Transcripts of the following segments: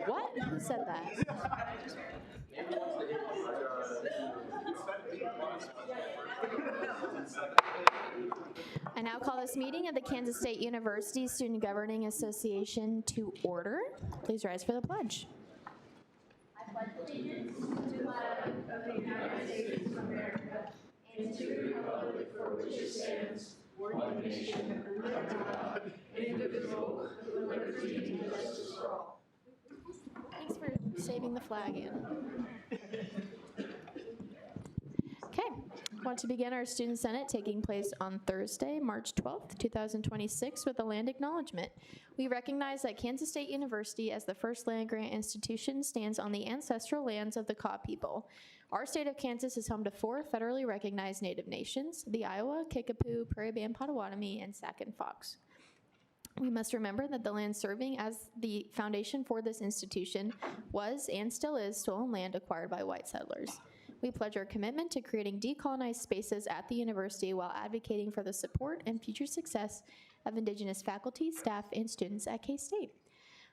What? Who said that? I now call this meeting of the Kansas State University Student Governing Association to order. Please rise for the pledge. I pledge allegiance to the flag of the United States of America and to the republic for which it stands, one nation, under God, indivisible, with liberty and justice for all. Thanks for saving the flag, Ann. Okay, I want to begin our Student Senate taking place on Thursday, March 12th, 2026 with a land acknowledgement. We recognize that Kansas State University as the first land-grant institution stands on the ancestral lands of the Kaw people. Our state of Kansas is home to 4 federally recognized Native nations, the Iowa, Kickapoo, Prairie Band Potawatomi, and Sac and Fox. We must remember that the land serving as the foundation for this institution was and still is stolen land acquired by white settlers. We pledge our commitment to creating decolonized spaces at the university while advocating for the support and future success of Indigenous faculty, staff, and students at K-State.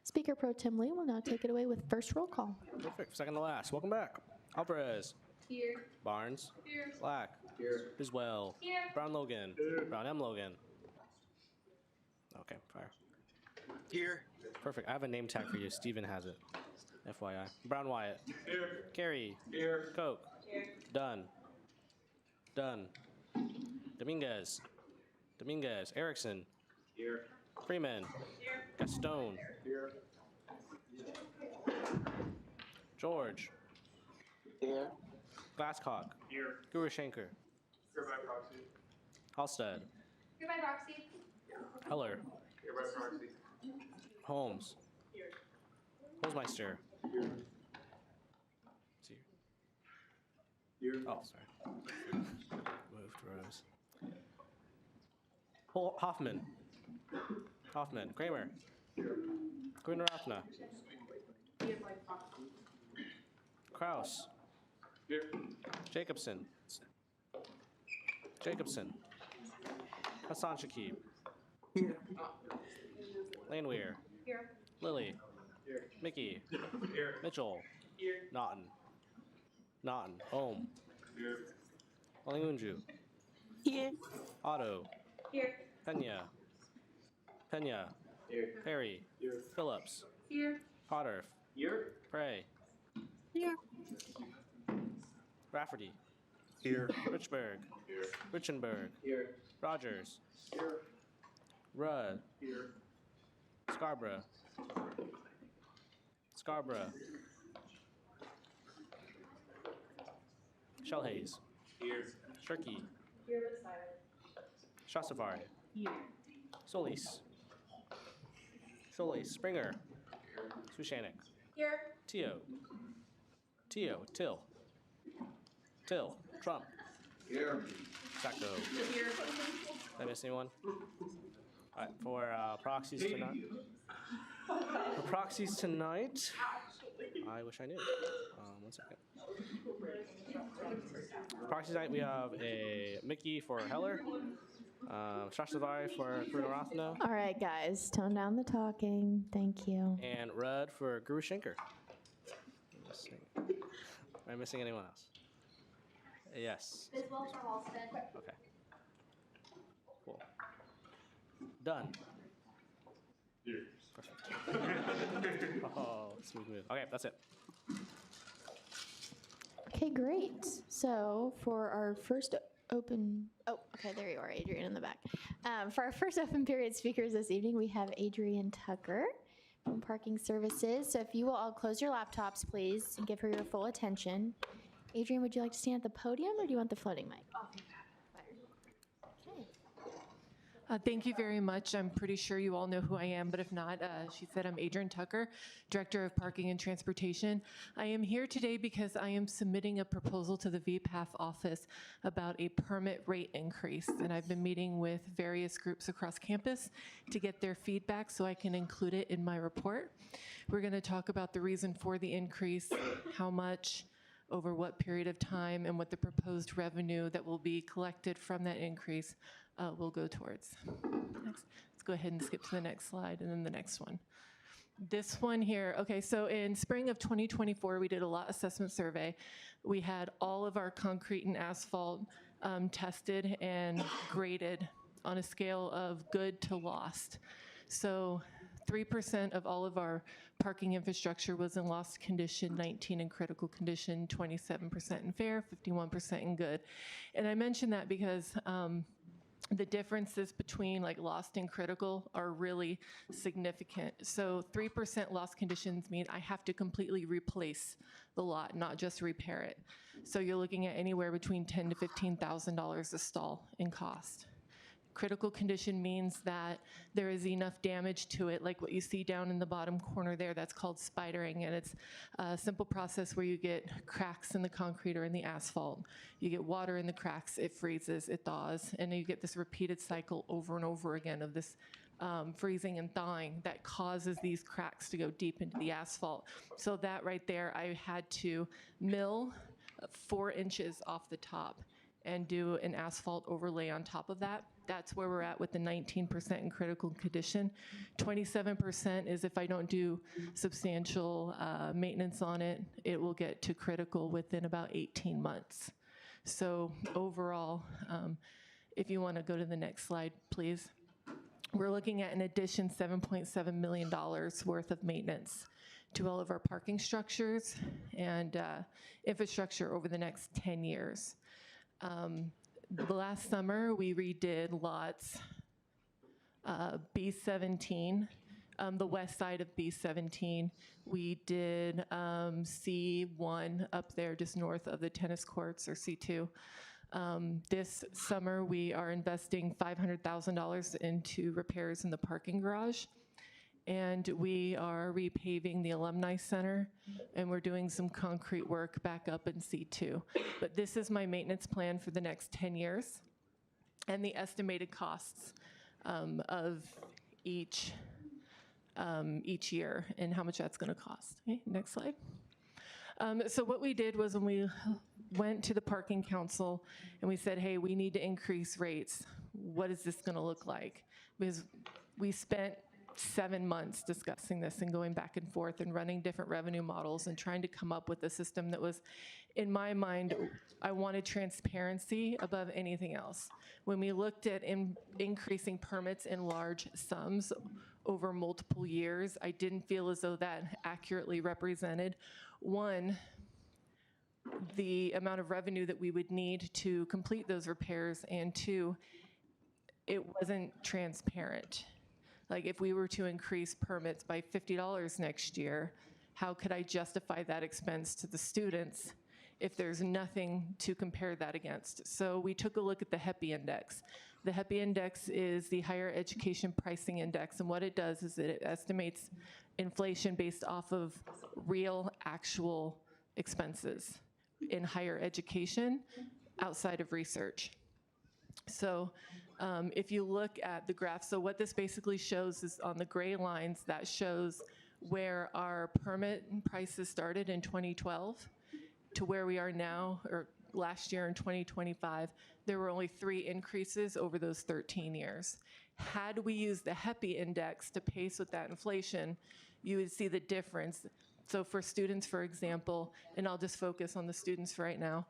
Speaker Pro Tem Lee will now take it away with first roll call. Perfect. Second to last. Welcome back. Alvarez. Here. Barnes. Here. Black. Here. Here. Biswell. Brown Logan. Here. Brown M. Logan. Okay, fire. Here. Perfect. I have a name tag for you. Steven has it. FYI. Brown Wyatt. Here. Carey. Here. Coke. Here. Dunn. Dunn. Dominguez. Dominguez. Erickson. Here. Freeman. Here. Gaston. Here. George. Here. Glasscock. Here. Gurushankar. Here by proxy. Halstead. Here by proxy. Heller. Here by proxy. Holmes. Here. Holzmeister. Here. See. Here. Oh, sorry. Moved rows. Hoffman. Hoffman. Kramer. Here. Gunaratna. Here by proxy. Kraus. Here. Jacobson. Jacobson. Hassan Shakib. Here. Laneweir. Here. Lilly. Here. Mickey. Here. Mitchell. Here. Naughton. Naughton. Ohm. Here. Olingunju. Here. Otto. Here. Pena. Pena. Here. Perry. Here. Phillips. Here. Potter. Here. Prey. Here. Rafferty. Here. Richburg. Here. Richenberg. Here. Rogers. Here. Rudd. Here. Scarborough. Scarborough. Shellhaze. Here. Shirky. Here but silent. Shasavari. Here. Solis. Solis. Springer. Sushanik. Here. Tio. Tio. Till. Till. Trump. Here. Sacco. Here. Did I miss anyone? All right, for proxies tonight. For proxies tonight, I wish I knew. 1 second. Proxies tonight, we have a Mickey for Heller, Shashavari for Gunaratna, All right, guys, tone down the talking. Thank you. and Rudd for Guru Shankar. Am I missing anyone else? Yes. Biswell for Halstead. Okay. Cool. Done. Here. Perfect. Oh, smooth move. Okay, that's it. Okay, great. So for our first open, oh, okay, there you are, Adrian in the back. For our first open period speakers this evening, we have Adrian Tucker from Parking Services. So if you will all close your laptops, please, and give her your full attention. Adrian, would you like to stand at the podium or do you want the floating mic? Okay. Thank you very much. I'm pretty sure you all know who I am, but if not, she said I'm Adrian Tucker, Director of Parking and Transportation. I am here today because I am submitting a proposal to the VPAF office about a permit rate increase, and I've been meeting with various groups across campus to get their feedback so I can include it in my report. We're going to talk about the reason for the increase, how much, over what period of time, and what the proposed revenue that will be collected from that increase will go towards. Next. Let's go ahead and skip to the next slide and then the next one. This one here, okay, so in spring of 2024, we did a lot assessment survey. We had all of our concrete and asphalt tested and graded on a scale of good to lost. So 3% of all of our parking infrastructure was in lost condition, 19 in critical condition, 27% in fair, 51% in good. And I mention that because the differences between like lost and critical are really significant. So 3% lost conditions mean I have to completely replace the lot, not just repair it. So you're looking at anywhere between $10,000 to $15,000 a stall in cost. Critical condition means that there is enough damage to it, like what you see down in the bottom corner there, that's called spidering, and it's a simple process where you get cracks in the concrete or in the asphalt. You get water in the cracks, it freezes, it thaws, and you get this repeated cycle over and over again of this freezing and thawing that causes these cracks to go deep into the asphalt. So that right there, I had to mill 4 inches off the top and do an asphalt overlay on top of that. That's where we're at with the 19% in critical condition. 27% is if I don't do substantial maintenance on it, it will get to critical within about 18 months. So overall, if you want to go to the next slide, please. We're looking at an addition $7.7 million worth of maintenance to all of our parking structures and infrastructure over the next 10 years. Last summer, we redid lots B17, the west side of B17. We did C1 up there just north of the tennis courts, or C2. This summer, we are investing $500,000 into repairs in the parking garage. And we are repaving the Alumni Center, and we're doing some concrete work back up in C2. But this is my maintenance plan for the next 10 years, and the estimated costs of each year and how much that's going to cost. Okay, next slide. So what we did was when we went to the Parking Council and we said, hey, we need to increase rates. What is this going to look like? Because we spent 7 months discussing this and going back and forth and running different revenue models and trying to come up with a system that was, in my mind, I wanted transparency above anything else. When we looked at increasing permits in large sums over multiple years, I didn't feel as though that accurately represented, one, the amount of revenue that we would need to complete those repairs, and two, it wasn't transparent. Like if we were to increase permits by $50 next year, how could I justify that expense to the students if there's nothing to compare that against? So we took a look at the HEPI index. The HEPI index is the Higher Education Pricing Index, and what it does is it estimates inflation based off of real, actual expenses in higher education outside of research. So if you look at the graph, so what this basically shows is on the gray lines, that shows where our permit prices started in 2012 to where we are now, or last year in 2025. There were only 3 increases over those 13 years. Had we used the HEPI index to pace with that inflation, you would see the difference. So for students, for example, and I'll just focus on the students right now,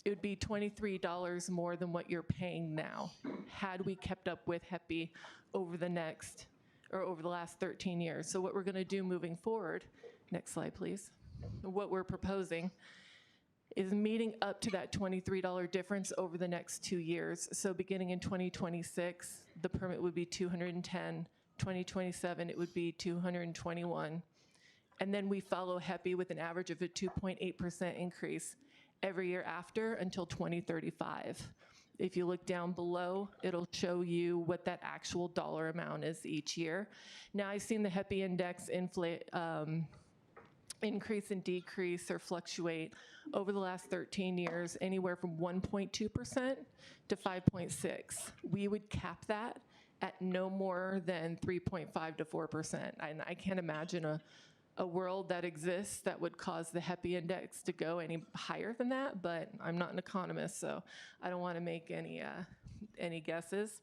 it would be $23 more than what you're paying now had we kept up with HEPI over the last 13 years. So what we're going to do moving forward, next slide please, what we're proposing is meeting up to that $23 difference over the next 2 years. So beginning in 2026, the permit would be $210, 2027 it would be $221, and then we follow HEPI with an average of a 2.8% increase every year after until 2035. If you look down below, it'll show you what that actual dollar amount is each year. Now, I've seen the HEPI index increase and decrease or fluctuate over the last 13 years, anywhere from 1.2% to 5.6. We would cap that at no more than 3.5 to 4%. And I can't imagine a world that exists that would cause the HEPI index to go any higher than that, but I'm not an economist, so I don't want to make any guesses.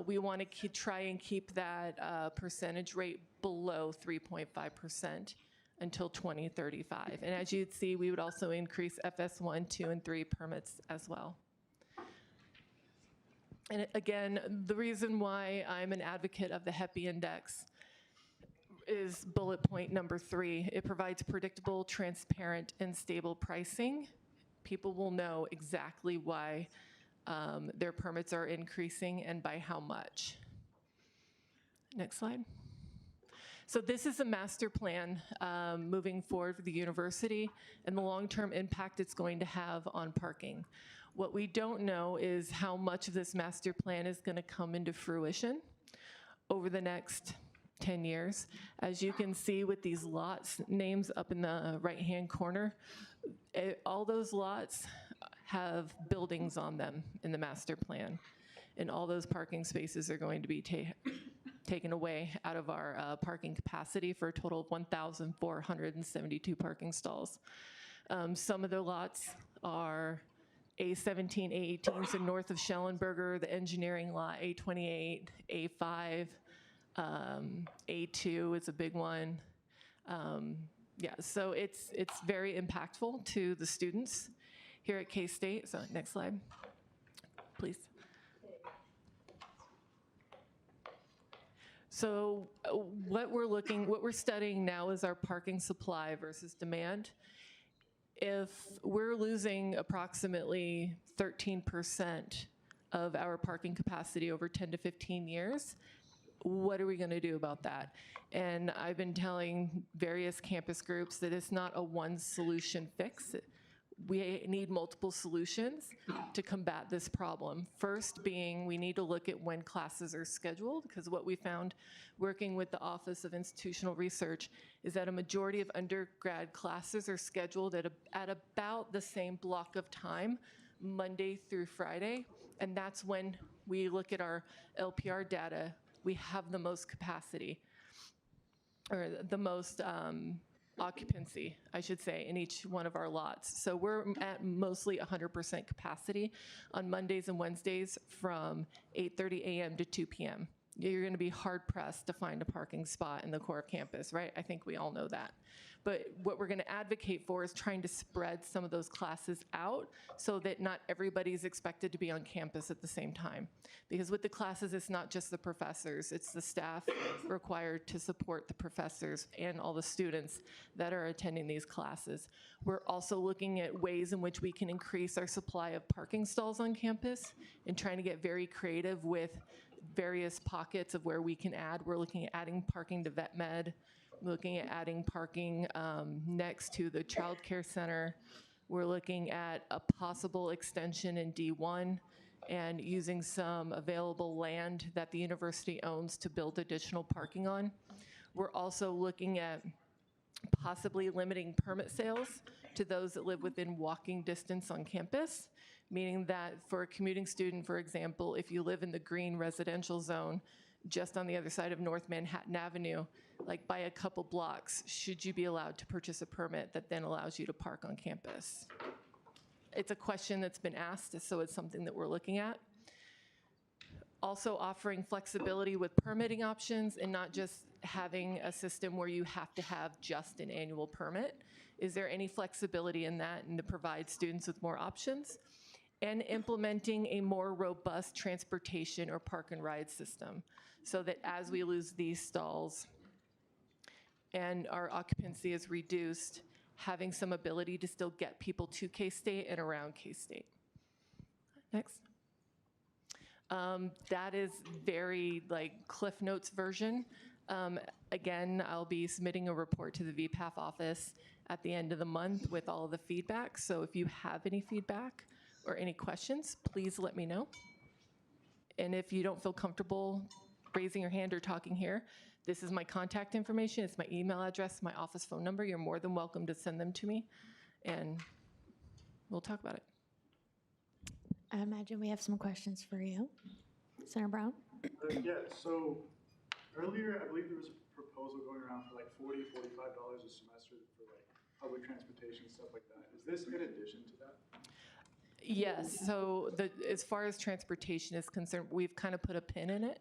We want to try and keep that percentage rate below 3.5% until 2035. And as you'd see, we would also increase FS1, 2, and 3 permits as well. And again, the reason why I'm an advocate of the HEPI index is bullet point number 3. It provides predictable, transparent, and stable pricing. People will know exactly why their permits are increasing and by how much. Next slide. So this is a master plan moving forward for the university and the long-term impact it's going to have on parking. What we don't know is how much of this master plan is going to come into fruition over the next 10 years. As you can see with these lots names up in the right-hand corner, all those lots have buildings on them in the master plan. And all those parking spaces are going to be taken away out of our parking capacity for a total of 1,472 parking stalls. Some of the lots are A17, A18, so north of Schellenberger, the engineering lot, A28, A5, A2 is a big one. Yeah, so it's very impactful to the students here at K-State. So next slide, please. So what we're studying now is our parking supply versus demand. If we're losing approximately 13% of our parking capacity over 10 to 15 years, what are we going to do about that? And I've been telling various campus groups that it's not a one solution fix. We need multiple solutions to combat this problem. First being, we need to look at when classes are scheduled, because what we found working with the Office of Institutional Research is that a majority of undergrad classes are scheduled at about the same block of time, Monday through Friday, and that's when we look at our LPR data, we have the most capacity, or the most occupancy, I should say, in each one of our lots. So we're at mostly 100% capacity on Mondays and Wednesdays from 8:30 a.m. to 2 p.m. You're going to be hard-pressed to find a parking spot in the core campus, right? I think we all know that. But what we're going to advocate for is trying to spread some of those classes out so that not everybody's expected to be on campus at the same time. Because with the classes, it's not just the professors, it's the staff required to support the professors and all the students that are attending these classes. We're also looking at ways in which we can increase our supply of parking stalls on campus and trying to get very creative with various pockets of where we can add. We're looking at adding parking to vet med. We're looking at adding parking next to the child care center. We're looking at a possible extension in D1 and using some available land that the university owns to build additional parking on. We're also looking at possibly limiting permit sales to those that live within walking distance on campus, meaning that for a commuting student, for example, if you live in the green residential zone, just on the other side of North Manhattan Avenue, like by a couple blocks, should you be allowed to purchase a permit that then allows you to park on campus? It's a question that's been asked, so it's something that we're looking at. Also offering flexibility with permitting options and not just having a system where you have to have just an annual permit. Is there any flexibility in that and to provide students with more options? And implementing a more robust transportation or park and ride system so that as we lose these stalls and our occupancy is reduced, having some ability to still get people to K-State and around K-State. Next. That is very Cliff Notes version. Again, I'll be submitting a report to the VPAF office at the end of the month with all of the feedback. So if you have any feedback or any questions, please let me know. And if you don't feel comfortable raising your hand or talking here, this is my contact information. It's my email address, my office phone number. You're more than welcome to send them to me, and we'll talk about it. I imagine we have some questions for you. Senator Brown? Yeah, so earlier, I believe there was a proposal going around for like $40, $45 a semester for like public transportation, stuff like that. Is this in addition to that? Yes, so as far as transportation is concerned, we've kind of put a pin in it.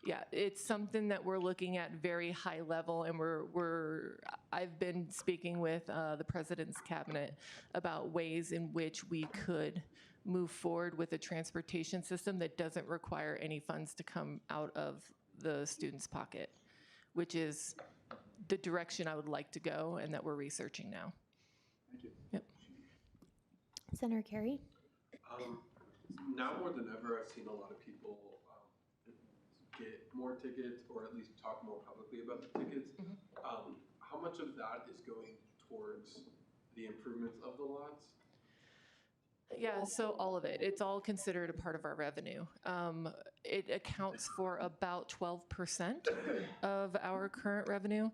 Yeah, it's something that we're looking at very high level, and I've been speaking with the president's cabinet about ways in which we could move forward with a transportation system that doesn't require any funds to come out of the student's pocket, which is the direction I would like to go and that we're researching now. Thank you. Yep. Senator Carey? Now more than ever, I've seen a lot of people get more tickets, or at least talk more publicly about the tickets. How much of that is going towards the improvements of the lots? Yeah, so all of it. It's all considered a part of our revenue. It accounts for about 12% of our current revenue,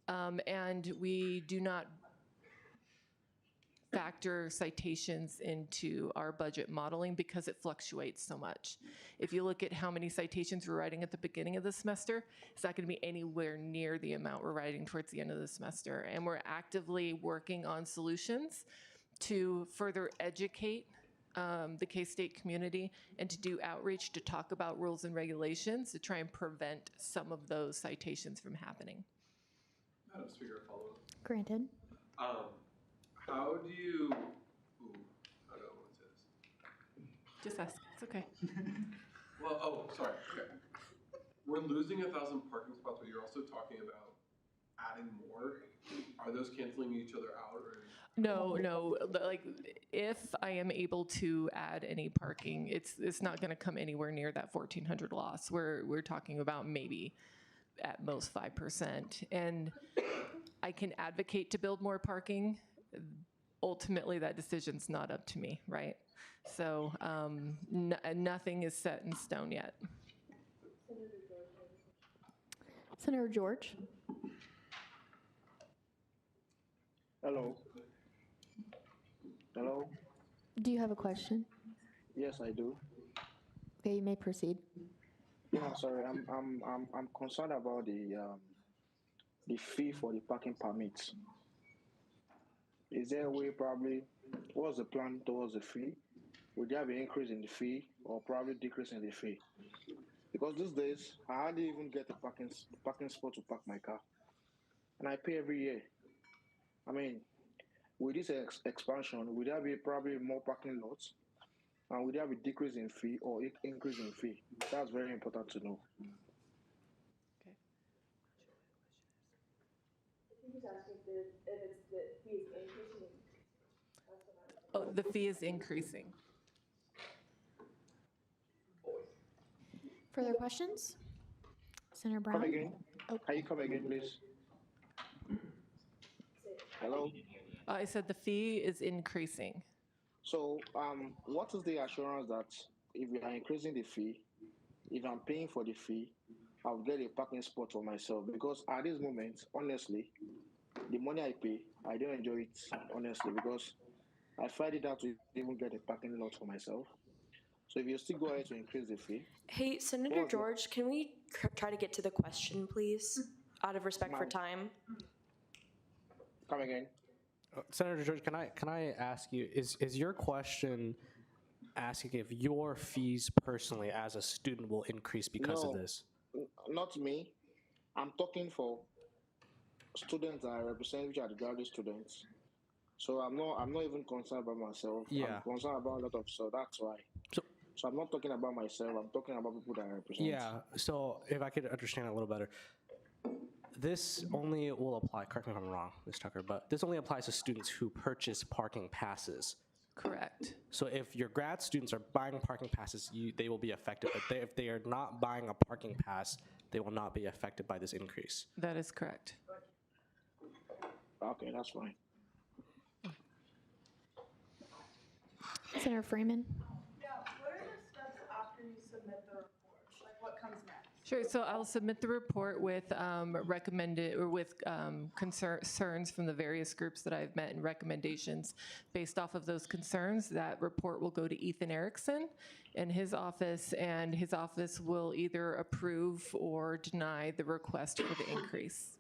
and we do not factor citations into our budget modeling because it fluctuates so much. If you look at how many citations we're writing at the beginning of the semester, it's not going to be anywhere near the amount we're writing towards the end of the semester. And we're actively working on solutions to further educate the K-State community and to do outreach to talk about rules and regulations to try and prevent some of those citations from happening. Madam Speaker, follow-up. Granted. How do you, how do I want to say this? Just ask, it's okay. Well, sorry, okay. We're losing 1,000 parking spots, but you're also talking about adding more. Are those canceling each other out, or? No, like if I am able to add any parking, it's not gonna come anywhere near that 1,400 loss. We're talking about maybe at most 5%. And I can advocate to build more parking. Ultimately, that decision's not up to me, right? So nothing is set in stone yet. Senator George? Hello. Hello. Do you have a question? Yes, I do. Okay, you may proceed. Yeah, sorry. I'm concerned about the fee for the parking permits. Is there a way, probably, what's the plan towards the fee? Would there be an increase in the fee or probably decrease in the fee? Because these days, I hardly even get a parking spot to park my car. And I pay every year. I mean, with this expansion, would there be probably more parking lots? And would there be decrease in fee or increase in fee? That's very important to know. Okay. He's asking if it's the fee is increasing. Oh, the fee is increasing. Further questions? Senator Brown? Come again. Oh. Can you come again, please? Hello? I said the fee is increasing. So, what is the assurance that if we are increasing the fee, if I'm paying for the fee, I'll get a parking spot for myself? Because at this moment, honestly, the money I pay, I don't enjoy it, honestly, because I find it hard to even get a parking lot for myself. So if you still go ahead to increase the fee. Hey, Senator George, can we try to get to the question, please? Out of respect for Ma'am. time. Come again. Senator George, can I ask you, is your question asking if your fees personally as a student will increase because of No. this? Not me. I'm talking for students that I represent, which are the graduate students. So I'm not even concerned about myself. Yeah. I'm concerned about a lot of, so that's why. So I'm not talking about myself. I'm talking about people that I represent. Yeah, so if I could understand a little better, this only will apply, correct me if I'm wrong, Ms. Tucker, but this only applies to students who purchase parking passes. Correct. So if your grad students are buying parking passes, they will be affected, but if they are not buying a parking pass, they will not be affected by this increase. That is correct. Okay, that's fine. Senator Freeman. Yeah, what are the steps after you submit the report? Like, what comes next? Sure. So I'll submit the report with recommended or with concerns from the various groups that I've met and recommendations based off of those concerns. That report will go to Ethan Erickson in his office, and his office will either approve or deny the request for the increase.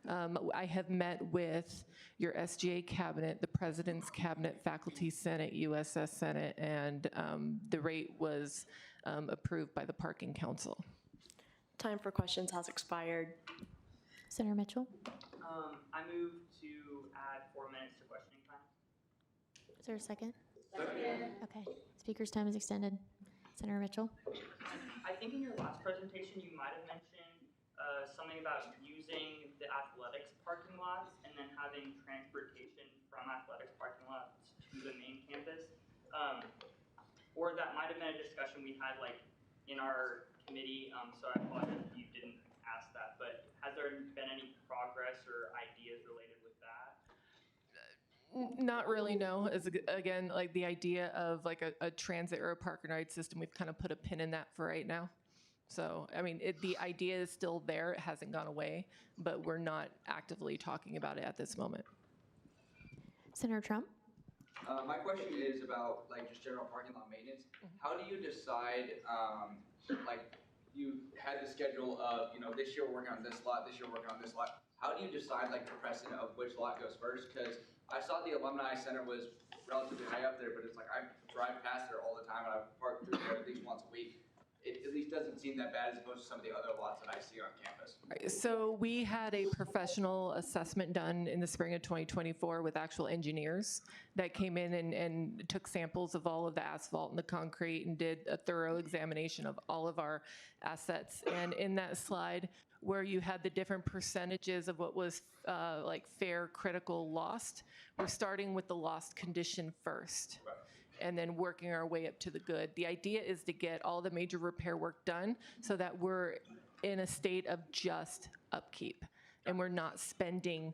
I have met with your SGA cabinet, the President's Cabinet, Faculty Senate, USS Senate, and the rate was approved by the Parking Council. Time for questions has expired. Senator Mitchell. I move to add 4 minutes to questioning time. Is there a second? Second. Okay. Speaker's time is extended. Senator Mitchell. I think in your last presentation, you might have mentioned something about using the athletics parking lots and then having transportation from athletics parking lots to the main campus. Or that might have been a discussion we had like in our committee, so I apologize if you didn't ask that, but has there been any progress or ideas related with that? Not really, no. Again, like the idea of like a transit or a park and ride system, we've kind of put a pin in that for right now. So, I mean, the idea is still there. It hasn't gone away, but we're not actively talking about it at this moment. Senator Trump. My question is about like just general parking lot maintenance. How do you decide, like you had the schedule of, this year we're working on this lot, this year we're working on this lot. How do you decide like the precedent of which lot goes first? Because I saw the Alumni Center was relatively high up there, but it's like I drive past there all the time and I park through there at least once a week. It at least doesn't seem that bad as opposed to some of the other lots that I see on campus. Right. So we had a professional assessment done in the spring of 2024 with actual engineers that came in and took samples of all of the asphalt and the concrete and did a thorough examination of all of our assets. And in that slide where you had the different percentages of what was like fair, critical, lost, we're starting with the lost condition first. Right. And then working our way up to the good. The idea is to get all the major repair work done so that we're in a state of just upkeep and we're not spending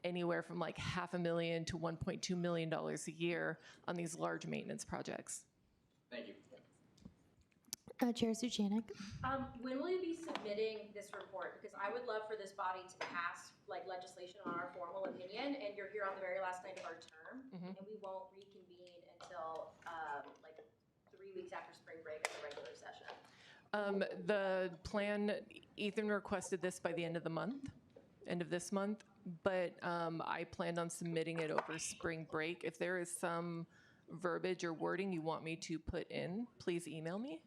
anywhere from like $500,000 to $1.2 million a year on these large maintenance projects. Thank you. Chair Suchanek. When will you be submitting this report? Because I would love for this body to pass like legislation on our formal opinion, and you're here on the very last night of our term, and we won't reconvene until like 3 weeks after spring break at the regular session. The plan, Ethan requested this by the end of the month, end of this month, but I planned on submitting it over spring break. If there is some verbiage or wording you want me to put in, please email me.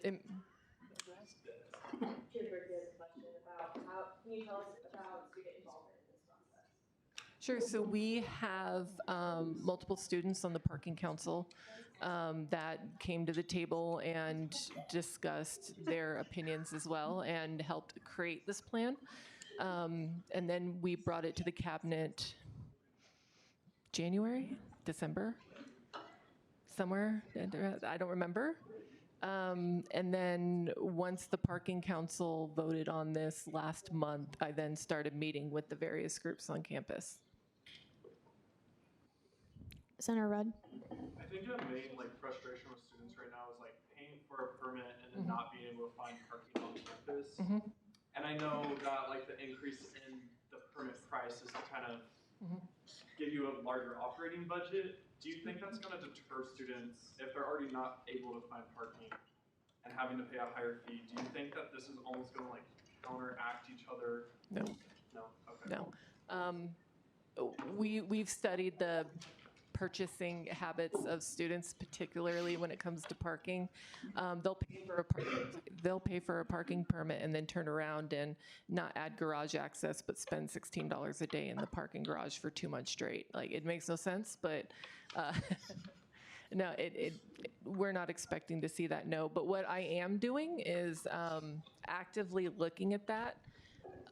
Jim Ricky has a question about can you tell us about student involvement in this process? Sure. So we have multiple students on the Parking Council that came to the table and discussed their opinions as well and helped create this plan. And then we brought it to the cabinet January, December, somewhere. I don't remember. And then once the Parking Council voted on this last month, I then started meeting with the various groups on campus. Senator Rudd. I think the main frustration with students right now is paying for a permit and then not being able to find parking on campus. And I know that the increase in the permit price is to kind of give you a larger operating budget. Do you think that's going to deter students if they're already not able to find parking and having to pay a higher fee? Do you think that this is almost going to counteract each other? No. No. Okay. No. We've studied the purchasing habits of students, particularly when it comes to parking. They'll pay for a parking permit and then turn around and not add garage access, but spend $16 a day in the parking garage for 2 months straight. It makes no sense, but no, we're not expecting to see that, no. But what I am doing is actively looking at that.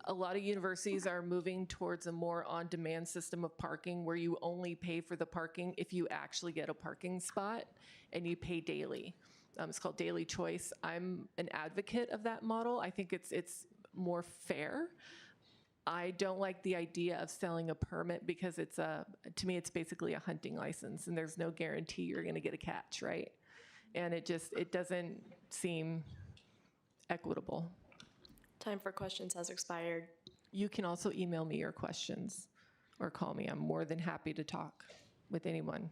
A lot of universities are moving towards a more on-demand system of parking where you only pay for the parking if you actually get a parking spot and you pay daily. It's called daily choice. I'm an advocate of that model. I think it's more fair. I don't like the idea of selling a permit because to me, it's basically a hunting license and there's no guarantee you're going to get a catch, right? And it doesn't seem equitable. Time for questions has expired. You can also email me your questions or call me. I'm more than happy to talk with anyone.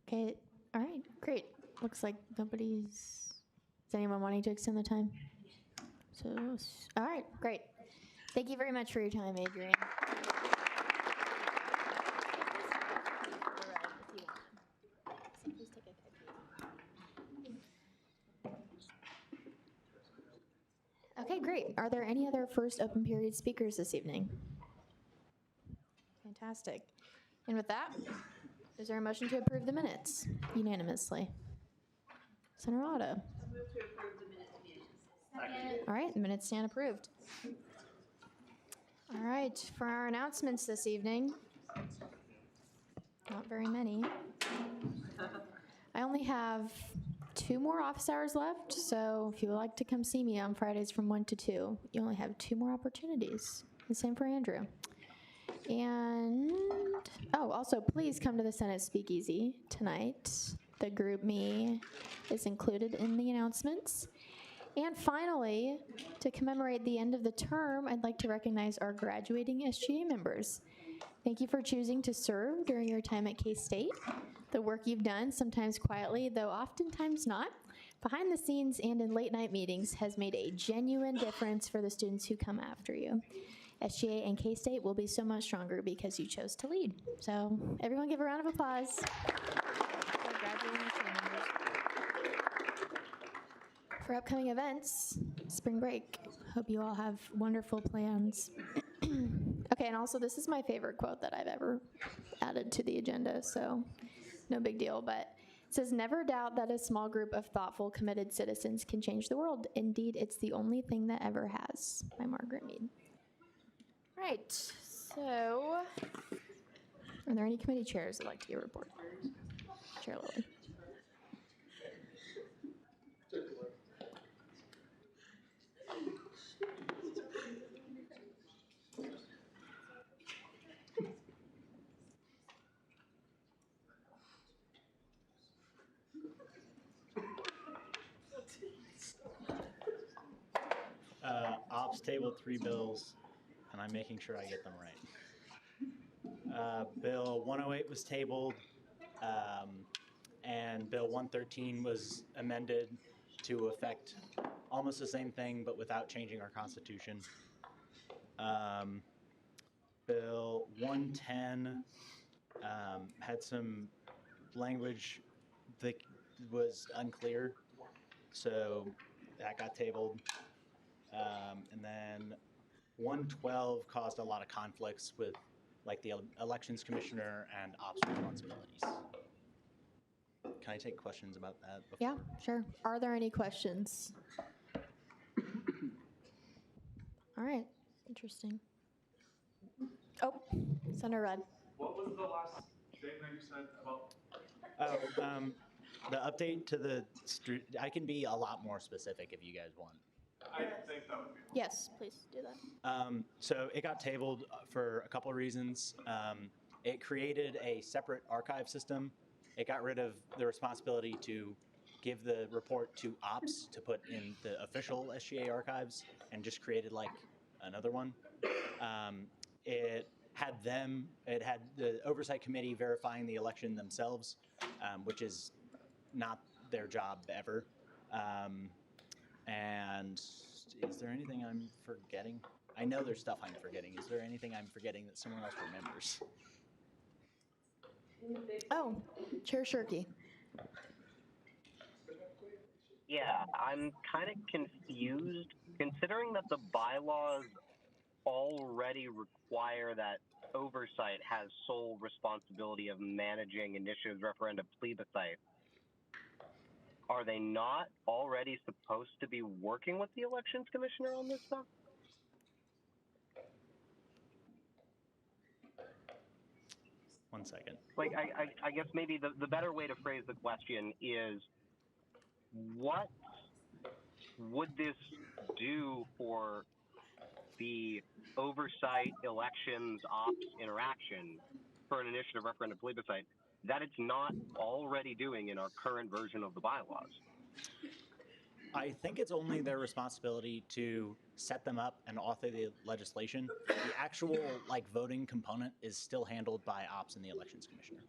Okay, all right, great. Looks like is anyone wanting to extend the time? So, all right, great. Thank you very much for your time, Adrian. Okay, great. Are there any other first open period speakers this evening? Fantastic. And with that, is there a motion to approve the minutes unanimously? Senator Otto. All right, the minutes stand approved. All right, for our announcements this evening, not very many. I only have 2 more office hours left, so if you would like to come see me on Fridays from 1 to 2, you only have 2 more opportunities. The same for Andrew. And, also, please come to the Senate Speakeasy tonight. The group me is included in the announcements. And finally, to commemorate the end of the term, I'd like to recognize our graduating SGA members. Thank you for choosing to serve during your time at K-State. The work you've done, sometimes quietly, though oftentimes not, behind the scenes and in late night meetings has made a genuine difference for the students who come after you. SGA and K-State will be so much stronger because you chose to lead. So everyone give a round of applause for graduating SGA members. For upcoming events, spring break, hope you all have wonderful plans. Okay, and also this is my favorite quote that I've ever added to the agenda, so no big deal, but it says, "Never doubt that a small group of thoughtful, committed citizens can change the world. Indeed, it's the only thing that ever has," by Margaret Mead. Right, so are there any committee chairs that'd like to give a report? Chair Lilly. Ops tabled 3 bills, and I'm making sure I get them right. Bill 108 was tabled, and Bill 113 was amended to affect almost the same thing, but without changing our Constitution. Bill 110 had some language that was unclear, so that got tabled. And then 112 caused a lot of conflicts with like the elections commissioner and ops responsibilities. Can I take questions about that? Yeah, sure. Are there any questions? All right, interesting. Oh, Senator Rudd. What was the last thing that you said about? The update to the street, I can be a lot more specific if you guys want. I think that would be. Yes, please do that. So it got tabled for a couple of reasons. It created a separate archive system. It got rid of the responsibility to give the report to ops to put in the official SGA archives and just created like another one. It had the oversight committee verifying the election themselves, which is not their job ever. And is there anything I'm forgetting? I know there's stuff I'm forgetting. Is there anything I'm forgetting that someone else remembers? Oh, Chair Shirky. Yeah, I'm kind of confused, considering that the bylaws already require that oversight has sole responsibility of managing initiatives, referenda, plebiscites. Are they not already supposed to be working with the elections commissioner on this stuff? One second. Like, I guess maybe the better way to phrase the question is, what would this do for the oversight, elections, ops interaction for an initiative, referendum, plebiscite that it's not already doing in our current version of the bylaws? I think it's only their responsibility to set them up and author the legislation. The actual voting component is still handled by ops and the elections commissioner.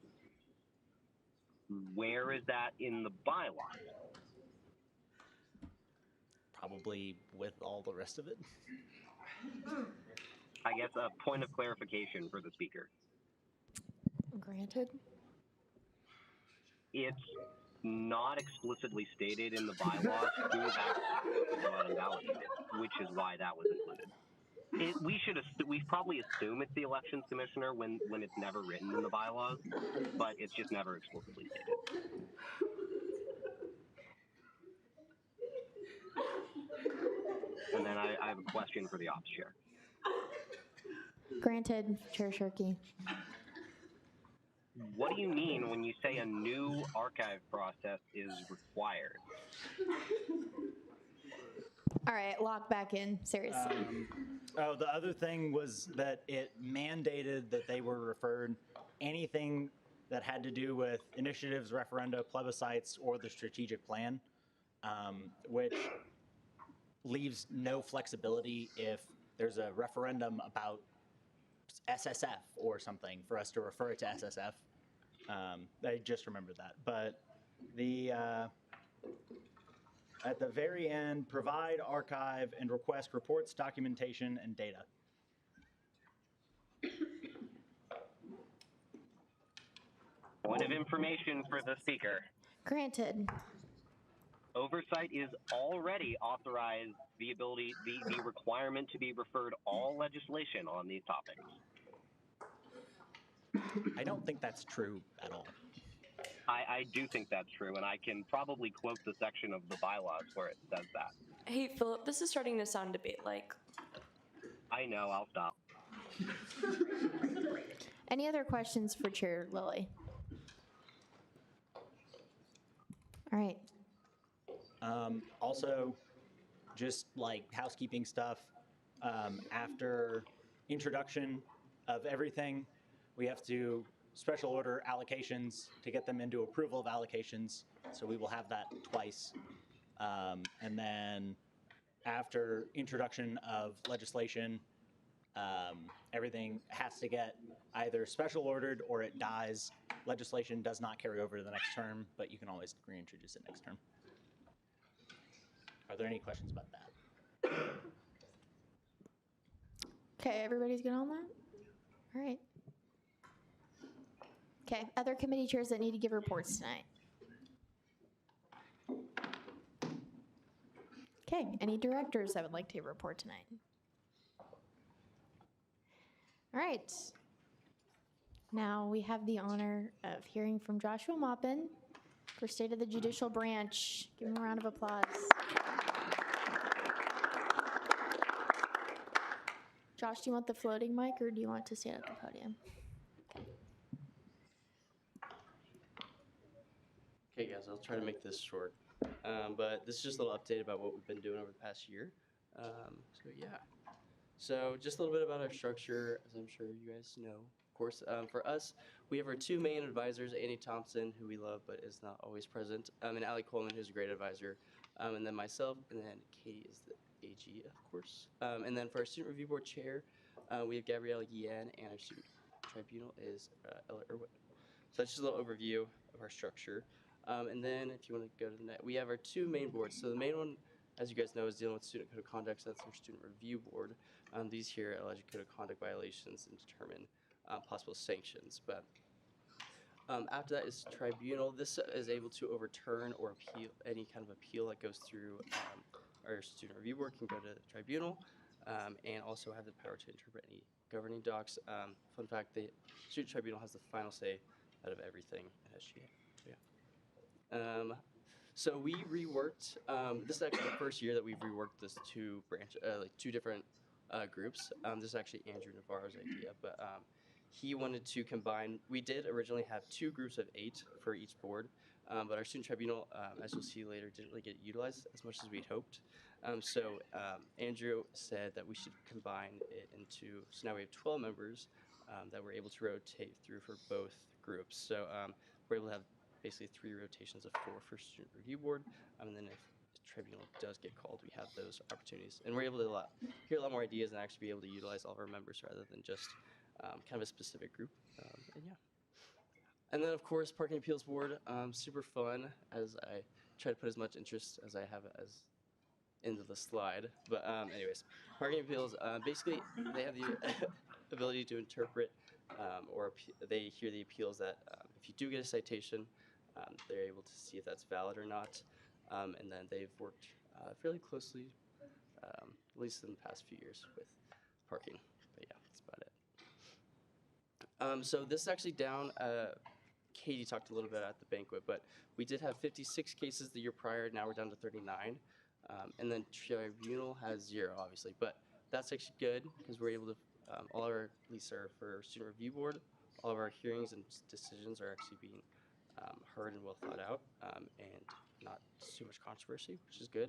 Where is that in the bylaws? Probably with all the rest of it. I guess a point of clarification for the speaker. Granted. It's not explicitly stated in the bylaws who has to go out and validate it, which is why that was included. We probably assume it's the elections commissioner when it's never written in the bylaws, but it's just never explicitly stated. And then I have a question for the ops chair. Granted, Chair Shirky. What do you mean when you say a new archive process is required? All right, lock back in, seriously. The other thing was that it mandated that they were referred anything that had to do with initiatives, referenda, plebiscites, or the strategic plan, which leaves no flexibility if there's a referendum about SSF or something for us to refer it to SSF. I just remembered that. But the at the very end, provide, archive, and request reports, documentation, and data. Point of information for the speaker. Granted. Oversight is already authorized the requirement to be referred all legislation on these topics. I don't think that's true at all. I do think that's true, and I can probably quote the section of the bylaws where it says that. Hey, Philip, this is starting to sound debate-like. I know, I'll stop. Any other questions for Chair Lilly? All right. Also, just housekeeping stuff, after introduction of everything, we have to special order allocations to get them into approval of allocations. So we will have that twice. And then after introduction of legislation, everything has to get either special ordered or it dies. Legislation does not carry over to the next term, but you can always reintroduce it next term. Are there any questions about that? Okay, everybody's good on that? All right. Okay, other committee chairs that need to give reports tonight. Okay, any directors that would like to report tonight? All right. Now we have the honor of hearing from Joshua Maupin for State of the Judicial Branch. Give him a round of applause. Josh, do you want the floating mic or do you want to stand at the podium? Okay, guys, I'll try to make this short. But this is just a little update about what we've been doing over the past year. So just a little bit about our structure, as I'm sure you guys know. Of course, for us, we have our two main advisors, Annie Thompson, who we love but is not always present, and Allie Coleman, who's a great advisor, and then myself, and then Katie is the AG, of course. And then for our Student Review Board chair, we have Gabrielle Yan, and our Student Tribunal is Ella Irwin. So that's just a little overview of our structure. And then if you want to go to the next, we have our two main boards. So the main one, as you guys know, is dealing with student code of conduct. So that's our Student Review Board. These here allege code of conduct violations and determine possible sanctions. But after that is tribunal. This is able to overturn or appeal any kind of appeal that goes through our Student Review Board can go to the tribunal, and also have the power to interpret any governing docs. Fun fact, the Student Tribunal has the final say out of everything at SGA. So we reworked. This is actually the first year that we've reworked this two different groups. This is actually Andrew Navarro's idea, but he wanted to combine. We did originally have two groups of 8 for each board, but our student tribunal, as you'll see later, didn't really get utilized as much as we'd hoped. So Andrew said that we should combine it into, so now we have 12 members that we're able to rotate through for both groups. So we're able to have basically 3 rotations of 4 for student review board, and then if the tribunal does get called, we have those opportunities. And we're able to hear a lot more ideas and actually be able to utilize all of our members rather than just kind of a specific group. And yeah. And then, of course, Parking Appeals Board, super fun, as I try to put as much interest as I have as into the slide. But anyways, Parking Appeals, basically, they have the ability to interpret or they hear the appeals that if you do get a citation, they're able to see if that's valid or not. And then they've worked fairly closely, at least in the past few years, with parking. But yeah, that's about it. So this is actually down. Katie talked a little bit at the banquet, but we did have 56 cases the year prior. Now we're down to 39. And then tribunal has 0, obviously. But that's actually good because we're able to, all our, at least our, for our student review board, all of our hearings and decisions are actually being heard and well thought out, and not too much controversy, which is good,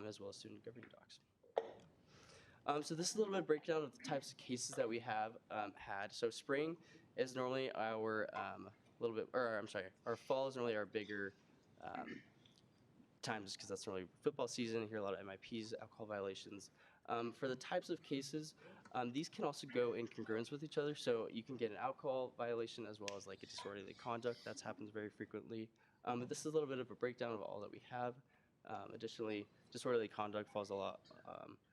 as well as student governing docs. So this is a little bit of breakdown of the types of cases that we have had. So spring is normally our our fall is normally our bigger time, just because that's normally football season. You hear a lot of MIPs, alcohol violations. For the types of cases, these can also go in congruence with each other. So you can get an alcohol violation as well as like a disorderly conduct. That happens very frequently. But this is a little bit of a breakdown of all that we have. Additionally, disorderly conduct falls a lot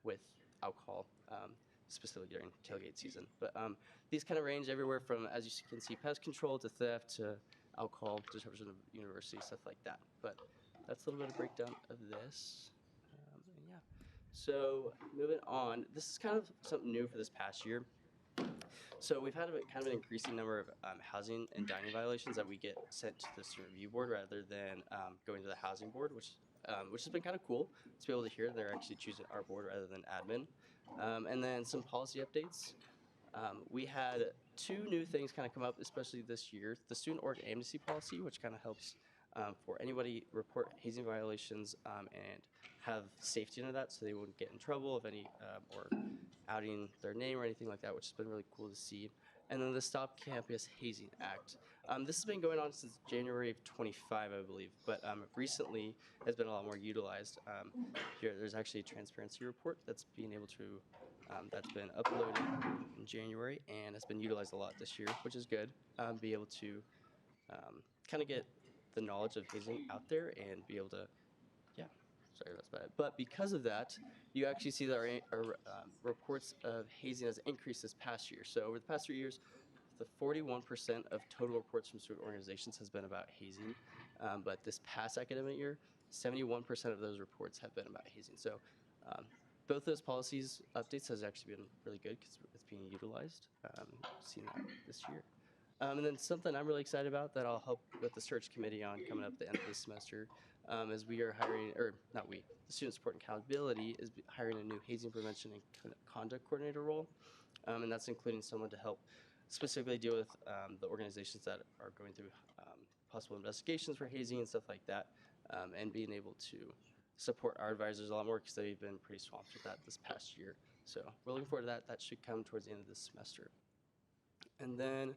with alcohol, specifically during tailgate season. But these kind of range everywhere from, as you can see, pest control to theft to alcohol, disruption of university, stuff like that. But that's a little bit of breakdown of this. And yeah. So moving on, this is kind of something new for this past year. So we've had kind of an increasing number of housing and dining violations that we get sent to the student review board rather than going to the housing board, which has been kind of cool to be able to hear they're actually choosing our board rather than admin. And then some policy updates. We had 2 new things kind of come up, especially this year. The student org amnesty policy, which kind of helps for anybody report hazing violations and have safety into that so they wouldn't get in trouble if any or outing their name or anything like that, which has been really cool to see. And then the Stop Campus Hazing Act. This has been going on since January of 25, I believe, but recently has been a lot more utilized. Here, there's actually a transparency report that's being able to, that's been uploaded in January and has been utilized a lot this year, which is good. Be able to kind of get the knowledge of hazing out there and be able to, yeah, sorry, that's bad. But because of that, you actually see that our reports of hazing has increased this past year. So over the past 3 years, the 41% of total reports from student organizations has been about hazing. But this past academic year, 71% of those reports have been about hazing. So both those policies updates has actually been really good because it's being utilized. Seen that this year. And then something I'm really excited about that I'll help with the search committee on coming up at the end of this semester is we are hiring, or not we, the Student Support and Accountability is hiring a new hazing prevention and conduct coordinator role. And that's including someone to help specifically deal with the organizations that are going through possible investigations for hazing and stuff like that, and being able to support our advisors a lot more because they've been pretty swamped with that this past year. So we're looking forward to that. That should come towards the end of this semester. And then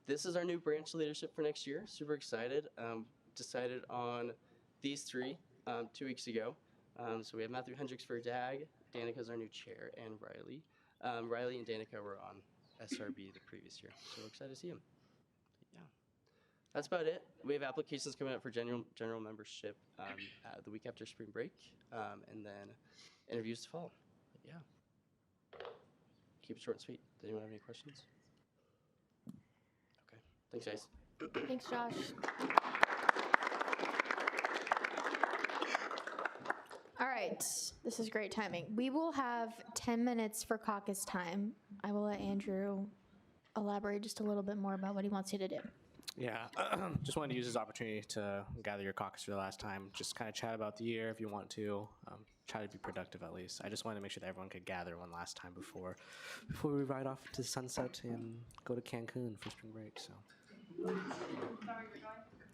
this is our new branch leadership for next year. Super excited. Decided on these 3 2 weeks ago. So we have Matthew Hendricks for DAG, Danica's our new chair, and Riley. Riley and Danica were on SRB the previous year, so we're excited to see them. Yeah, that's about it. We have applications coming up for general membership the week after spring break, and then interviews to follow. But yeah, keep it short and sweet. Does anyone have any questions? Okay, thanks guys. Thanks, Josh. All right, this is great timing. We will have 10 minutes for caucus time. I will let Andrew elaborate just a little bit more about what he wants you to do. Yeah, just wanted to use this opportunity to gather your caucus for the last time. Just kind of chat about the year if you want to. Try to be productive at least. I just wanted to make sure that everyone could gather one last time before we ride off to the sunset and go to Cancun for spring break. So.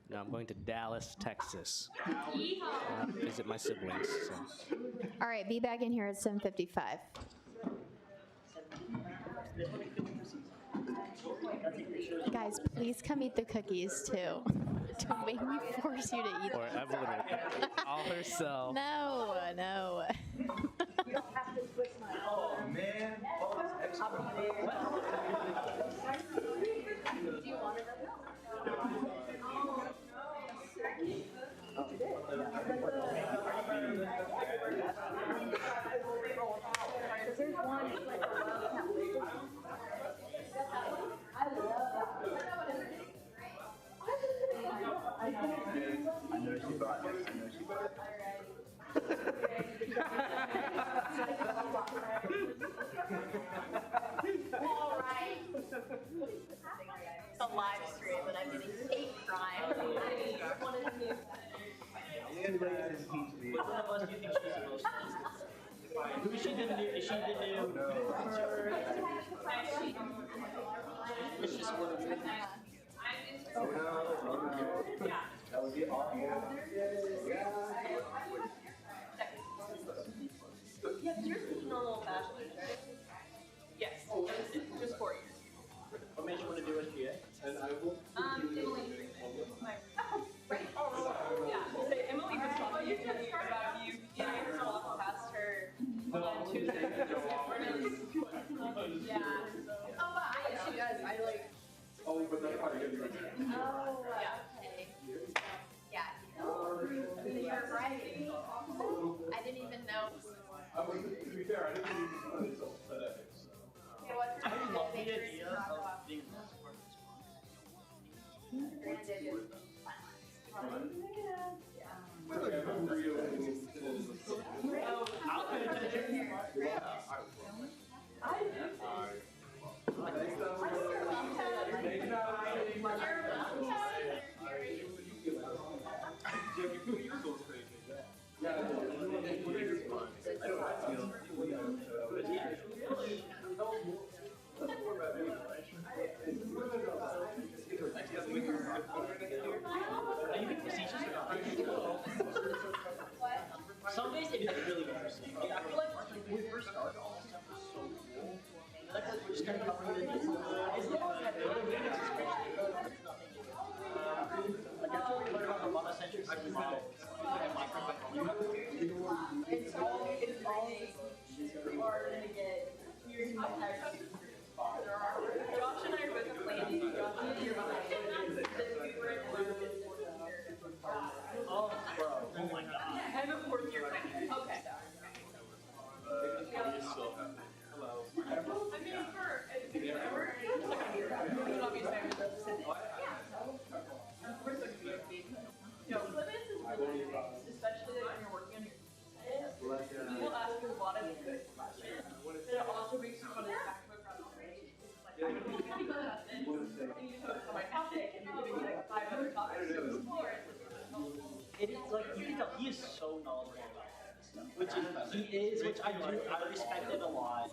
No, I'm going to Dallas, Texas. Yeehaw. Visit my siblings. So. All right, be back in here at 7:55. Guys, please come eat the cookies too. Don't make me force you to eat Or them. Evelyn will all herself. No, no. Oh, man. Do you want it? I know she bought it. I know she bought it. All right. It's a live stream, and I'm getting hate crime. Anybody can teach me. Which one of us do you think she's the most? Who is she the new? Is she the new? It's just one of you. That would be awesome. Yeah, because you're speaking on little bachelor's, right? Yes, just 4 years. What made you want to do SGA? And I will. Emily. Right? Oh, yeah. So Emily was talking to me about you getting her to walk past her on Tuesday. Yeah. Oh, but I actually, guys, I like. Oh, but that's probably gonna be. Oh, Yeah. okay. Yeah, you're right. I didn't even know. To be fair, I didn't even until today. It was I love the Bakery idea drop of off. being the support response. Granted, it's I'll pay attention. Are you being facetious or not? Some days it is really interesting. Like, I feel like when we first started, all this stuff was so cool. And like we're just kind of covering the news. It's not that good. It's just great. Like I feel like we learned about robotocentrics and about It's all hard to get years of time. Josh and I are both planning. Josh is here behind me. We were in oh, bro. Oh my god. I'm a fourth year planning. Okay. Hello. I mean, for second year. Obviously, I'm just sitting. We're second year. No, Plymouth is really, especially like when you're working on your people ask you a lot of good questions. But it also makes you want to textbook around the range. Like, I don't know how to go about this. And you just my topic, and you're giving me like 5 other topics to explore. It is like you can tell he is so knowledgeable about this stuff, which I respect it a lot.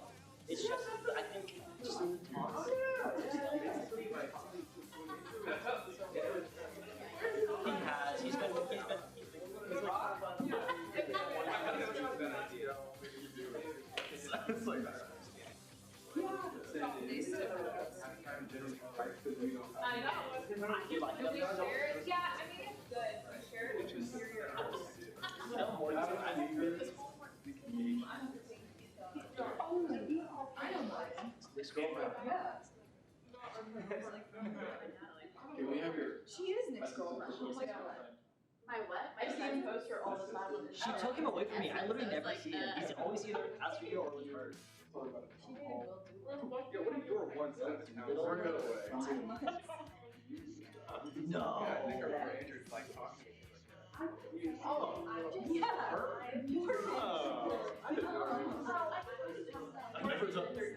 It's just I think just he's been It's like that. I know. you like Do we share it? Yeah, I mean, it's good. We share it. We share your Can we have your? She is Nick's girlfriend. She's like, my what? I see him post her all the time on the She took him away from me. I literally never see him. He's always either out for you or with her. Yeah, what if you were one sentence? We're good away. No. Yeah, I think our Andrew's like talking. Oh, yeah. Oh, I didn't know. I never was up there.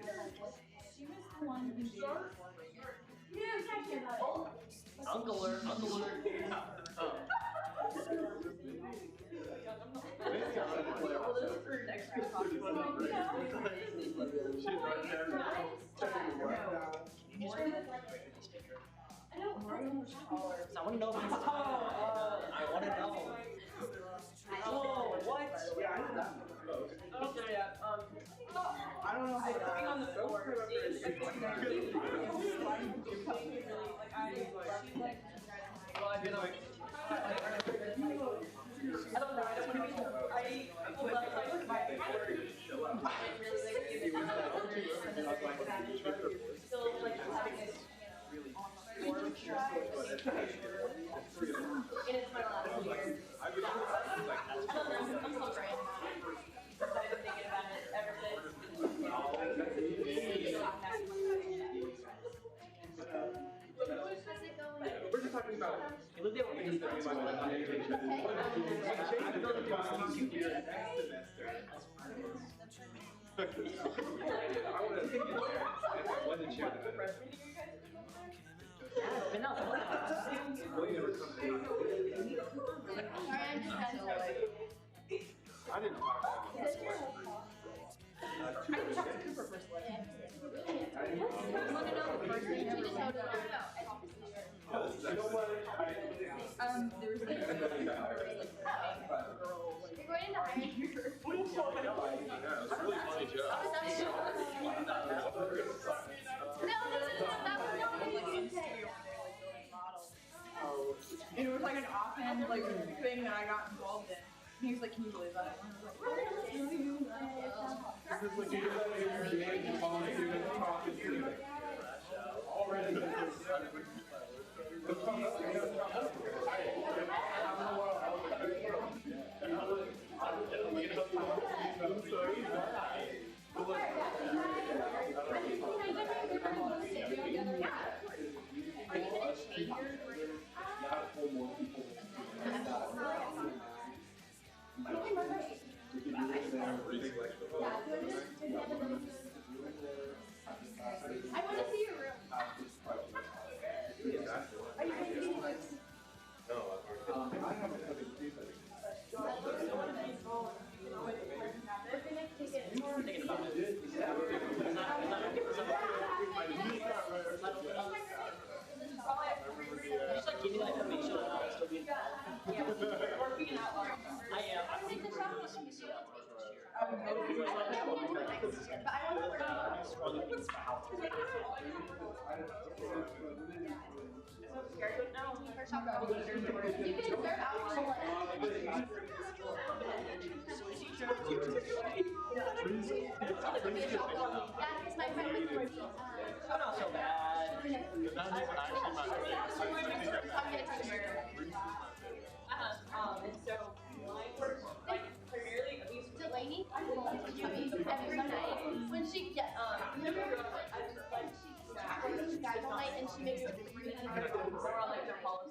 She was the one who started. Yeah, Uncle alert. Oh. Well, this is for next week's talk. She's right there. I know. I want to know if he's taller. I want to know. Oh, what? Yeah, I know that. Okay, yeah. I don't know how to being on the floor is like I don't know. Still like having this and it's my last year. I don't know, I'm still trying. I've been thinking about it ever since. How's it going? We're just talking about. You lived there with me. I didn't talk about it. I talked to Cooper first. You want to know the first thing? You just know You know what? there was like, you're going into hiring. What are you talking about? Yeah, it's a really funny joke. It was like an offhand like thing that I got involved in. He was like, "Can you believe that?" And I was like, This is like you're calling students, talking to them. Already. I want to see your room. just like give me like to make sure that I'll still be involved. Or being out loud. I am. I'm going to not so bad. And so mine were like primarily at least Delaney, every night when she gets guys all night and she makes it free or on like their policy.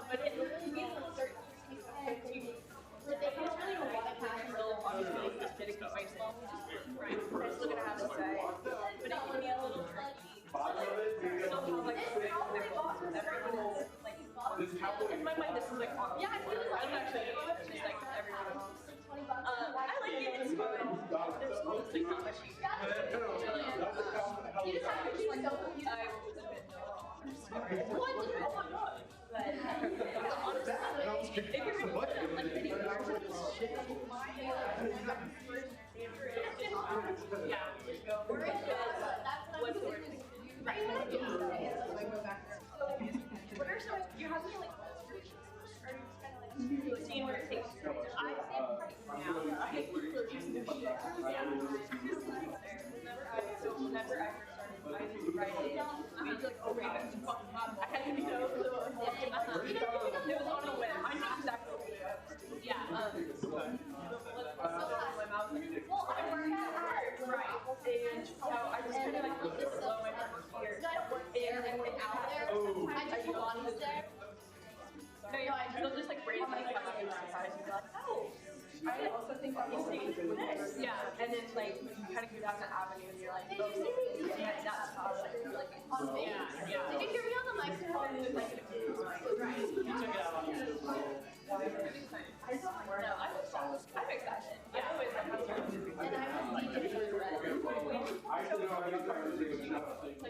But it means a certain there's really a lot of times they'll obviously just dedicate myself I'm still gonna have to say. But it can be a little tricky. Still have like their thoughts with everyone else. Like in my mind this is like on. Yeah, I feel like I'm actually just like everyone else. I like it, it's fun. There's like not much you can do. You just have to keep so confused. I will admit no. What? Oh my god. But honestly, it can be what? Like video yeah, go. What's the word? Right. What are some, you have any like or just kind of like seeing where it takes you? I say right now. I hate using the sheet. Yeah. Whenever I first started, I didn't write it. I mean, like, oh, right, that's the bottom. I had to go. It was on a whim. I know exactly what it is. Yeah. Well, I work hard. Right. And so I just kind of like looked at slow my first year. And out there. I just belonged there. No, they'll just like raise my come up and surprise you. Like, oh, I also think that you see this. Yeah. And then like you kind of go down that avenue and you're like, oh, yeah, that's how like yeah. Did you hear me on the microphone? Like, right. You took it out on your. No, I'm excited. I'm excited. Yeah. I always have I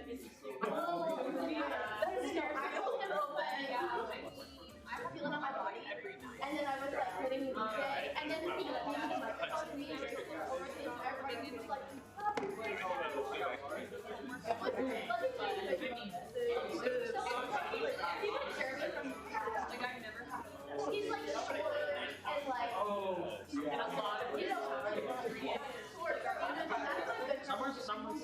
feel it on my body, and then I was like letting me DJ, and then he like on me, and everybody was like, he's like short and like, and a lot of someone's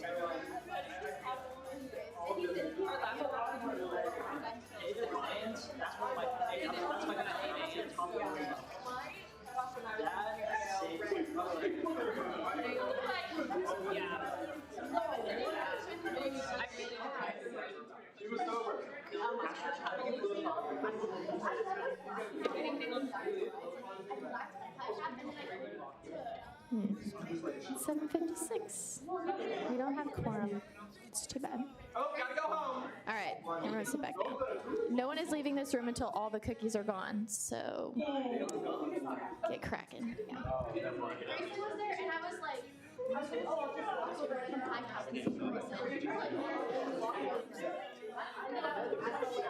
She was sober. 7:56. We don't have quorum. It's too bad. Oh, gotta go home. All right, everyone sit back down. No one is leaving this room until all the cookies are gone, so get cracking. Yeah. Grayson was there, and I was like, oh, I'll just walk over and hide house and see Grayson. And I walk over. And then I see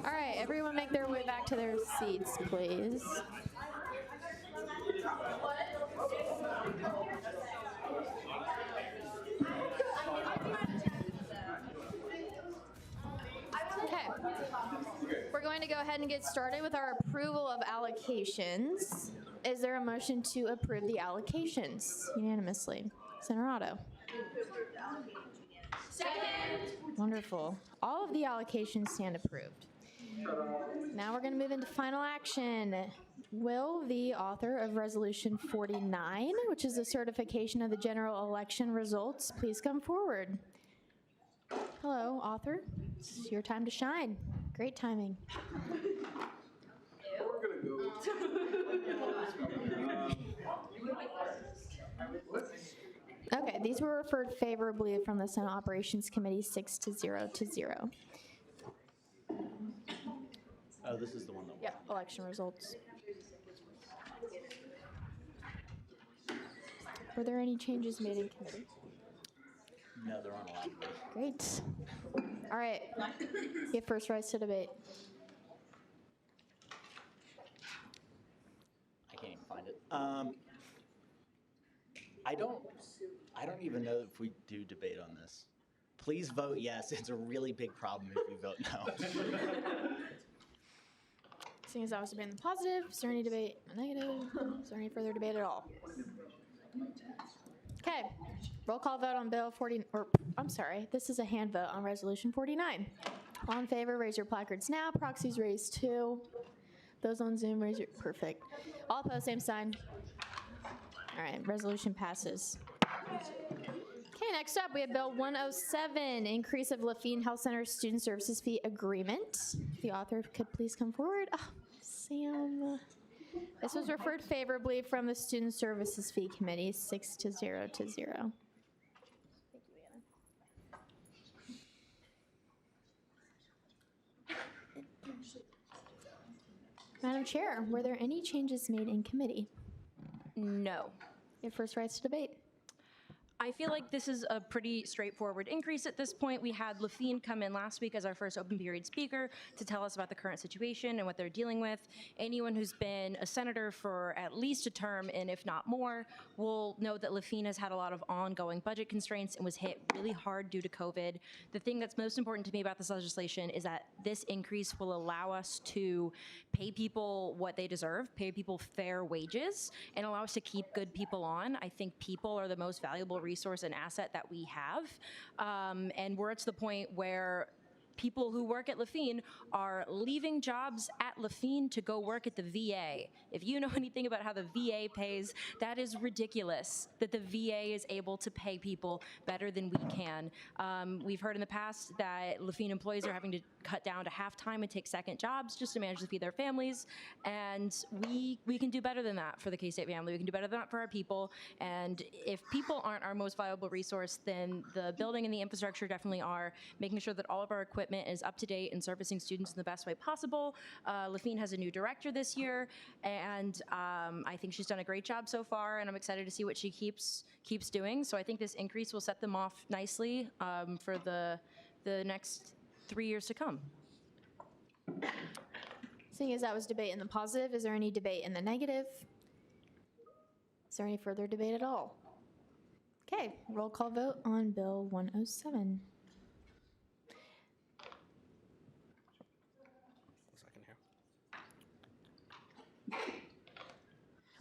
All right, everyone make their way back to their seats, please. Okay, we're going to go ahead and get started with our approval of allocations. Is there a motion to approve the allocations unanimously? Senator Otto. Second. Wonderful. All of the allocations stand approved. Now we're going to move into final action. Will the author of Resolution 49, which is the certification of the general election results, please come forward? Hello, author. It's your time to shine. Great timing. Okay, these were referred favorably from the Senate Operations Committee 6-0 to 0. Oh, this is the one that. Yep, election results. Were there any changes made in committee? No, there aren't allowed to be. Great. All right, you have first rights to debate. I can't even find it. I don't even know if we do debate on this. Please vote yes. It's a really big problem if you vote no. Seeing as I was debating the positive, is there any debate on the negative? Is there any further debate at all? Okay, roll call vote on bill 40, or I'm sorry, this is a hand vote on resolution 49. All in favor, raise your placards now. Proxies raised 2. Those on Zoom, raise your, perfect. All opposed, same sign. All right, resolution passes. Okay, next up, we have Bill 107, increase of Lafayette Health Center student services fee agreement. If the author could please come forward. Oh, Sam. This was referred favorably from the Student Services Fee Committee, 6-0 to 0. Thank you, Anna. Madam Chair, were there any changes made in committee? No. Your first rights to debate. I feel like this is a pretty straightforward increase at this point. We had Lafine come in last week as our first open period speaker to tell us about the current situation and what they're dealing with. Anyone who's been a senator for at least a term, and if not more, will know that Lafine has had a lot of ongoing budget constraints and was hit really hard due to COVID. The thing that's most important to me about this legislation is that this increase will allow us to pay people what they deserve, pay people fair wages, and allow us to keep good people on. I think people are the most valuable resource resource and asset that we have. And we're at the point where people who work at Lafine are leaving jobs at Lafine to go work at the VA. If you know anything about how the VA pays, that is ridiculous that the VA is able to pay people better than we can. We've heard in the past that Lafine employees are having to cut down to half-time and take second jobs just to manage to feed their families. And we can do better than that for the K-State family. We can do better than that for our people. And if people aren't our most valuable resource, then the building and the infrastructure definitely are. Making sure that all of our equipment is up to date and servicing students in the best way possible. Lafine has a new director this year, and I think she's done a great job so far, and I'm excited to see what she keeps doing. So I think this increase will set them off nicely for the next 3 years to come. Seeing as that was debate in the positive, is there any debate in the negative? Is there any further debate at all? Okay, roll call vote on Bill 107.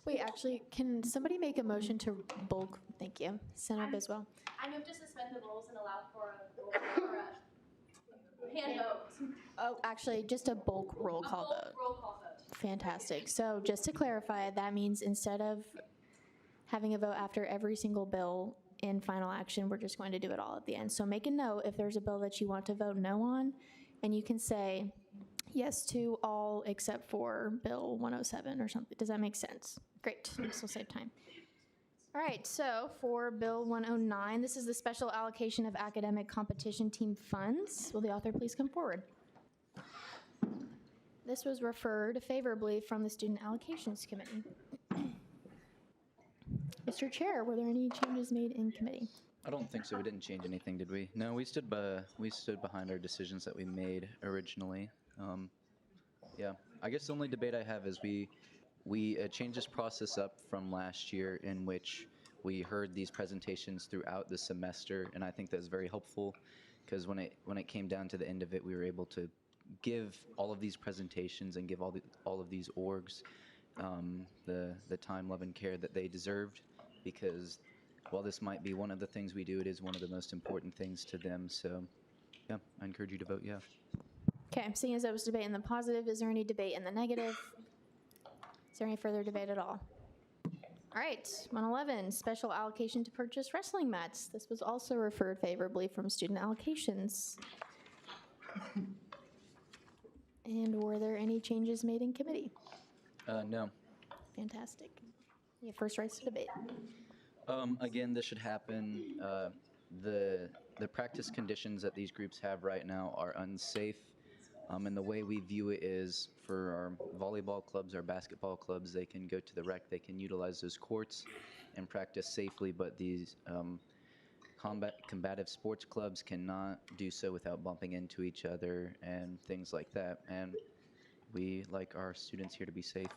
Wait, actually, can somebody make a motion to bulk? Thank you. Senator Biswell. I move to suspend the rules and allow for a hand vote. Oh, actually, just a bulk roll call vote. Roll call vote. Fantastic. So just to clarify, that means instead of having a vote after every single bill in final action, we're just going to do it all at the end. So make a note if there's a bill that you want to vote no on, and you can say yes to all except for Bill 107 or something. Does that make sense? Great. This will save time. All right, so for Bill 109, this is the special allocation of academic competition team funds. Will the author please come forward? This was referred favorably from the Student Allocations Committee. Mr. Chair, were there any changes made in committee? I don't think so. We didn't change anything, did we? No, we stood behind our decisions that we made originally. Yeah, I guess the only debate I have is we changed this process up from last year, in which we heard these presentations throughout the semester, and I think that's very helpful because when it came down to the end of it, we were able to give all of these presentations and give all of these orgs the time, love, and care that they deserved, because while this might be one of the things we do, it is one of the most important things to them. So yeah, I encourage you to vote yeah. Okay, seeing as that was debate in the positive, is there any debate in the negative? Is there any further debate at all? All right, 111, special allocation to purchase wrestling mats. This was also referred favorably from student allocations. And were there any changes made in committee? No. Fantastic. You have first rights to debate. Again, this should happen. The practice conditions that these groups have right now are unsafe. And the way we view it is, for our volleyball clubs, our basketball clubs, they can go to the rec, they can utilize those courts and practice safely, but these combative sports clubs cannot do so without bumping into each other and things like that. And we like our students here to be safe.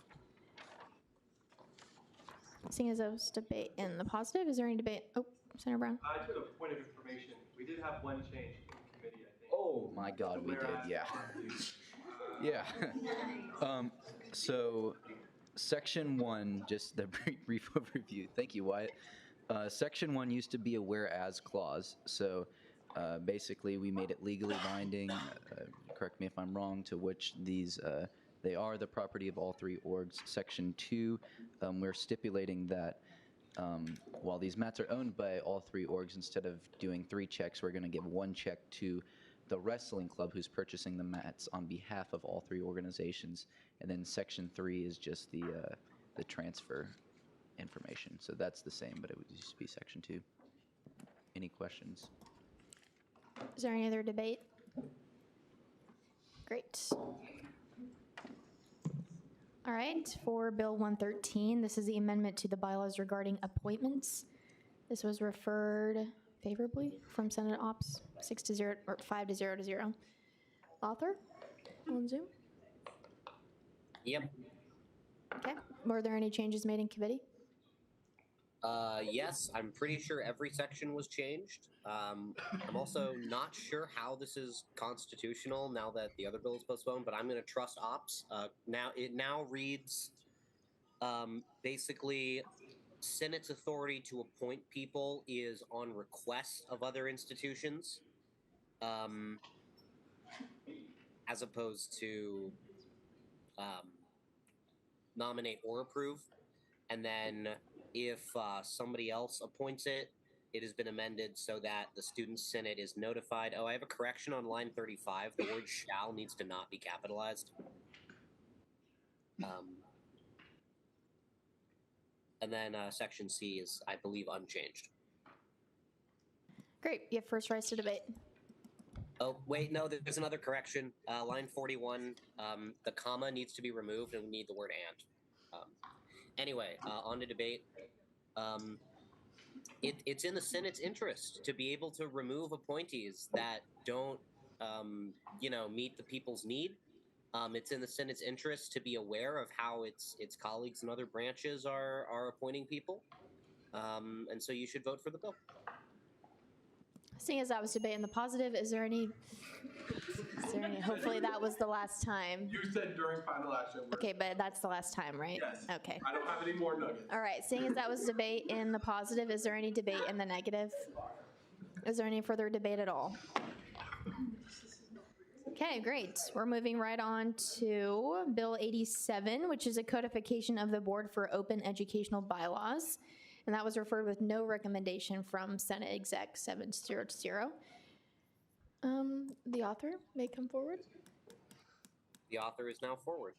Seeing as those debate in the positive, is there any debate? Oh, Senator Brown. To a point of information, we did have one change in committee, I think. Oh my God, we did, yeah. Yeah. So section 1, just the brief overview. Thank you, Wyatt. Section 1 used to be a whereas clause. So basically we made it legally binding, correct me if I'm wrong, to which these, they are the property of all 3 orgs. Section 2, we're stipulating that while these mats are owned by all 3 orgs, instead of doing 3 checks, we're going to give 1 check to the wrestling club who's purchasing the mats on behalf of all 3 organizations. And then section 3 is just the transfer information. So that's the same, but it would used to be section 2. Any questions? Is there any other debate? Great. All right, for Bill 113, this is the amendment to the bylaws regarding appointments. This was referred favorably from Senate Ops 6-0 or 5-0 to 0. Author on Zoom? Yep. Okay. Were there any changes made in committee? Yes, I'm pretty sure every section was changed. I'm also not sure how this is constitutional now that the other bill is postponed, but I'm going to trust Ops. It now reads basically Senate's authority to appoint people is on request of other institutions, as opposed to nominate or approve. And then if somebody else appoints it, it has been amended so that the student senate is notified. Oh, I have a correction on line 35. The word shall needs to not be capitalized. And then section C is, I believe, unchanged. Great. You have first rights to debate. Oh, wait, no, there's another correction. Line 41, the comma needs to be removed and we need the word and. Anyway, on to debate. It's in the Senate's interest to be able to remove appointees that don't, meet the people's need. It's in the Senate's interest to be aware of how its colleagues in other branches are appointing people. And so you should vote for the bill. Seeing as that was debate in the positive, is there any, hopefully that was the last time. You said during final action. Okay, but that's the last time, right? Yes. Okay. I don't have any more nuggets. All right, seeing as that was debate in the positive, is there any debate in the negative? Is there any further debate at all? Okay, great. We're moving right on to Bill 87, which is a codification of the Board for Open Educational Bylaws. And that was referred with no recommendation from Senate Exec 700. The author may come forward. The author is now forward.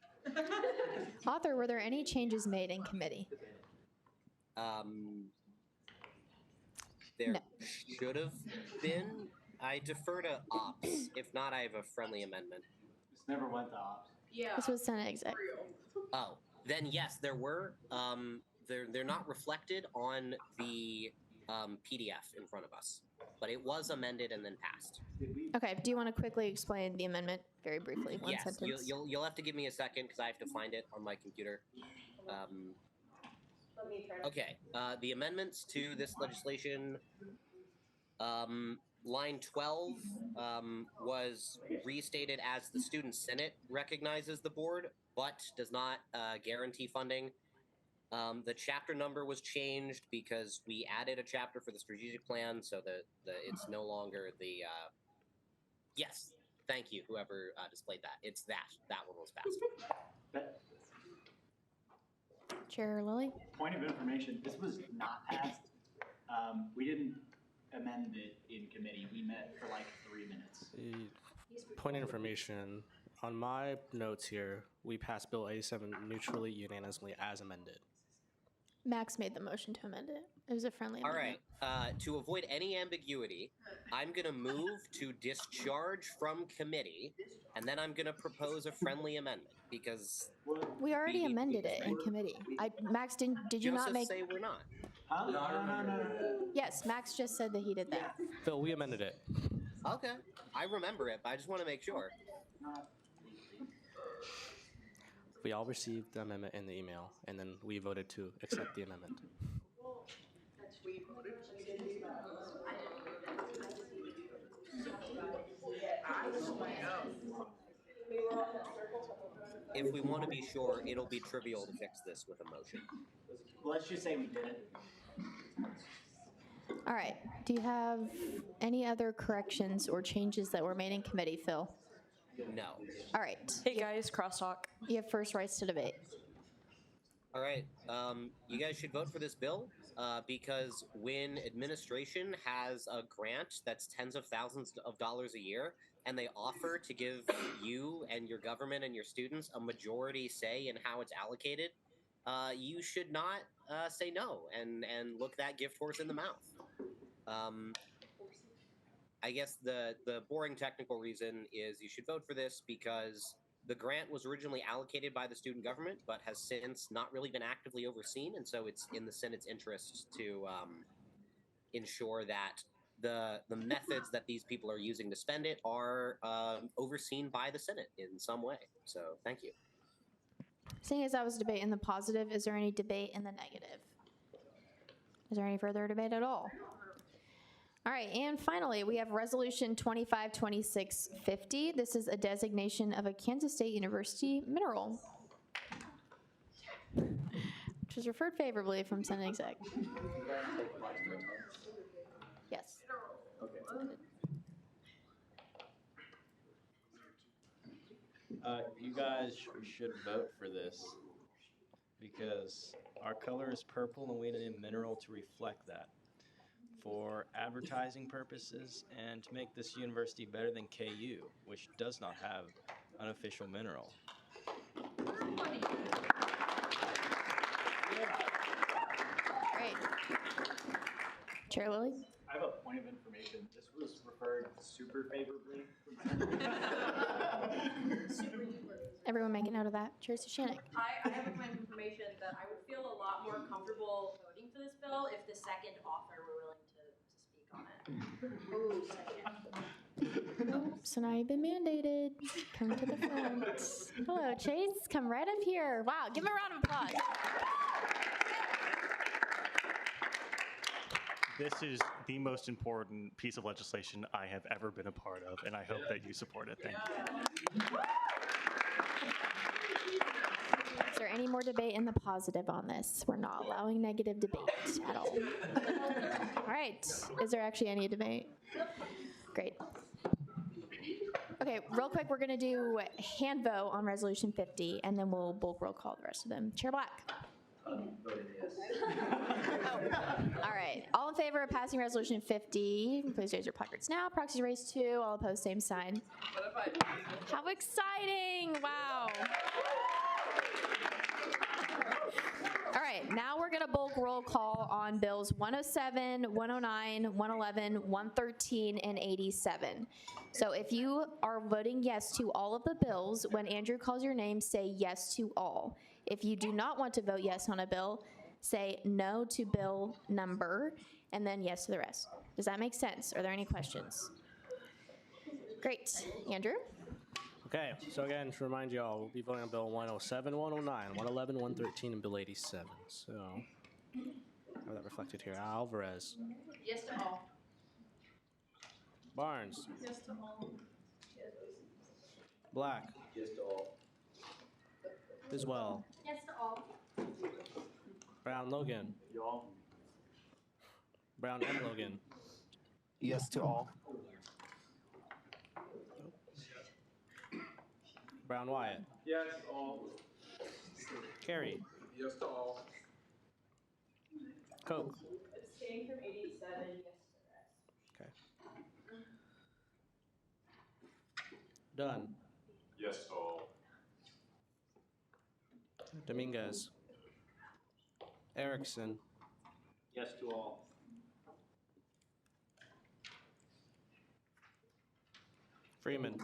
Author, were there any changes made in committee? There should have been. I defer to ops. If not, I have a friendly amendment. This never went to ops. Yeah. This was Senate Exec. Oh, then yes, there were. They're not reflected on the PDF in front of us, but it was amended and then passed. Okay, do you want to quickly explain the amendment very briefly? One Yes, sentence. you'll have to give me a second because I have to find it on my computer. Okay, the amendments to this legislation, line 12 was restated as the Student Senate recognizes the board, but does not guarantee funding. The chapter number was changed because we added a chapter for the strategic plan, so it's no longer the. Yes, thank you, whoever displayed that. It's that one was passed. Chair Lilly? Point of information, this was not passed. We didn't amend it in committee. We met for like 3 minutes. Point of information, on my notes here, we passed Bill 87 neutrally, unanimously, as amended. Max made the motion to amend it. It was a friendly All amendment. right, to avoid any ambiguity, I'm gonna move to discharge from committee, and then I'm gonna propose a friendly amendment because We already amended it in committee. Max, did you not Joseph make? say we're not. Huh? No. Yes, Max just said that he did that. Phil, we amended it. Okay, I remember it, but I just want to make sure. We all received the amendment in the email, and then we voted to accept the amendment. If we want to be sure, it'll be trivial to fix this with a motion. Let's just say we did it. All right. Do you have any other corrections or changes that were made in committee, Phil? No. All right. Hey guys, crosstalk. You have first rights to debate. All right, you guys should vote for this bill because when administration has a grant that's tens of thousands of dollars a year and they offer to give you and your government and your students a majority say in how it's allocated, you should not say no and look that gift horse in the mouth. I guess the boring technical reason is you should vote for this because the grant was originally allocated by the student government, but has since not really been actively overseen, and so it's in the Senate's interest to ensure that the methods that these people are using to spend it are overseen by the Senate in some way. So, thank you. Seeing as that was debate in the positive, is there any debate in the negative? Is there any further debate at all? All right, and finally, we have Resolution 252650. This is a designation of a Kansas State University mineral. which was referred favorably from Senate Exec. Yes. You guys should vote for this because our color is purple and we need a mineral to reflect that for advertising purposes and to make this university better than KU, which does not have an official mineral. Great. Chair Lilly? I have a point of information. This was referred super favorably. Everyone make a note of that. Chair Sushanik? I have a point of information that I would feel a lot more comfortable voting for this bill if the second author were willing to speak on it. Ooh, second. So now you've been mandated. Come to the front. Hello, Chase. Come right up here. Wow, give him a round of applause. This is the most important piece of legislation I have ever been a part of, and I hope that you support it. Thank you. Is there any more debate in the positive on this? We're not allowing negative debate at all. All right. Is there actually any debate? Great. Okay, real quick, we're going to do hand vote on Resolution 50, and then we'll bulk roll call the rest of them. Chair Black? Voted yes. All right. All in favor of passing Resolution 50, please raise your placards now. Proxies raised 2. All opposed, same sign. How exciting! Wow. All right, now we're going to bulk roll call on bills 107, 109, 111, 113, and 87. So if you are voting yes to all of the bills, when Andrew calls your name, say yes to all. If you do not want to vote yes on a bill, say no to bill number, and then yes to the rest. Does that make sense? Are there any questions? Great. Andrew? Okay, so again, to remind you all, we'll be voting on Bill 107, 109, 111, 113, and Bill 87. So, have that reflected here. Alvarez. Yes to all. Barnes. Yes to all. Black. Yes to all. Biswell. Yes to all. Brown Logan. Y'all. Brown and Logan. Yes to all. Brown Wyatt. Yes, all. Carey. Yes to all. Coke. Abstain from 87, yes to the rest. Okay. Dunn. Yes to all. Dominguez. Erickson. Yes to all. Freeman.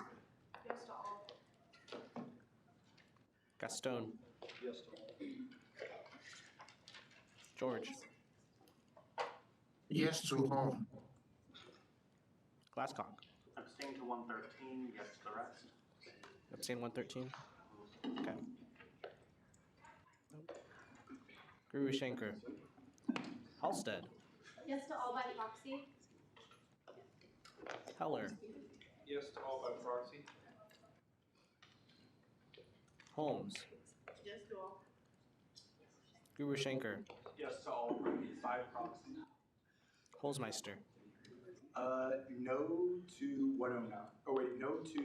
Yes to all. Gaston. Yes to all. George. Yes to all. Glasscock. Abstain to 113, yes to the rest. Abstain 113. Okay. Guru Shankar. Halstead. Yes to all by proxy. Heller. Yes to all by proxy. Holmes. Yes to all. Guru Shankar. Yes to all by proxy. Holzmeister. No to 109. Oh wait, no to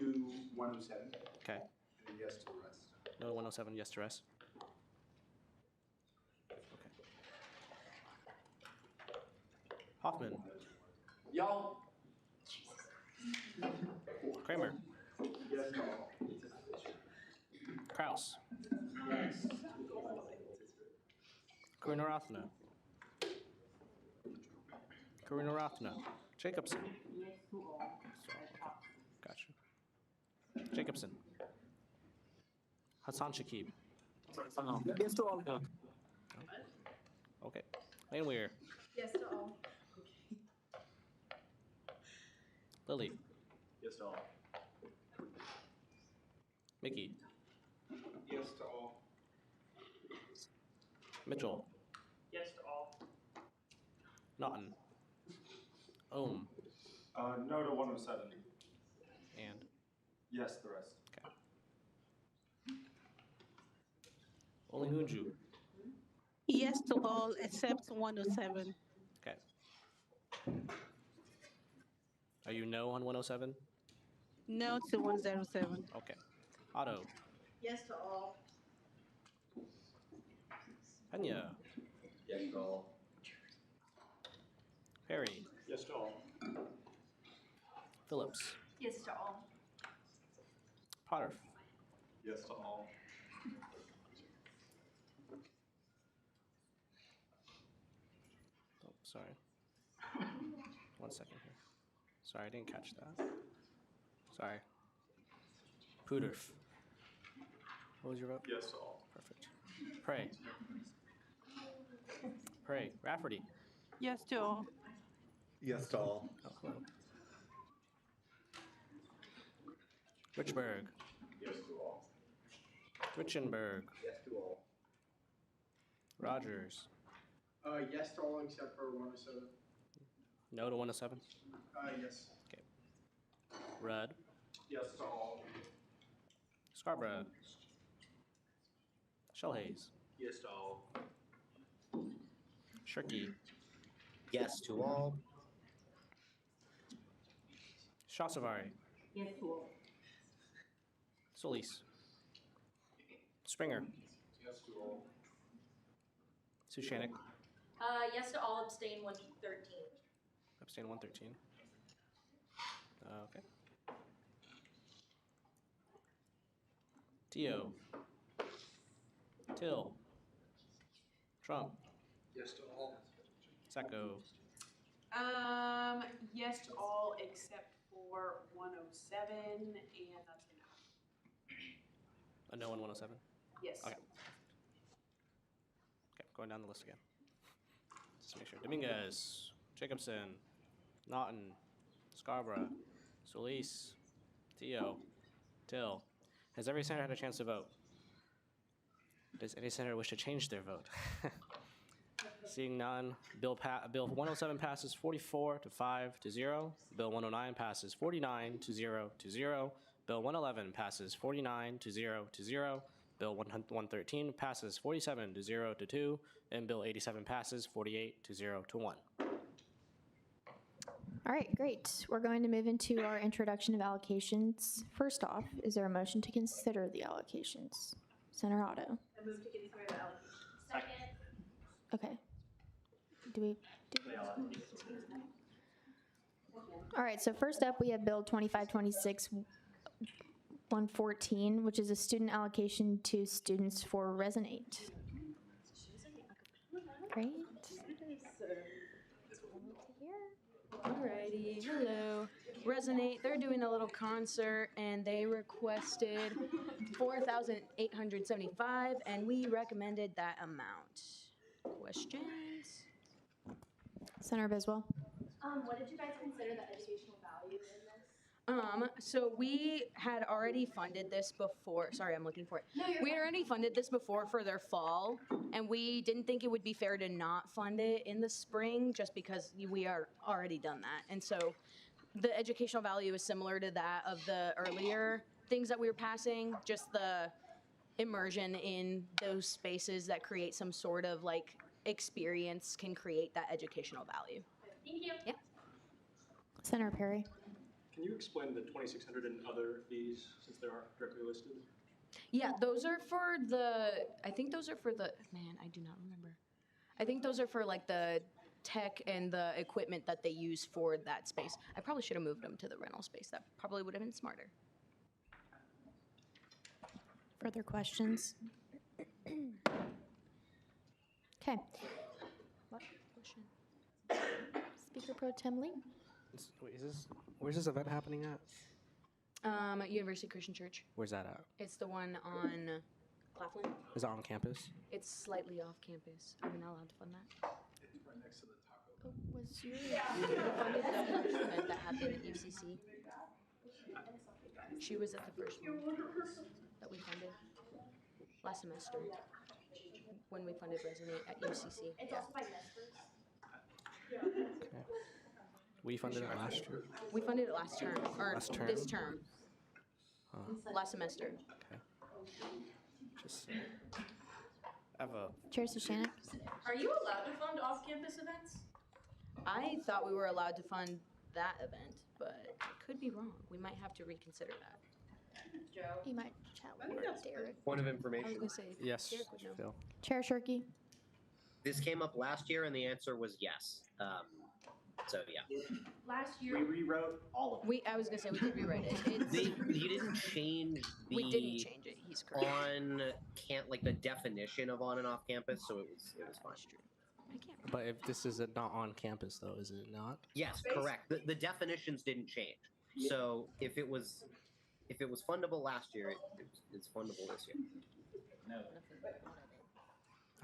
107. Okay. And yes to the rest. No 107, yes to rest. Okay. Hoffman. Y'all. Kramer. Yes to all. Kraus. Yes. Karunaratna. Karunaratna. Jacobson. Yes to all. Gotcha. Jacobson. Hassan Shakib. Yes to all. Okay. Lane Weir. Yes to all. Lily. Yes to all. Mickey. Yes to all. Mitchell. Yes to all. Naughton. Ohm. No to 107. And Yes, the rest. Olihunju. Yes to all except 107. Okay. Are you no on 107? No to 107. Okay. Otto. Yes to all. Pena. Yes to all. Perry. Yes to all. Phillips. Yes to all. Potter. Yes to all. Oh, sorry. 1 second here. Sorry, I didn't catch that. Sorry. Pooterf. What was your vote? Yes to all. Perfect. Pray. Pray. Rafferty. Yes to all. Yes to all. Oh, hello. Richburg. Yes to all. Richenberg. Yes to all. Rogers. Yes to all except for 107. No to 107? Yes. Okay. Rudd. Yes to all. Scarborough. Shellhaze. Yes to all. Shirky. Yes to all. Shashavari. Yes to all. Solis. Springer. Yes to all. Sushanik. Yes to all, abstain 113. Abstain 113. Okay. Tio. Till. Trump. Yes to all. Sacco. Yes to all except for 107, and that's enough. A no on 107? Yes. Okay. Okay, going down the list again. Just to make sure. Dominguez. Jacobson. Naughton. Scarborough. Solis. Tio. Till. Has every senator had a chance to vote? Does any senator wish to change their vote? Seeing none, Bill 107 passes 44 to 5 to 0. Bill 109 passes 49 to 0 to 0. Bill 111 passes 49 to 0 to 0. Bill 113 passes 47 to 0 to 2. And Bill 87 passes 48 to 0 to 1. All right, great. We're going to move into our introduction of allocations. First off, is there a motion to consider the allocations? Senator Otto. I move to consider the allocation. Second. Okay. Do we do All right, so first up we have Bill 2526 114, which is a student allocation to students for Resonate. Great. Alrighty, hello. Resonate, they're doing a little concert and they requested $4,875 and we recommended that amount. Questions? Senator Biswell. What did you guys consider the educational value in this? So we had already funded this before. Sorry, I'm looking for it. No, you're We fine. had already funded this before for their fall, and we didn't think it would be fair to not fund it in the spring just because we are already done that. And so the educational value is similar to that of the earlier things that we were passing, just the immersion in those spaces that create some sort of like experience can create that educational value. Thank you. Yeah. Senator Perry. Can you explain the 2,600 and other fees since they aren't directly listed? Yeah, those are for I think those are for man, I do not remember. I think those are for like the tech and the equipment that they use for that space. I probably should have moved them to the rental space. That probably would have been smarter. Further questions? Okay. Speaker Pro Tem Lee. Wait, where's this event happening at? At University Christian Church. Where's that at? It's the one on Claflin. Is it on campus? It's slightly off campus. Are we not allowed to fund that? It's right next to the taco. Was your funded the event that happened at UCC? She was at the first one that we funded last semester when we funded Resonate at UCC. It's also by Nespers. Okay. We funded it last year. We funded it last term, or Last term? this term, Huh. last semester. Okay. Just I have a Chair Sushanic? Are you allowed to fund off-campus events? I thought we were allowed to fund that event, but I could be wrong. We might have to reconsider that. Joe? You might chat with Derek. Point of I was information. gonna say, yes. Derek would know. Phil. Chair Shirky? This came up last year, and the answer was yes. So yeah. Last year. We rewrote all of it. I was gonna say we did rewrite it. You didn't change the. We didn't change it. He's correct. Like the definition of on and off campus, so it was fine. I can't. But if this is not on campus, though, is it not? Yes, correct. The definitions didn't change. So if it was fundable last year, it's fundable this year. No.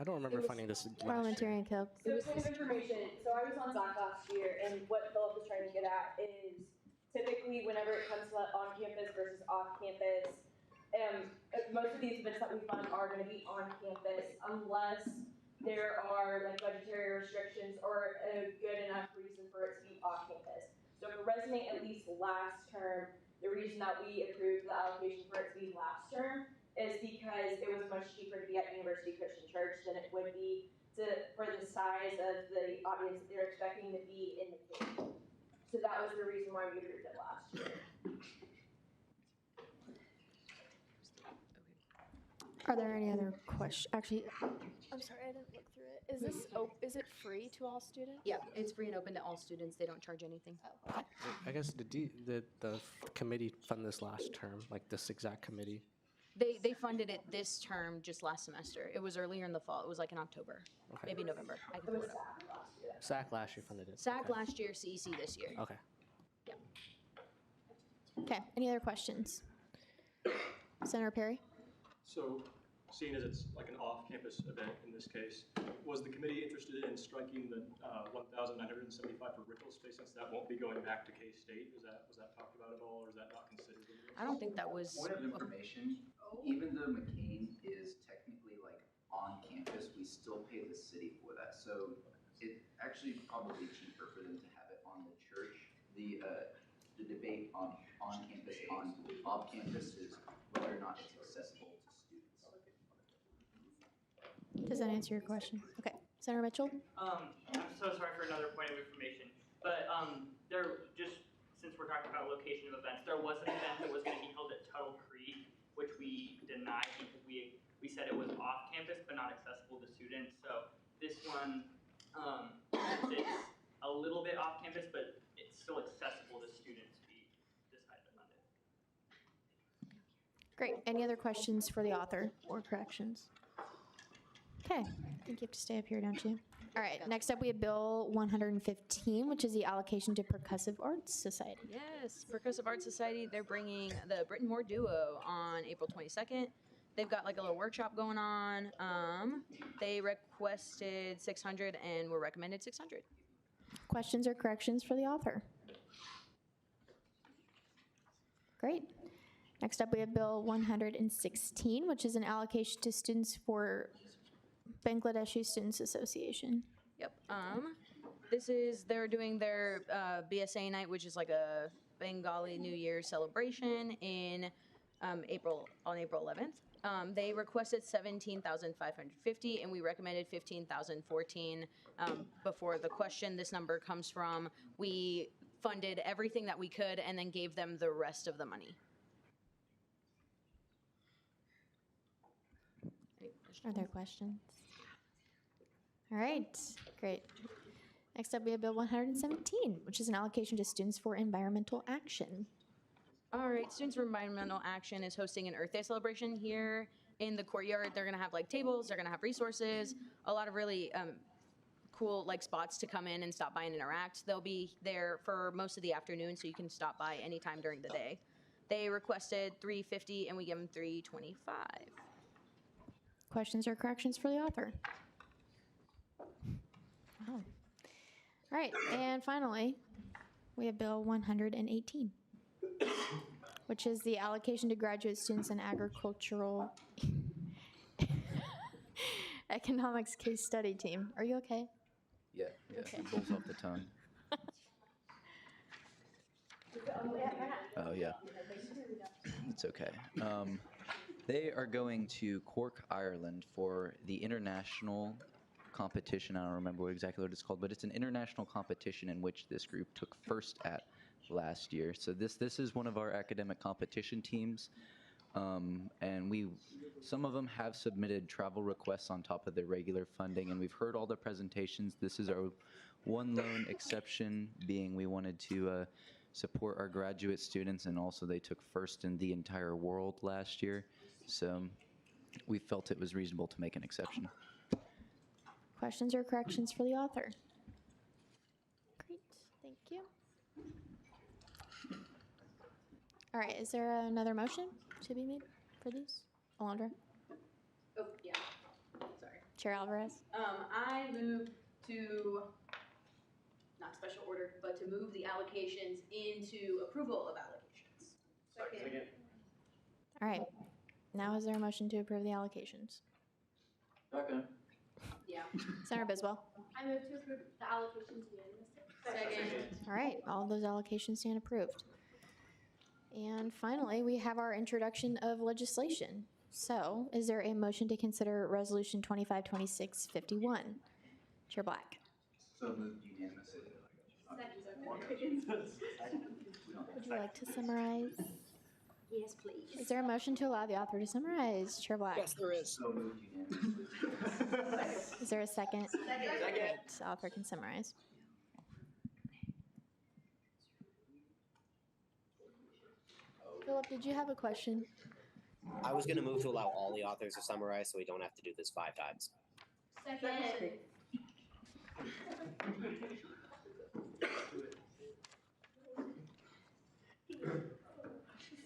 I don't remember finding this last year. Parliamentarian Coke. So point of information, so I was on Zach last year, and what Philip was trying to get at is typically whenever it comes to on-campus versus off-campus, most of these events that we fund are going to be on campus unless there are like budgetary restrictions or a good enough reason for it to be off campus. So for Resonate, at least last term, the reason that we approved the allocation for it to be last term is because it was much cheaper to be at University Christian Church than it would be for the size of the audience that they're expecting to be in the game. So that was the reason why we approved it last year. Are there any other questions? Actually, I'm sorry, I didn't look through it. Is it free to all students? Yeah, it's free and open to all students. They don't charge anything. Oh, I guess the committee funded this last term, like this exact committee. They funded it this term, just last semester. It was earlier in the fall. It was like in October, maybe November. I can pull it up. SAC last year funded it. SAC last year, CEC this year. Okay. Yeah. Okay, any other questions? Senator Perry? So, seeing as it's like an off-campus event in this case, was the committee interested in striking the 1,975 for rental space since that won't be going back to K-State? Was that talked about at all, or is that not considered? I don't think that was. Point of information, even though McCain is technically like on campus, we still pay the city for that. So it actually probably cheaper for them to have it on the church. The debate on campus, on off campus is whether or not it's accessible to students. Does that answer your question? Okay, Senator Mitchell? I'm so sorry for another point of information, but there just since we're talking about location of events, there was an event that was going to be held at Tuttle Creek, which we denied because we said it was off campus but not accessible to students. So this one, it's a little bit off campus, but it's still accessible to students. We decided to fund it. Great. Any other questions for the author or corrections? Okay, I think you have to stay up here, don't you? All right, next up we have Bill 115, which is the allocation to Percussive Arts Society. Yes, Percussive Arts Society, they're bringing the Britton Moore Duo on April 22nd. They've got like a little workshop going on. They requested 600 and were recommended 600. Questions or corrections for the author? Great. Next up we have Bill 116, which is an allocation to students for Bangladeshi Students Association. Yep. They're doing their BSA night, which is like a Bengali New Year celebration in April 11th. They requested 17,550, and we recommended 15,014. Before the question, this number comes from we funded everything that we could and then gave them the rest of the money. Are there questions? All right, great. Next up, we have Bill 117, which is an allocation to Students for Environmental Action. All right, Students for Environmental Action is hosting an Earth Day celebration here in the courtyard. They're going to have like tables, they're going to have resources, a lot of really cool like spots to come in and stop by and interact. They'll be there for most of the afternoon, so you can stop by anytime during the day. They requested 350 and we give them 325. Questions or corrections for the author? Oh. All right, and finally, we have Bill 118, which is the allocation to graduate students in agricultural economics case study team. Are you okay? Yeah, Okay. it rolls off the tongue. Oh yeah, it's okay. They are going to Cork, Ireland for the international competition. I don't remember exactly what it's called, but it's an international competition in which this group took first at last year. So this is one of our academic competition teams. And some of them have submitted travel requests on top of their regular funding, and we've heard all the presentations. This is our one lone exception, being we wanted to support our graduate students, and also they took first in the entire world last year. So we felt it was reasonable to make an exception. Questions or corrections for the author? Great, thank you. All right, is there another motion to be made for these? Alondra? Oh, yeah. Sorry. Chair Alvarez? I move to, not special order, but to move the allocations into approval of allocations. Second. All right, now is there a motion to approve the allocations? Second. Yeah. Senator Biswell? I move to approve the allocations unanimously. Second. All right, all of those allocations stand approved. And finally, we have our introduction of legislation. So, is there a motion to consider Resolution 252651? Chair Black. So moved unanimously. Would you like to summarize? Yes, please. Is there a motion to allow the author to summarize? Chair Black. Yes, there is. So moved unanimously. Is there a second? Second. Great, author can summarize. Philip, did you have a question? I was going to move to allow all the authors to summarize so we don't have to do this 5 times. Second.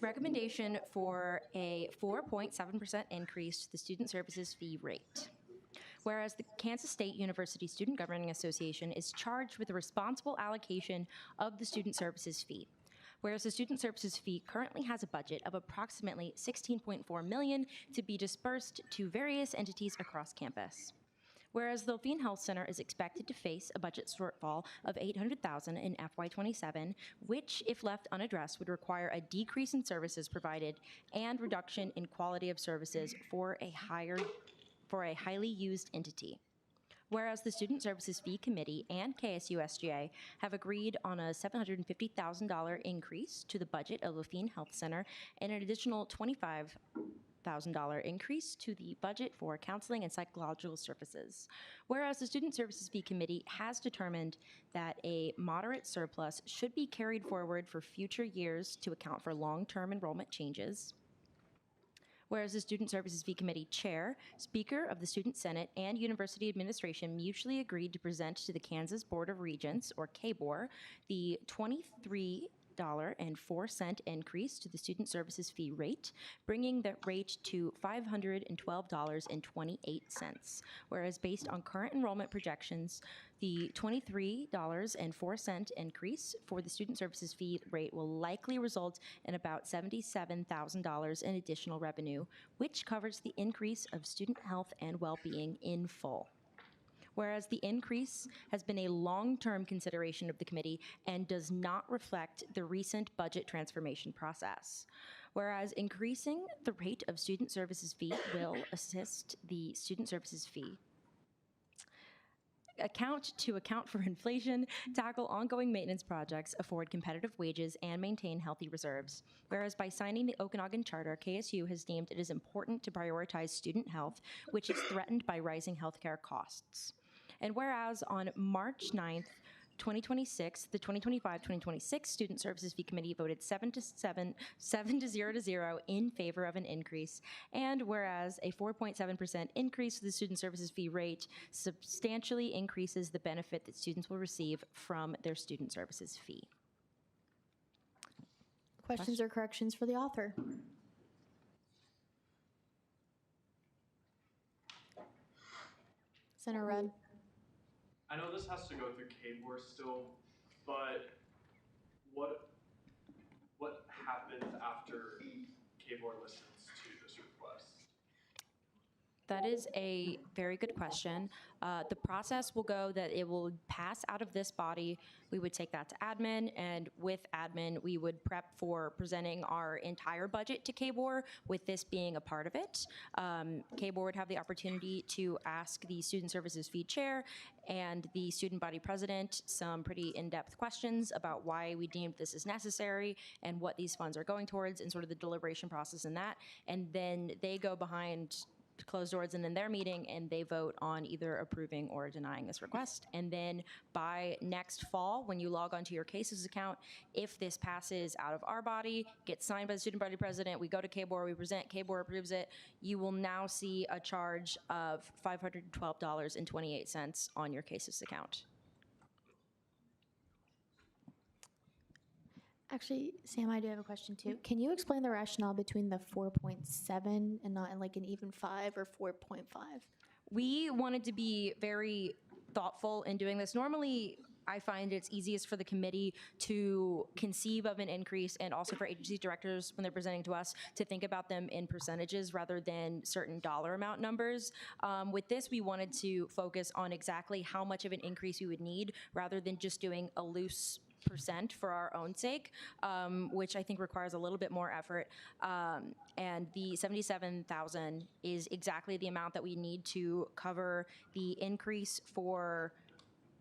Recommendation for a 4.7% increase to the student services fee rate. Whereas the Kansas State University Student Governing Association is charged with the responsible allocation of the student services fee. Whereas the student services fee currently has a budget of approximately $16.4 million to be dispersed to various entities across campus. Whereas the Levine Health Center is expected to face a budget shortfall of $800,000 in FY27, which, if left unaddressed, would require a decrease in services provided and reduction in quality of services for a highly used entity. Whereas the Student Services Fee Committee and KSU SGA have agreed on a $750,000 increase to the budget of Levine Health Center and an additional $25,000 increase to the budget for counseling and psychological services. Whereas the Student Services Fee Committee has determined that a moderate surplus should be carried forward for future years to account for long-term enrollment changes. Whereas the Student Services Fee Committee Chair, Speaker of the Student Senate, and University Administration mutually agreed to present to the Kansas Board of Regents, or KBOR, the $23.04 increase to the Student Services Fee rate, bringing the rate to $512.28. Whereas based on current enrollment projections, the $23.04 increase for the student services fee rate will likely result in about $77,000 in additional revenue, which covers the increase of student health and well-being in full. Whereas the increase has been a long-term consideration of the committee and does not reflect the recent budget transformation process. Whereas increasing the rate of student services fee will assist the student services fee account for inflation, tackle ongoing maintenance projects, afford competitive wages, and maintain healthy reserves. Whereas by signing the Okanagan Charter, KSU has deemed it is important to prioritize student health, which is threatened by rising healthcare costs. And whereas on March 9th, 2026, the 2025-2026 Student Services Fee Committee voted 7 to 0 in favor of an increase. And whereas a 4.7% increase to the student services fee rate substantially increases the benefit that students will receive from their student services fee. Questions or corrections for the author? Senator Rudd. I know this has to go through KBOR still, but what happens after KBOR listens to this request? That is a very good question. The process will go that it will pass out of this body. We would take that to admin, and with admin, we would prep for presenting our entire budget to KBOR, with this being a part of it. KBOR would have the opportunity to ask the Student Services Fee Chair and the Student Body President some pretty in-depth questions about why we deemed this is necessary and what these funds are going towards, and sort of the deliberation process in that. And then they go behind closed doors and in their meeting, and they vote on either approving or denying this request. And then by next fall, when you log onto your cases account, if this passes out of our body, gets signed by the Student Body President, we go to KBOR, we present, KBOR approves it, you will now see a charge of $512.28 on your cases account. Actually, Sam, I do have a question too. Can you explain the rationale between the 4.7 and not like an even 5 or 4.5? We wanted to be very thoughtful in doing this. Normally, I find it's easiest for the committee to conceive of an increase, and also for agency directors when they're presenting to us to think about them in percentages rather than certain dollar amount numbers. With this, we wanted to focus on exactly how much of an increase we would need rather than just doing a loose percent for our own sake, which I think requires a little bit more effort. And the 77,000 is exactly the amount that we need to cover the increase for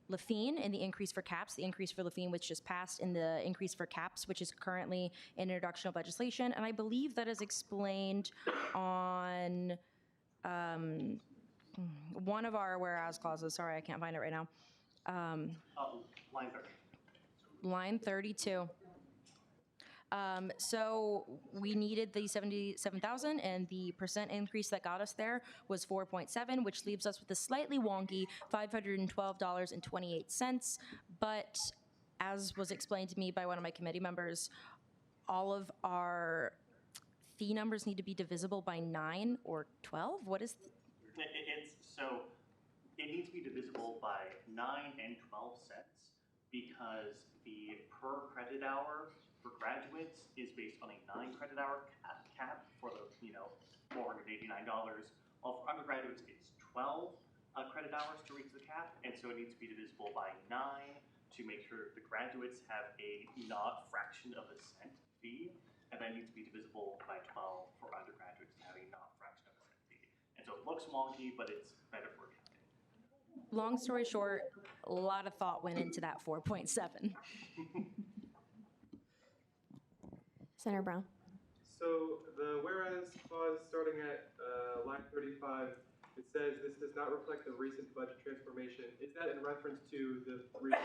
Lafine and the increase for CAPS, the increase for Lafine, which just passed, and the increase for CAPS, which is currently in introduction of legislation. And I believe that is explained on one of our whereas clauses. Sorry, I can't find it right now. Line 30. Line 32. So we needed the 77,000, and the percent increase that got us there was 4.7, which leaves us with a slightly wonky $512.28. But as was explained to me by one of my committee members, all of our fee numbers need to be divisible by 9 or 12. What is? So it needs to be divisible by 9 and 12 cents, because the per credit hour for graduates is based on a 9 credit hour cap for the $489. While for undergraduates, it's 12 credit hours to reach the cap, and so it needs to be divisible by 9 to make sure the graduates have a not fraction of a cent fee, and then needs to be divisible by 12 for undergraduates to have a not fraction of a cent fee. And so it looks wonky, but it's better for accounting. Long story short, a lot of thought went into that 4.7. Senator Brown. So the whereas clause starting at line 35, it says this does not reflect the recent budget transformation. Is that in reference to the recent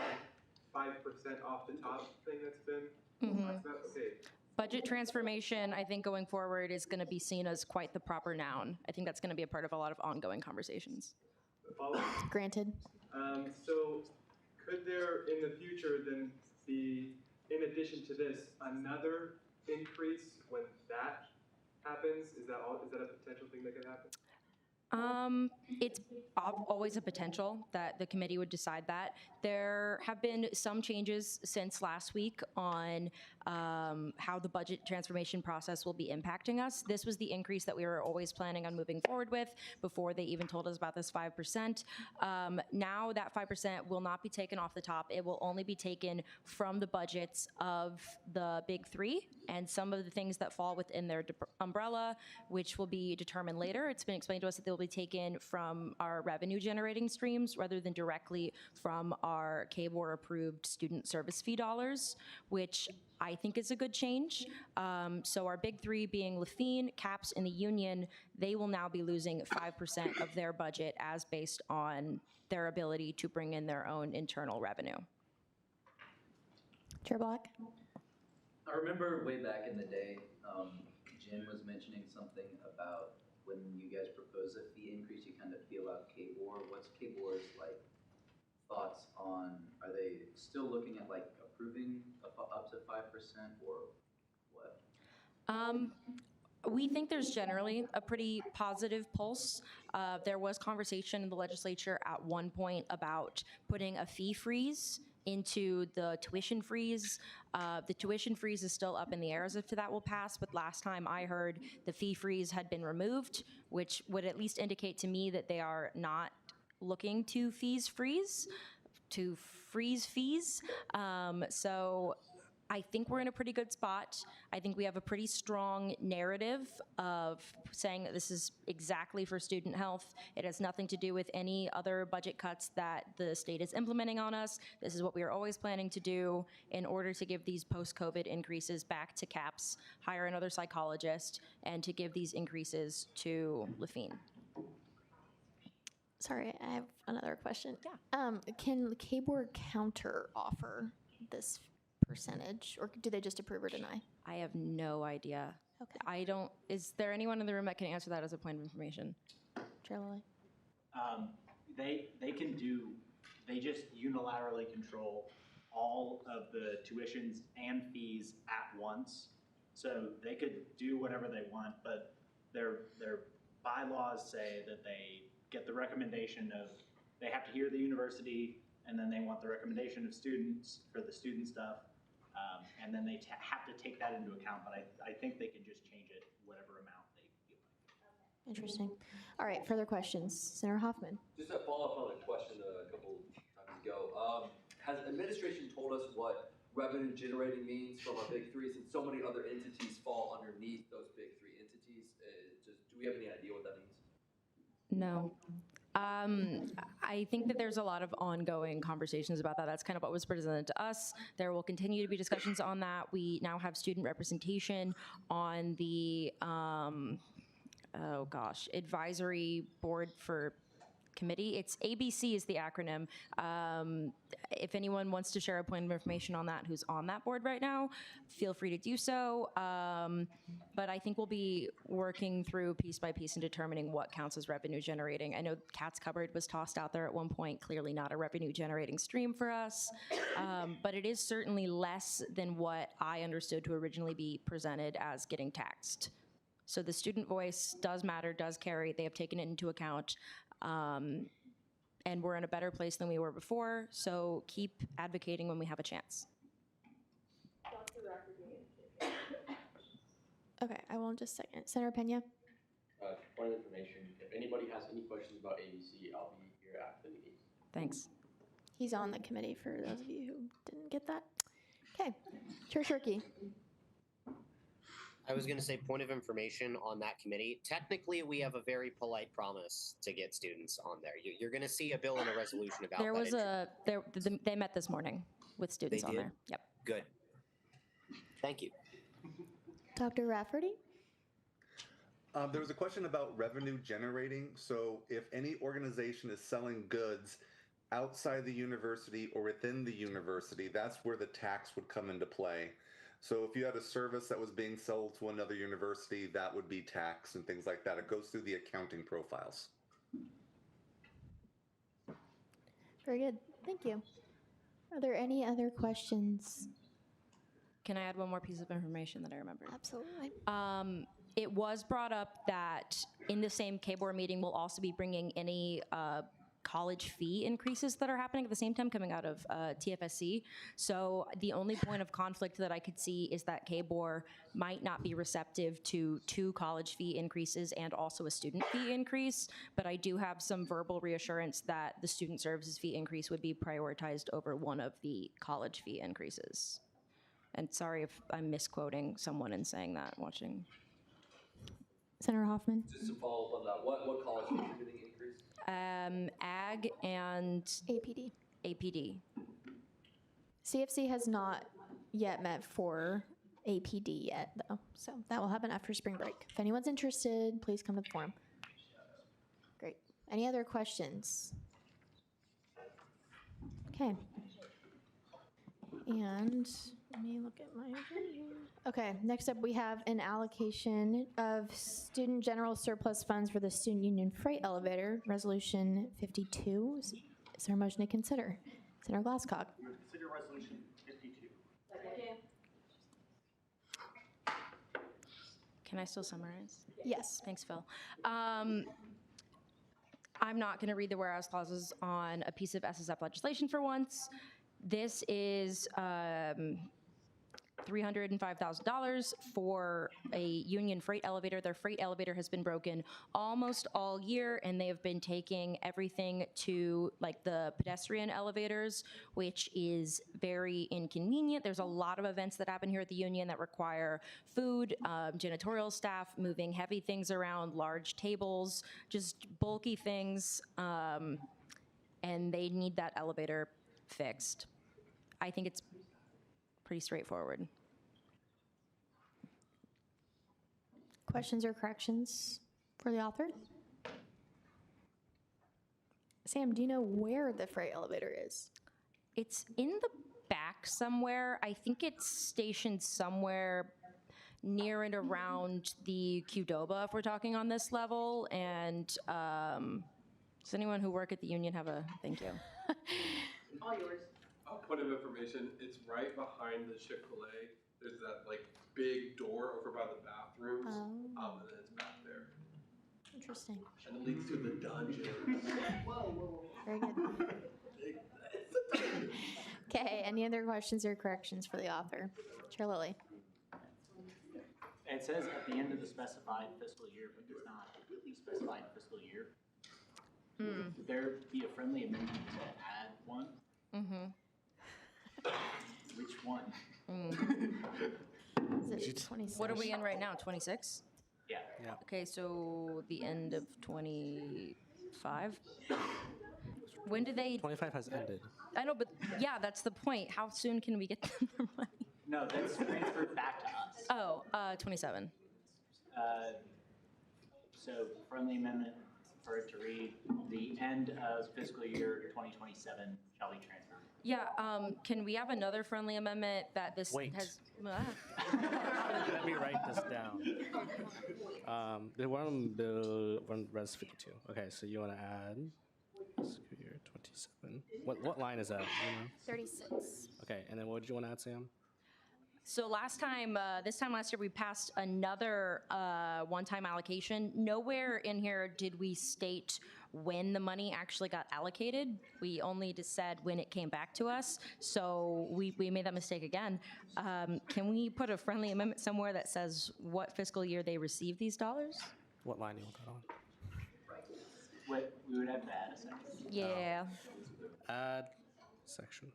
5% off the top thing that's been talked about? Okay. Budget transformation, I think going forward, is going to be seen as quite the proper noun. I think that's going to be a part of a lot of ongoing conversations. Granted. So could there in the future then be, in addition to this, another increase when that happens? Is that a potential thing that could happen? It's always a potential that the committee would decide that. There have been some changes since last week on how the budget transformation process will be impacting us. This was the increase that we were always planning on moving forward with before they even told us about this 5%. Now that 5% will not be taken off the top. It will only be taken from the budgets of the big three and some of the things that fall within their umbrella, which will be determined later. It's been explained to us that they'll be taken from our revenue generating streams rather than directly from our KBOR approved student service fee dollars, which I think is a good change. So our big three being Lafine, CAPS, and the Union, they will now be losing 5% of their budget as based on their ability to bring in their own internal revenue. Chair Black? I remember way back in the day, Jen was mentioning something about when you guys propose a fee increase, you kind of feel out KBOR. What's KBOR's thoughts on? Are they still looking at approving up to 5% or what? We think there's generally a pretty positive pulse. There was conversation in the legislature at one point about putting a fee freeze into the tuition freeze. The tuition freeze is still up in the air as if that will pass, but last time I heard the fee freeze had been removed, which would at least indicate to me that they are not looking to freeze fees. So I think we're in a pretty good spot. I think we have a pretty strong narrative of saying that this is exactly for student health. It has nothing to do with any other budget cuts that the state is implementing on us. This is what we are always planning to do in order to give these post-COVID increases back to CAPS, hire another psychologist, and to give these increases to Lafine. Sorry, I have another question. Yeah. Can KBOR counter offer this percentage, or do they just approve or deny? I have no idea. Okay. I don't, is there anyone in the room that can answer that as a point of information? Chair Lilly? They can do, they just unilaterally control all of the tuitions and fees at once. So they could do whatever they want, but their bylaws say that they get the recommendation of, they have to hear the university, and then they want the recommendation of students for the student stuff. And then they have to take that into account, but I think they can just change it whatever amount they feel like. Interesting. All right, further questions. Senator Hoffman. Just a follow-up on a question a couple times ago. Has administration told us what revenue generating means from our big three, since so many other entities fall underneath those big three entities? Do we have any idea what that means? No. I think that there's a lot of ongoing conversations about that. That's kind of what was presented to us. There will continue to be discussions on that. We now have student representation on the, advisory board for committee. It's ABC is the acronym. If anyone wants to share a point of information on that, who's on that board right now, feel free to do so. But I think we'll be working through piece by piece and determining what counts as revenue generating. I know Cat's Cupboard was tossed out there at one point, clearly not a revenue generating stream for us. But it is certainly less than what I understood to originally be presented as getting taxed. So the student voice does matter, does carry. They have taken it into account. And we're in a better place than we were before, so keep advocating when we have a chance. Okay, I will in just a second. Senator Pena? Point of information, if anybody has any questions about ABC, I'll be here after the meeting. Thanks. He's on the committee for those of you who didn't get that. Okay, Chair Shirky. I was going to say, point of information on that committee. Technically, we have a very polite promise to get students on there. You're going to see a bill and a resolution about There that. was they met this morning with students on there. Yep. Good. Thank you. Dr. Rafferty? There was a question about revenue generating. So if any organization is selling goods outside the university or within the university, that's where the tax would come into play. So if you had a service that was being sold to another university, that would be taxed and things like that. It goes through the accounting profiles. Very good. Thank you. Are there any other questions? Can I add one more piece of information that I remember? Absolutely. It was brought up that in the same KBOR meeting, we'll also be bringing any college fee increases that are happening at the same time coming out of TFSC. So the only point of conflict that I could see is that KBOR might not be receptive to 2 college fee increases and also a student fee increase, but I do have some verbal reassurance that the student services fee increase would be prioritized over one of the college fee increases. And sorry if I'm misquoting someone in saying that, watching. Senator Hoffman? Just to follow up on that, what college fees are getting increased? Ag and APD. APD. CFC has not yet met for APD yet, though, so that will happen after spring break. If anyone's interested, please come to the forum. Great. Any other questions? Okay. And let me look at my agenda here. Okay, next up we have an allocation of student general surplus funds for the student union freight elevator, resolution 52. Is there a motion to consider? Senator Glasscock. We would consider resolution 52. Can I still summarize? Yes. Thanks, Phil. I'm not going to read the whereas clauses on a piece of SSF legislation for once. This is $305,000 for a union freight elevator. Their freight elevator has been broken almost all year, and they have been taking everything to like the pedestrian elevators, which is very inconvenient. There's a lot of events that happen here at the union that require food, janitorial staff, moving heavy things around, large tables, just bulky things, and they need that elevator fixed. I think it's pretty straightforward. Questions or corrections for the author? Sam, do you know where the freight elevator is? It's in the back somewhere. I think it's stationed somewhere near and around the Qdoba, if we're talking on this level. And does anyone who work at the union have a thank you? All yours. A point of information, it's right behind the Chick-fil-A. There's that like big door over by the bathrooms, and then it's back there. Interesting. And it leads to the dungeon. Whoa. Very good. Okay, any other questions or corrections for the author? Chair Lilly. It says at the end of the specified fiscal year, but it's not really specified fiscal year. Would there be a friendly amendment to add one? Which one? Is it 26? What are we in right now, 26? Yeah. Okay, so the end of 25? When do they? 25 has ended. I know, but yeah, that's the point. How soon can we get them their money? No, that's transferred back to us. Oh, 27. So friendly amendment for it to read, the end of fiscal year 2027 shall be transferred. Yeah, can we have another friendly amendment that this Wait. has? Let me write this down. The one res 52. Okay, so you want to add fiscal year 27. What line is that? You know? 36. Okay, and then what did you want to add, Sam? So this time last year, we passed another one-time allocation. Nowhere in here did we state when the money actually got allocated. We only just said when it came back to us. So we made that mistake again. Can we put a friendly amendment somewhere that says what fiscal year they received these dollars? What line do you want that on? We would have to add a section. Yeah. Add section.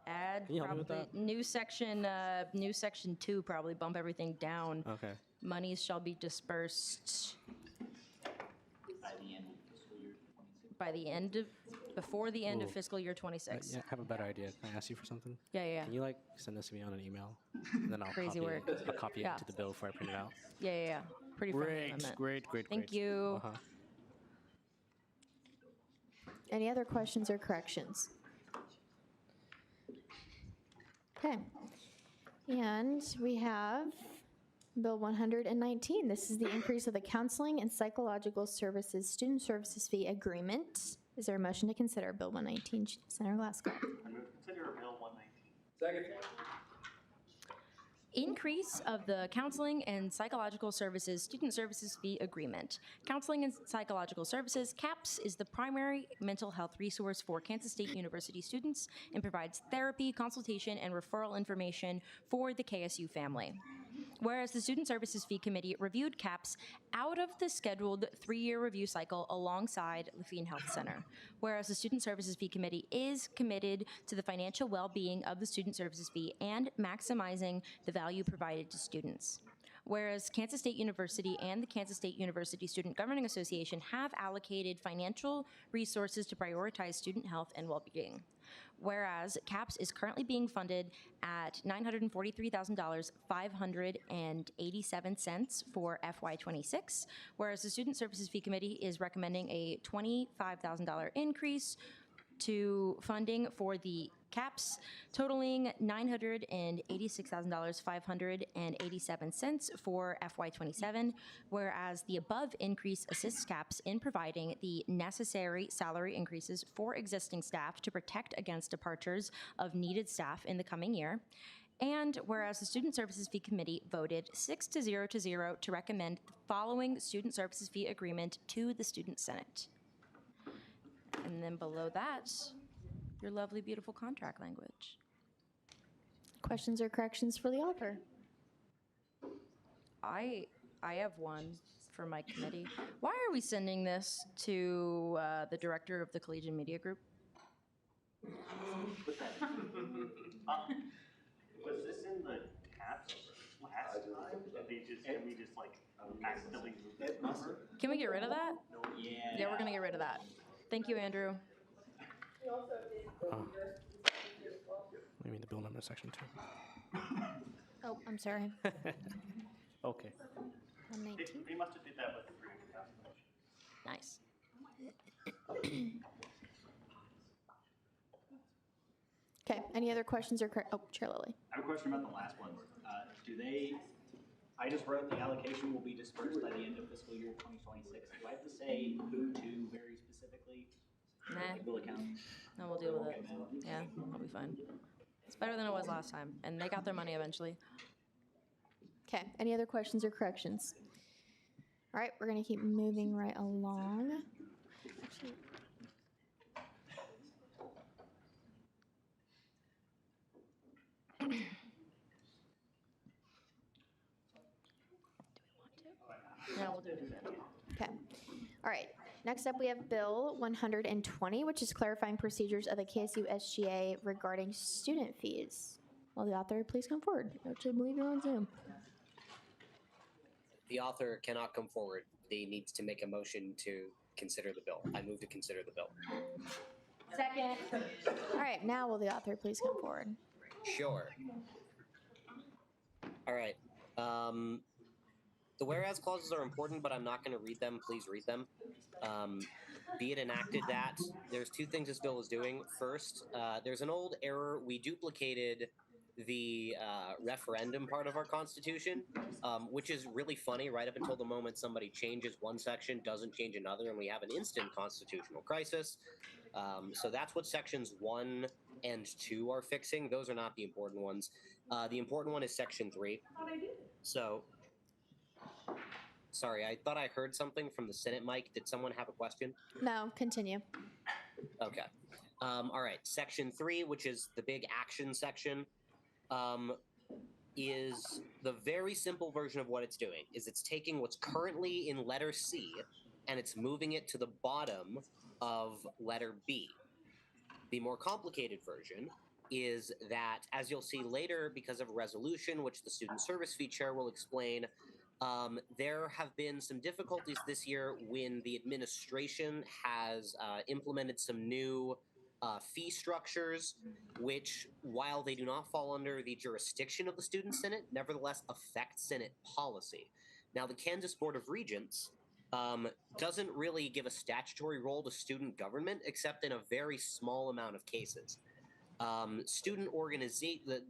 Add Can you help me with probably new section 2, probably bump everything down. Okay. Monies shall be dispersed before the end of fiscal year 26. Yeah, I have a better idea. Can I ask you for something? Yeah. Can you send this to me on an email, and then I'll Crazy copy work. I'll copy Yeah. it into the bill before I print it out. Yeah. Pretty friendly amendment. Great. Thank you. Any other questions or corrections? Okay. And we have Bill 119. This is the increase of the Counseling and Psychological Services Student Services Fee Agreement. Is there a motion to consider Bill 119, Senator Glasgow? I move to consider Bill 119. Second. Increase of the Counseling and Psychological Services Student Services Fee Agreement. Counseling and Psychological Services, CAPS, is the primary mental health resource for Kansas State University students and provides therapy, consultation, and referral information for the KSU family. Whereas the Student Services Fee Committee reviewed CAPS out of the scheduled 3-year review cycle alongside Lafayette Health Center. Whereas the Student Services Fee Committee is committed to the financial well-being of the Student Services Fee and maximizing the value provided to students. Whereas Kansas State University and the Kansas State University Student Governing Association have allocated financial resources to prioritize student health and well-being. Whereas CAPS is currently being funded at $943,587 for FY26, whereas the Student Services Fee Committee is recommending a $25,000 increase to funding for the CAPS, totaling $986,587 for FY27, whereas the above increase assists CAPS in providing the necessary salary increases for existing staff to protect against departures of needed staff in the coming year. And whereas the Student Services Fee Committee voted 6-0 to recommend the following Student Services Fee Agreement to the Student Senate. And then below that, your lovely, beautiful contract language. Questions or corrections for the author? I have one for my committee. Why are we sending this to the director of the Collegiate Media Group? Was this in the tabs last time? Can we just like accidentally move it? Can we get rid of that? Yeah. Yeah, we're gonna get rid of that. Thank you, Andrew. I mean the bill number section 2. Oh, I'm sorry. Okay. 119. We must have did that with the 300,000. Nice. Okay, any other questions or Chair Lilly. I have a question about the last one. I just wrote the allocation will be dispersed by the end of fiscal year 2026. Do I have to say who to very specifically? Nah. Will account? No, we'll deal with it. Yeah, we'll be fine. It's better than it was last time, and they got their money eventually. Okay, any other questions or corrections? All right, we're gonna keep moving right along. Actually, Yeah, we'll do it again. okay. All right. Next up, we have Bill 120, which is clarifying procedures of the KSU SGA regarding student fees. Will the author please come forward? Actually, I believe you're on Zoom. The author cannot come forward. They need to make a motion to consider the bill. I move to consider the bill. Second. All right, now will the author please come forward? Sure. All right. The whereas clauses are important, but I'm not going to read them. Please read them. Be it enacted that there's two things this bill is doing. First, there's an old error. We duplicated the referendum part of our Constitution, which is really funny right up until the moment somebody changes one section, doesn't change another, and we have an instant constitutional crisis. So that's what sections 1 and 2 are fixing. Those are not the important ones. The important one is section 3. So, sorry, I thought I heard something from the Senate mic. Did someone have a question? No, continue. Okay. All right. Section 3, which is the big action section, is the very simple version of what it's doing. Is it's taking what's currently in letter C and it's moving it to the bottom of letter B. The more complicated version is that, as you'll see later, because of a resolution, which the Student Service Fee Chair will explain, there have been some difficulties this year when the administration has implemented some new fee structures, which, while they do not fall under the jurisdiction of the Student Senate, nevertheless affect Senate policy. Now, the Kansas Board of Regents doesn't really give a statutory role to student government, except in a very small amount of cases. The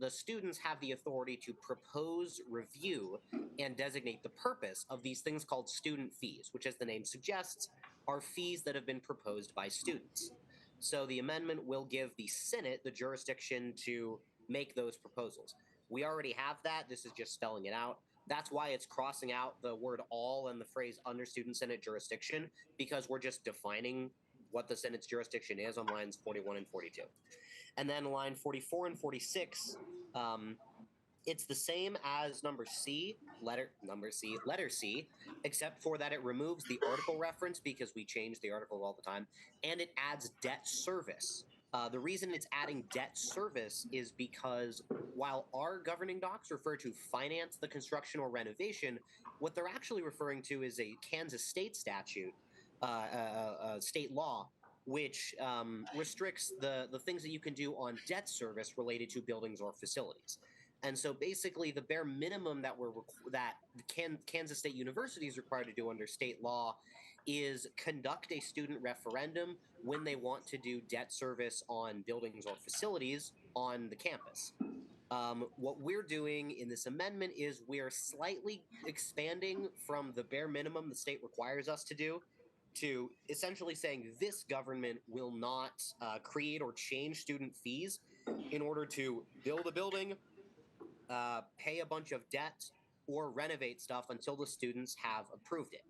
students have the authority to propose, review, and designate the purpose of these things called student fees, which, as the name suggests, are fees that have been proposed by students. So the amendment will give the Senate the jurisdiction to make those proposals. We already have that. This is just spelling it out. That's why it's crossing out the word all and the phrase under student Senate jurisdiction, because we're just defining what the Senate's jurisdiction is on lines 41 and 42. And then line 44 and 46, it's the same as letter C, except for that it removes the article reference because we change the article all the time, and it adds debt service. The reason it's adding debt service is because while our governing docs refer to finance the construction or renovation, what they're actually referring to is a Kansas state statute, state law, which restricts the things that you can do on debt service related to buildings or facilities. And so basically the bare minimum that Kansas State University is required to do under state law is conduct a student referendum when they want to do debt service on buildings or facilities on the campus. What we're doing in this amendment is we're slightly expanding from the bare minimum the state requires us to do to essentially saying this government will not create or change student fees in order to build a building, pay a bunch of debt, or renovate stuff until the students have approved it.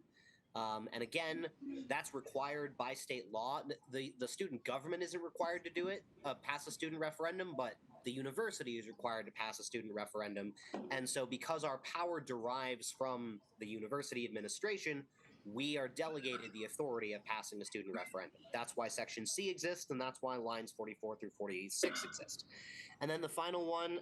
And again, that's required by state law. The student government isn't required to do it, pass a student referendum, but the university is required to pass a student referendum. And so because our power derives from the university administration, we are delegated the authority of passing a student referendum. That's why Section C exists, and that's why lines 44 through 46 exist. And then the final one,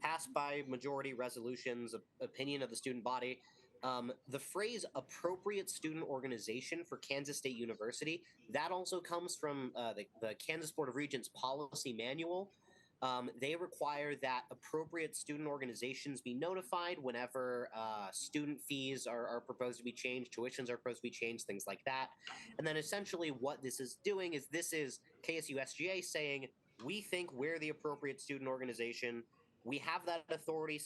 passed by majority resolutions, opinion of the student body. The phrase appropriate student organization for Kansas State University, that also comes from the Kansas Board of Regents policy manual. They require that appropriate student organizations be notified whenever student fees are proposed to be changed, tuitions are proposed to be changed, things like that. And then essentially what this is doing is this is KSU SGA saying, we think we're the appropriate student organization. We have that authority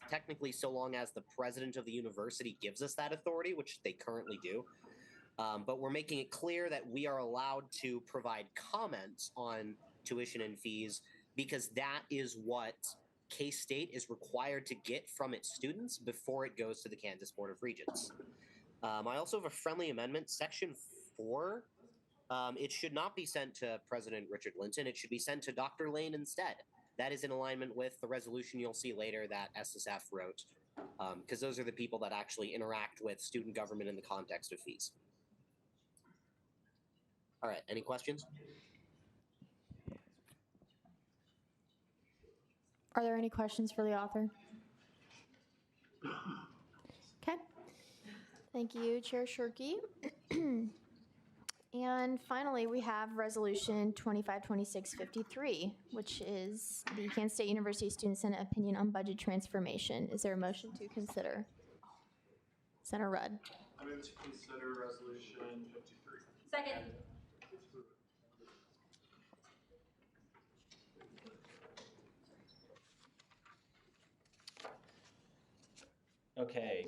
technically so long as the president of the university gives us that authority, which they currently do. But we're making it clear that we are allowed to provide comments on tuition and fees because that is what K-State is required to get from its students before it goes to the Kansas Board of Regents. I also have a friendly amendment, Section 4. It should not be sent to President Richard Linton. It should be sent to Dr. Lane instead. That is in alignment with the resolution you'll see later that SSF wrote, because those are the people that actually interact with student government in the context of fees. All right, any questions? Are there any questions for the author? Okay. Thank you, Chair Shirky. And finally, we have Resolution 252653, which is the Kansas State University Student Senate opinion on budget transformation. Is there a motion to consider? Senator Rudd. I move to consider resolution 53. Second. Okay.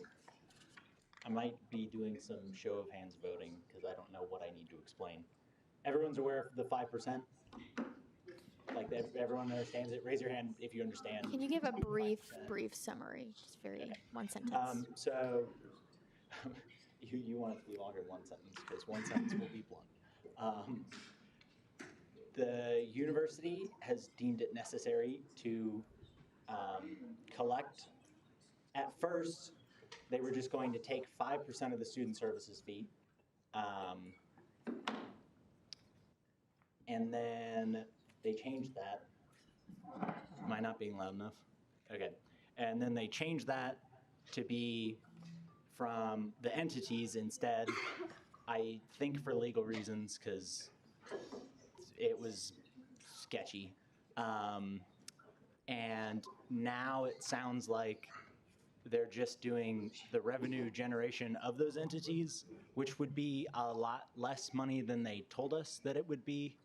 I might be doing some show of hands voting because I don't know what I need to explain. Everyone's aware of the 5%? Like everyone understands it? Raise your hand if you understand. Can you give a brief summary? Just very one sentence. So you want it to be longer than one sentence because one sentence will be blunt. The university has deemed it necessary to collect. At first, they were just going to take 5% of the student services fee. And then they changed that. Am I not being loud enough? Okay. And then they changed that to be from the entities instead, I think for legal reasons, because it was sketchy. And now it sounds like they're just doing the revenue generation of those entities, which would be a lot less money than they told us that it would be.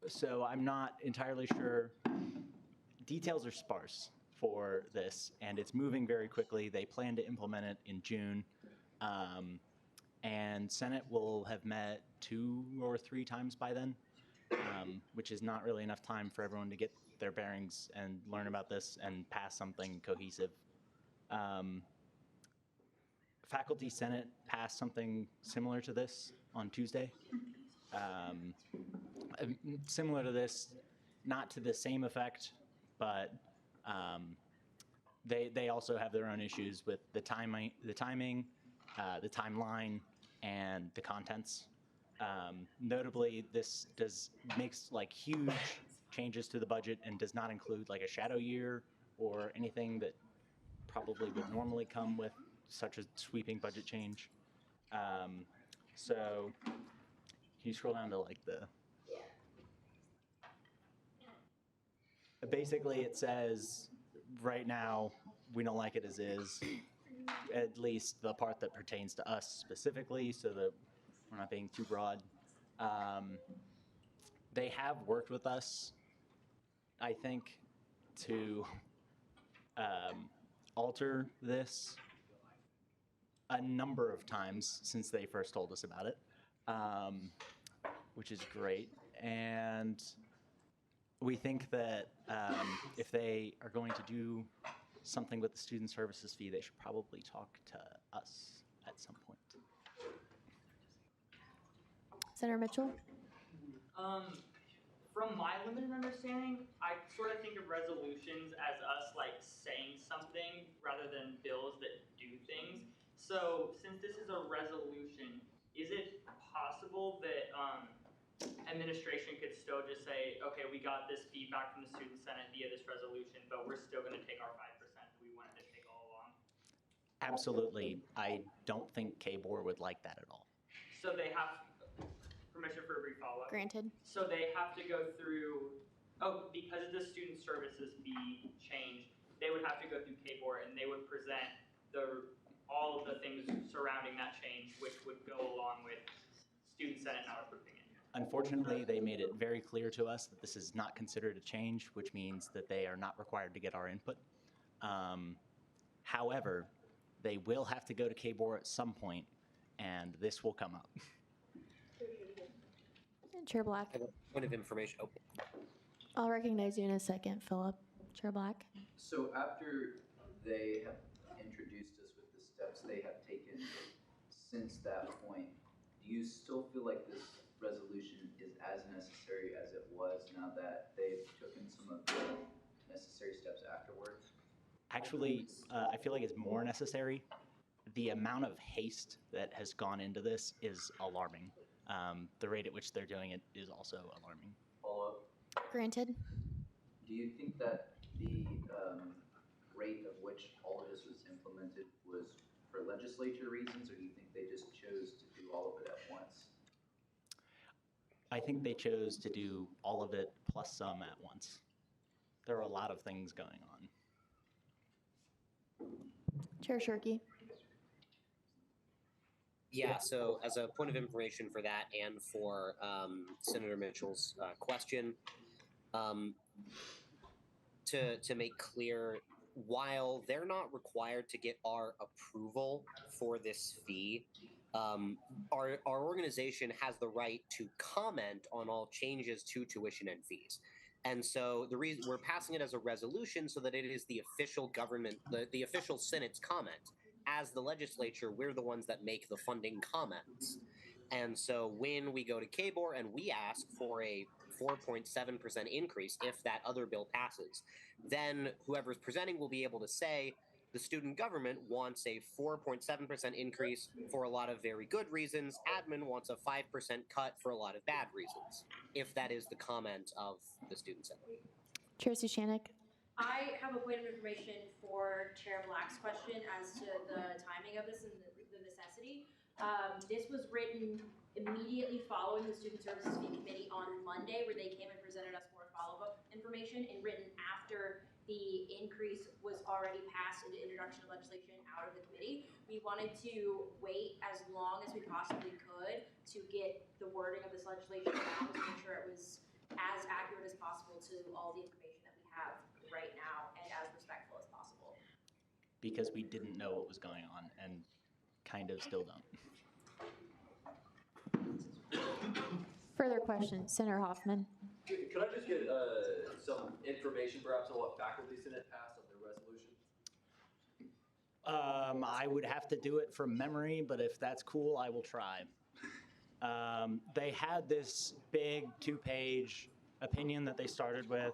So I'm not entirely sure. Details are sparse for this, and it's moving very quickly. They plan to implement it in June, and Senate will have met 2 or 3 times by then, which is not really enough time for everyone to get their bearings and learn about this and pass something cohesive. Faculty Senate passed something similar to this on Tuesday. Similar to this, not to the same effect, but they also have their own issues with the timing, the timeline, and the contents. Notably, this makes like huge changes to the budget and does not include like a shadow year or anything that probably would normally come with such a sweeping budget change. So can you scroll down to like basically it says right now we don't like it as is, at least the part that pertains to us specifically, so that we're not being too broad. They have worked with us, I think, to alter this a number of times since they first told us about it, which is great. And we think that if they are going to do something with the student services fee, they should probably talk to us at some point. Senator Mitchell? From my limited understanding, I sort of think of resolutions as us like saying something rather than bills that do things. So since this is a resolution, is it possible that administration could still just say, okay, we got this feedback from the student senate via this resolution, but we're still going to take our 5% that we wanted to take all along? Absolutely. I don't think KBOR would like that at all. So they have permission for a brief follow-up. Granted. So they have to go through, because the student services fee changed, they would have to go through KBOR and they would present all of the things surrounding that change, which would go along with student senate not approving it. Unfortunately, they made it very clear to us that this is not considered a change, which means that they are not required to get our input. However, they will have to go to KBOR at some point, and this will come up. Chair Black. I have a point of information. Oh. I'll recognize you in a second, Philip. Chair Black. So after they have introduced us with the steps they have taken since that point, do you still feel like this resolution is as necessary as it was now that they've taken some of the necessary steps afterwards? Actually, I feel like it's more necessary. The amount of haste that has gone into this is alarming. The rate at which they're doing it is also alarming. Follow-up. Granted. Do you think that the rate of which all of this was implemented was for legislature reasons, or do you think they just chose to do all of it at once? I think they chose to do all of it plus some at once. There are a lot of things going on. Chair Shirky. Yeah, so as a point of information for that and for Senator Mitchell's question, to make clear, while they're not required to get our approval for this fee, our organization has the right to comment on all changes to tuition and fees. And so the reason we're passing it as a resolution so that it is the official government, the official Senate's comment. As the legislature, we're the ones that make the funding comments. And so when we go to KBOR and we ask for a 4.7% increase if that other bill passes, then whoever's presenting will be able to say the student government wants a 4.7% increase for a lot of very good reasons. Admin wants a 5% cut for a lot of bad reasons, if that is the comment of the student senate. Chair Suchanek. I have a point of information for Chair Black's question as to the timing of this and the necessity. This was written immediately following the Student Services Fee Committee on Monday, where they came and presented us more follow-up information, and written after the increase was already passed into introduction of legislation out of the committee. We wanted to wait as long as we possibly could to get the wording of this legislation down to make sure it was as accurate as possible to all the information that we have right now and as respectful as possible. Because we didn't know what was going on and kind of still don't. Further questions, Senator Hoffman. Could I just get some information perhaps on what faculty senate passed on their resolution? I would have to do it from memory, but if that's cool, I will try. They had this big 2-page opinion that they started with,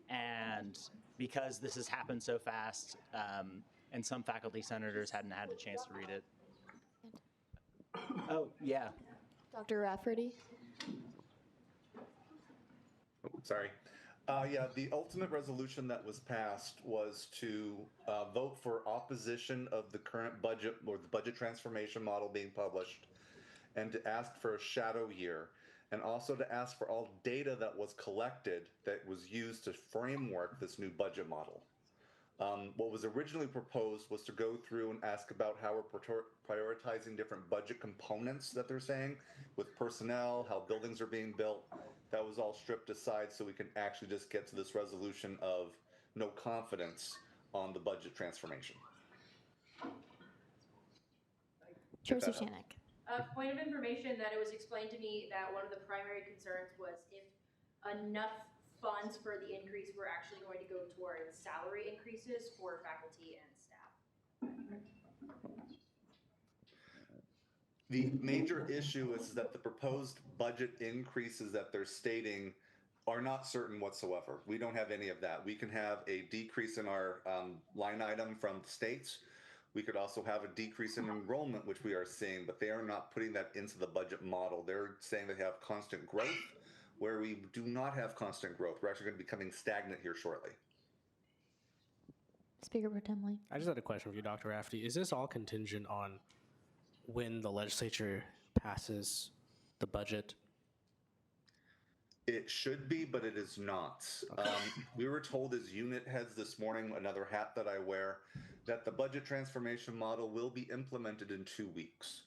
and because this has happened so fast, and some faculty senators hadn't had a chance to read it. Oh, yeah. Dr. Rafferty. Sorry. Yeah, the ultimate resolution that was passed was to vote for opposition of the current budget or the budget transformation model being published, and to ask for a shadow year, and also to ask for all data that was collected that was used to framework this new budget model. What was originally proposed was to go through and ask about how we're prioritizing different budget components that they're saying, with personnel, how buildings are being built. That was all stripped aside so we can actually just get to this resolution of no confidence on the budget transformation. Chair Suchanek. Point of information that it was explained to me that one of the primary concerns was if enough funds for the increase were actually going to go towards salary increases for faculty and staff. The major issue is that the proposed budget increases that they're stating are not certain whatsoever. We don't have any of that. We can have a decrease in our line item from the states. We could also have a decrease in enrollment, which we are seeing, but they are not putting that into the budget model. They're saying they have constant growth, where we do not have constant growth. We're actually going to be becoming stagnant here shortly. Speaker Pro Tem Lee. I just had a question for you, Dr. Rafferty. Is this all contingent on when the legislature passes the budget? It should be, but it is not. We were told as unit heads this morning, another hat that I wear, that the budget transformation model will be implemented in 2 weeks.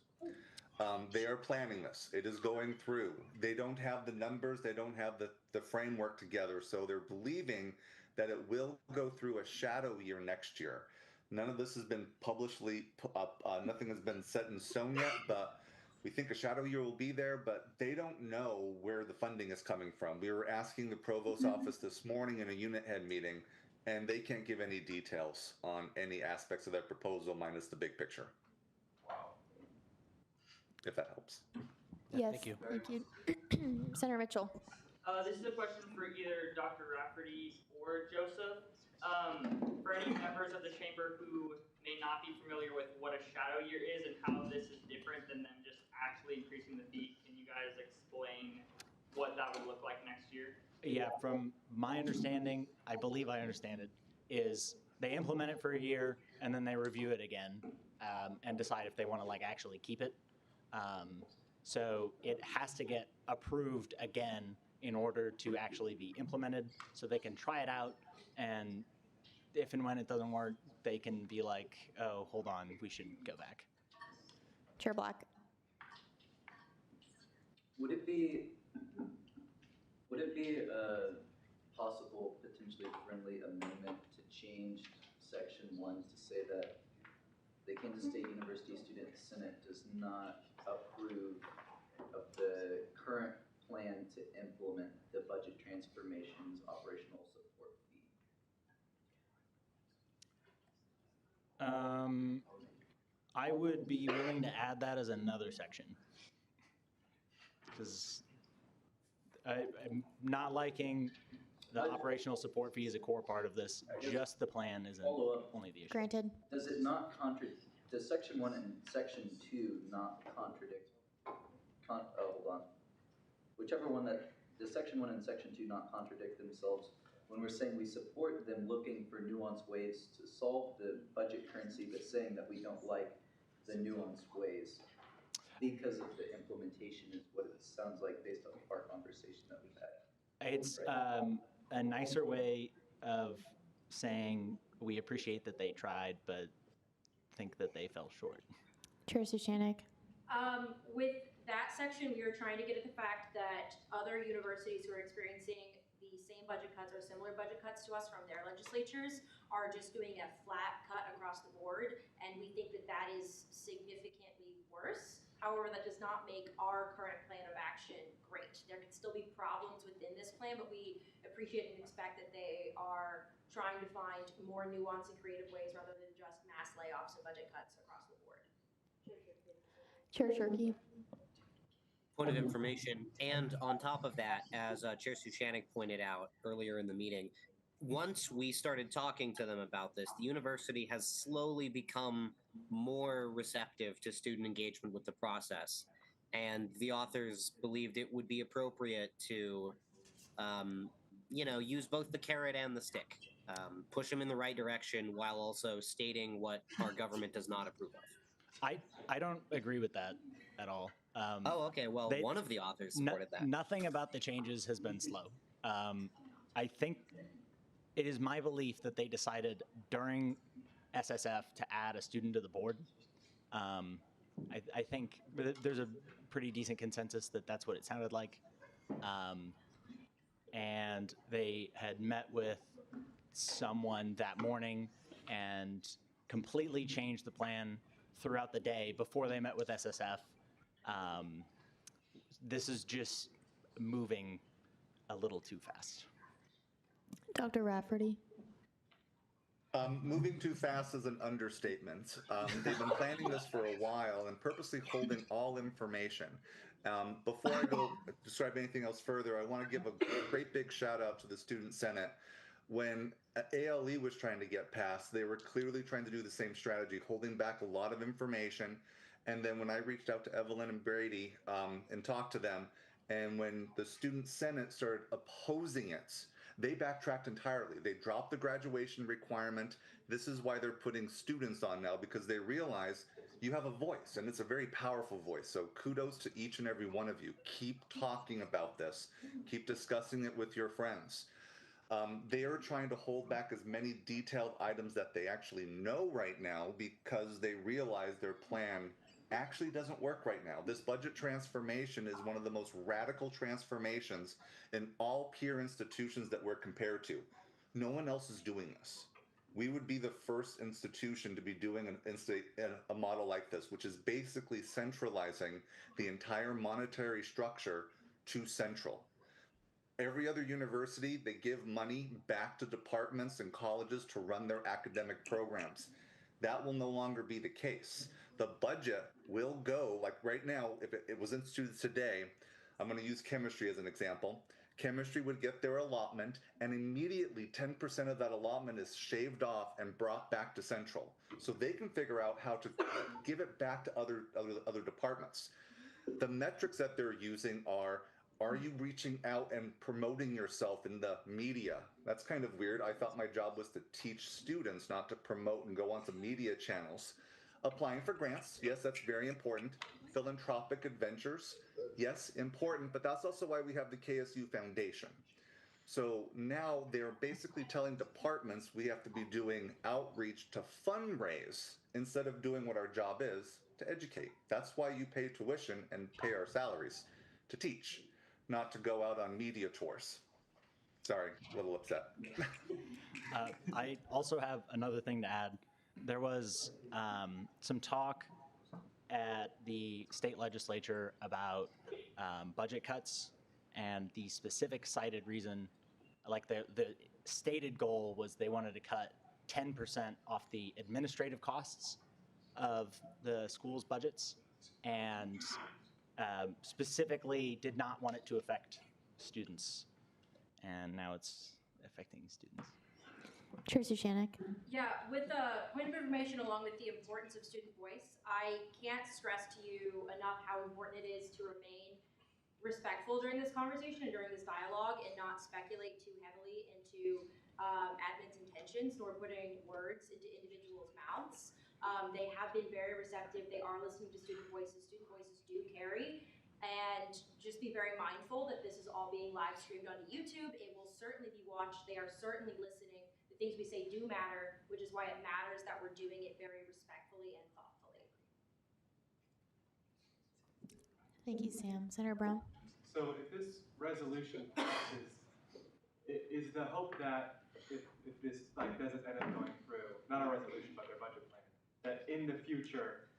They are planning this. It is going through. They don't have the numbers. They don't have the framework together. So they're believing that it will go through a shadow year next year. None of this has been publicly up. Nothing has been set in stone yet, but we think a shadow year will be there, but they don't know where the funding is coming from. We were asking the provost's office this morning in a unit head meeting, and they can't give any details on any aspects of their proposal minus the big picture. If that helps. Yes, Thank you. Thank you. Senator Mitchell. This is a question for either Dr. Rafferty or Joseph. For any members of the chamber who may not be familiar with what a shadow year is and how this is different than them just actually increasing the fee, can you guys explain what that would look like next year? Yeah, from my understanding, I believe I understand it, is they implement it for a year and then they review it again and decide if they want to like actually keep it. So it has to get approved again in order to actually be implemented, so they can try it out, and if and when it doesn't work, they can be like, oh, hold on, we should go back. Chair Black. Would it be a possible, potentially friendly amendment to change section 1 to say that the Kansas State University Student Senate does not approve of the current plan to implement the budget transformation's operational support fee? I would be willing to add that as another section, because I'm not liking the operational support fee as a core part of this. Just the plan isn't only the issue. Granted. Does it not contradict, does section 1 and section 2 not contradict, hold on. Whichever one does section 1 and section 2 not contradict themselves when we're saying we support them looking for nuanced ways to solve the budget currency, but saying that we don't like the nuanced ways because of the implementation is what it sounds like based on our conversation that we've had. It's a nicer way of saying we appreciate that they tried, but think that they fell short. Chair Suchanek. With that section, we are trying to get at the fact that other universities who are experiencing the same budget cuts or similar budget cuts to us from their legislatures are just doing a flat cut across the board, and we think that that is significantly worse. However, that does not make our current plan of action great. There can still be problems within this plan, but we appreciate and expect that they are trying to find more nuanced and creative ways rather than just mass layoffs and budget cuts across the board. Chair Shirkey. Point of information, and on top of that, as Chair Suchanek pointed out earlier in the meeting, once we started talking to them about this, the university has slowly become more receptive to student engagement with the process. And the authors believed it would be appropriate to, use both the carrot and the stick, push them in the right direction while also stating what our government does not approve of. I don't agree with that at all. Okay. Well, one of the authors supported that. Nothing about the changes has been slow. I think it is my belief that they decided during SSF to add a student to the board. I think there's a pretty decent consensus that that's what it sounded like. And they had met with someone that morning and completely changed the plan throughout the day before they met with SSF. This is just moving a little too fast. Dr. Rafferty. Moving too fast is an understatement. They've been planning this for a while and purposely holding all information. Before I go describe anything else further, I want to give a great big shout out to the Student Senate. When ALE was trying to get passed, they were clearly trying to do the same strategy, holding back a lot of information. And then when I reached out to Evelyn and Brady and talked to them, and when the Student Senate started opposing it, they backtracked entirely. They dropped the graduation requirement. This is why they're putting students on now, because they realize you have a voice, and it's a very powerful voice. So kudos to each and every one of you. Keep talking about this. Keep discussing it with your friends. They are trying to hold back as many detailed items that they actually know right now because they realize their plan actually doesn't work right now. This budget transformation is one of the most radical transformations in all peer institutions that we're compared to. No one else is doing this. We would be the first institution to be doing a model like this, which is basically centralizing the entire monetary structure to central. Every other university, they give money back to departments and colleges to run their academic programs. That will no longer be the case. The budget will go, like right now, if it was instituted today, I'm going to use chemistry as an example. Chemistry would get their allotment, and immediately 10% of that allotment is shaved off and brought back to central. So they can figure out how to give it back to other departments. The metrics that they're using are you reaching out and promoting yourself in the media? That's kind of weird. I thought my job was to teach students, not to promote and go onto media channels. Applying for grants, yes, that's very important. Philanthropic adventures, yes, important, but that's also why we have the KSU Foundation. So now they're basically telling departments we have to be doing outreach to fundraise instead of doing what our job is, to educate. That's why you pay tuition and pay our salaries, to teach, not to go out on media tours. Sorry, a little upset. I also have another thing to add. There was some talk at the state legislature about budget cuts, and the specific cited reason, like the stated goal was they wanted to cut 10% off the administrative costs of the school's budgets, and specifically did not want it to affect students. And now it's affecting students. Tracy Shannick. Yeah, with the point of information along with the importance of student voice, I can't stress to you enough how important it is to remain respectful during this conversation and during this dialogue and not speculate too heavily into admin's intentions nor putting words into individuals' mouths. They have been very receptive. They are listening to student voices. Student voices do carry. And just be very mindful that this is all being live streamed onto YouTube. It will certainly be watched. They are certainly listening. The things we say do matter, which is why it matters that we're doing it very respectfully and thoughtfully. Thank you, Sam. Senator Brown. So if this resolution passes, is the hope that if this like doesn't end up going through, not a resolution but their budget plan, that in the future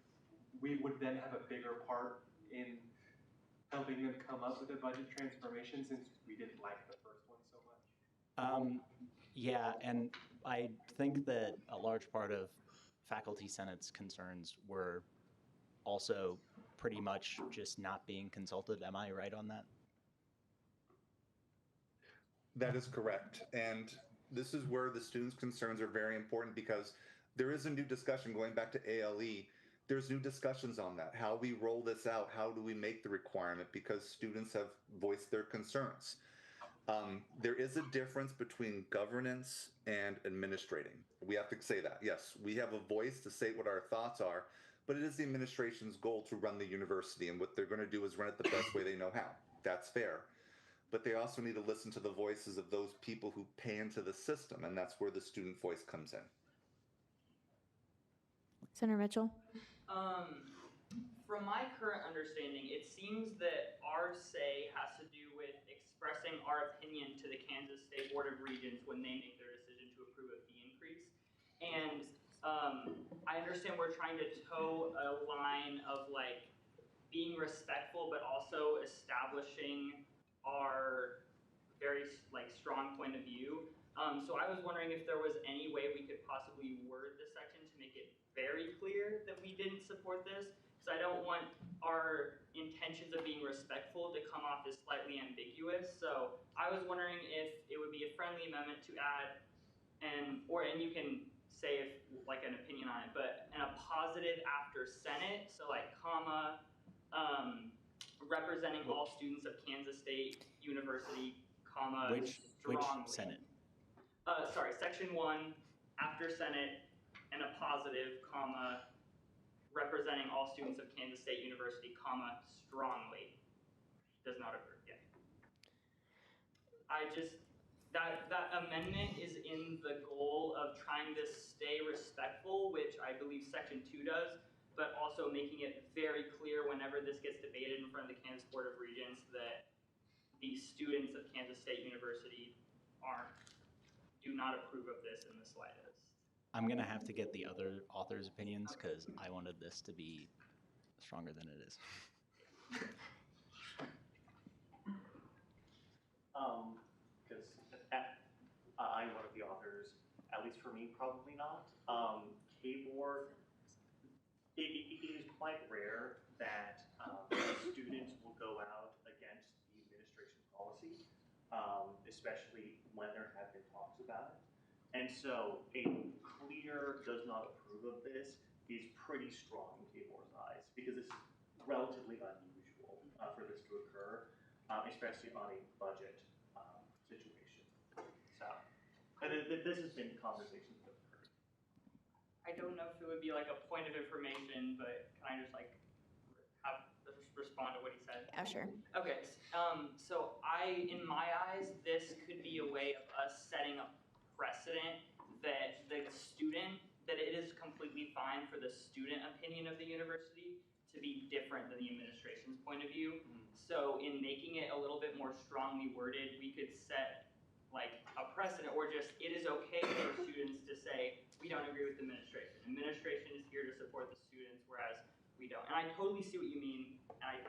we would then have a bigger part in helping them come up with a budget transformation since we didn't like the first one so much? Yeah, and I think that a large part of Faculty Senate's concerns were also pretty much just not being consulted. Am I right on that? That is correct. And this is where the students' concerns are very important, because there is a new discussion going back to ALE. There's new discussions on that, how we roll this out, how do we make the requirement, because students have voiced their concerns. There is a difference between governance and administrating. We have to say that. Yes, we have a voice to say what our thoughts are, but it is the administration's goal to run the university, and what they're going to do is run it the best way they know how. That's fair. But they also need to listen to the voices of those people who pay into the system, and that's where the student voice comes in. Senator Mitchell. From my current understanding, it seems that our say has to do with expressing our opinion to the Kansas State Board of Regents when they make their decision to approve a fee increase. And I understand we're trying to toe a line of like being respectful, but also establishing our very like strong point of view. So I was wondering if there was any way we could possibly word this section to make it very clear that we didn't support this, because I don't want our intentions of being respectful to come off as slightly ambiguous. So I was wondering if it would be a friendly amendment to add, and you can say if like an opinion on it, but and a positive after Senate, so like comma, representing all students of Kansas State University, comma, Which strongly. Senate? Sorry, section 1, after Senate, and a positive, comma, representing all students of Kansas State University, comma, strongly. Does not approve, yeah. That amendment is in the goal of trying to stay respectful, which I believe section 2 does, but also making it very clear whenever this gets debated in front of the Kansas Board of Regents that the students of Kansas State University do not approve of this in the slightest. I'm gonna have to get the other authors' opinions because I wanted this to be stronger than it is. Because I'm one of the authors, at least for me, probably not. K-Board, it is quite rare that students will go out against the administration policy, especially when there have been talks about it. And so a clear does not approve of this is pretty strong in K-Board's eyes, because it's relatively unusual for this to occur, especially on a budget situation. So, and this has been conversations that have occurred. I don't know if it would be like a point of information, but can I just like respond to what he said? Yeah, sure. Okay, so in my eyes, this could be a way of us setting a precedent that that it is completely fine for the student opinion of the university to be different than the administration's point of view. So in making it a little bit more strongly worded, we could set like a precedent, or just it is okay for students to say, we don't agree with the administration. Administration is here to support the students, whereas we don't. And I totally see what you mean. And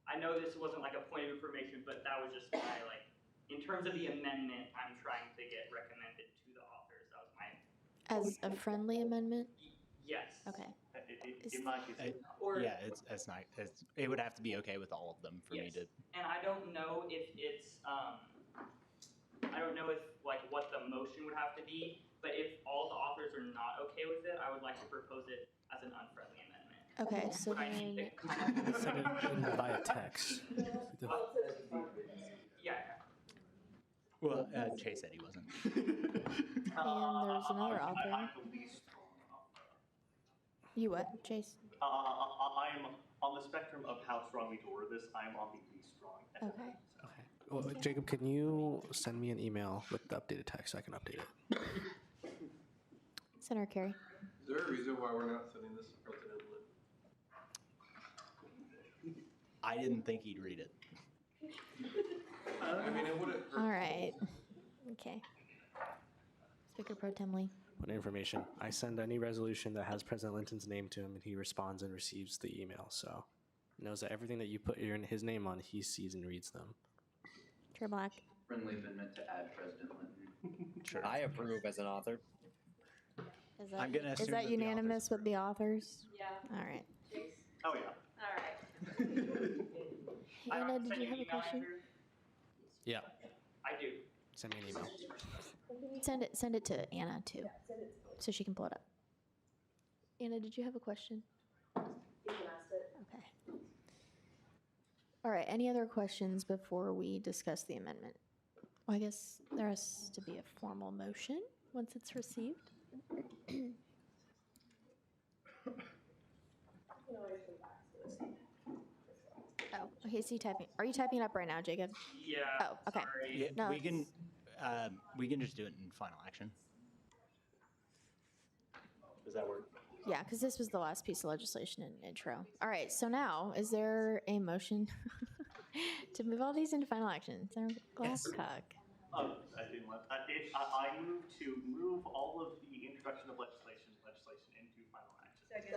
I know this wasn't like a point of information, but that was just my like, in terms of the amendment, I'm trying to get recommended to the authors. That was my. As a friendly amendment? Yes. Okay. Yeah, it's not. It would have to be okay with all of them for me to. And I don't know if it's I don't know if like what the motion would have to be, but if all the authors are not okay with it, I would like to propose it as an unfriendly amendment. Okay, so I need then. to Send it in via text. Yeah. Well, Chase said he wasn't. And there's another author. I'm the least strong author. You what, Chase? I'm on the spectrum of how strongly to word this. I'm on the least strong. Okay. Okay. Well, Jacob, can you send me an email with the updated text so I can update it? Senator Kerry. Is there a reason why we're not sending this to President Lynn? I didn't think he'd read it. I mean, it wouldn't hurt. All right. Okay. Speaker Pro Tem Lee. What information? I send any resolution that has President Linton's name to him, and he responds and receives the email. So he knows that everything that you put his name on, he sees and reads them. Chair Black. Friendly amendment to add President Linton. Sure. I approve as an author. Is that unanimous with the authors? Yeah. All right. Oh yeah. All right. Anna, did you have a question? Yeah. I do. Send me an email. Send it to Anna too, so she can pull it up. Anna, did you have a question? You can ask it. Okay. All right. Any other questions before we discuss the amendment? Well, I guess there has to be a formal motion once it's received. Oh, okay. So you typing? Are you typing it up right now, Jacob? Yeah. Oh, okay. Sorry. Yeah, No, we can just do it in final action. Does that work? Yeah, because this was the last piece of legislation in intro. All right. So now, is there a motion to move all these into final action? Senator Glasscock. I didn't want. I move to move all of the introduction of legislation into final action. Second.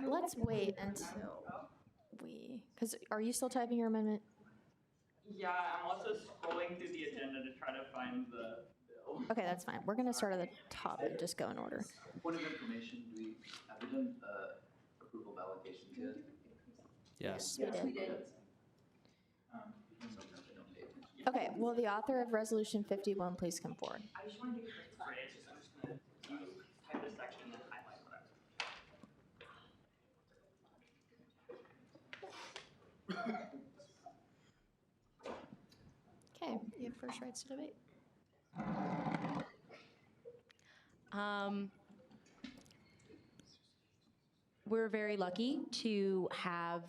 Let's wait until because are you still typing your amendment? Yeah, I'm also scrolling through the agenda to try to find the bill. Okay, that's fine. We're going to start at the top and just go in order. Point of information, have we done approval of allocations yet? Yes. We did. did. Okay, will the author of Resolution 51 please come forward? I just want to get correct phrase, so I'm just going to type this section and then highlight what Okay, you have first rights to debate. We're very lucky to have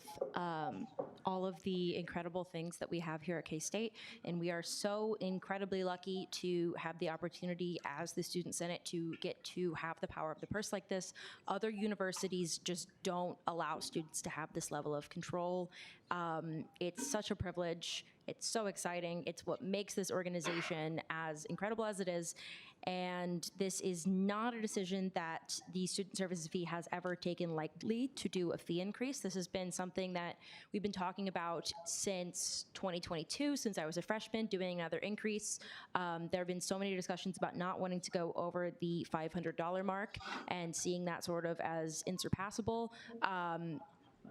all of the incredible things that we have here at K-State, and we are so incredibly lucky to have the opportunity as the Student Senate to get to have the power of the purse like this. Other universities just don't allow students to have this level of control. It's such a privilege. It's so exciting. It's what makes this organization as incredible as it is. And this is not a decision that the student services fee has ever taken lightly to do a fee increase. This has been something that we've been talking about since 2022, since I was a freshman, doing another increase. There have been so many discussions about not wanting to go over the $500 mark and seeing that sort of as insurpassable.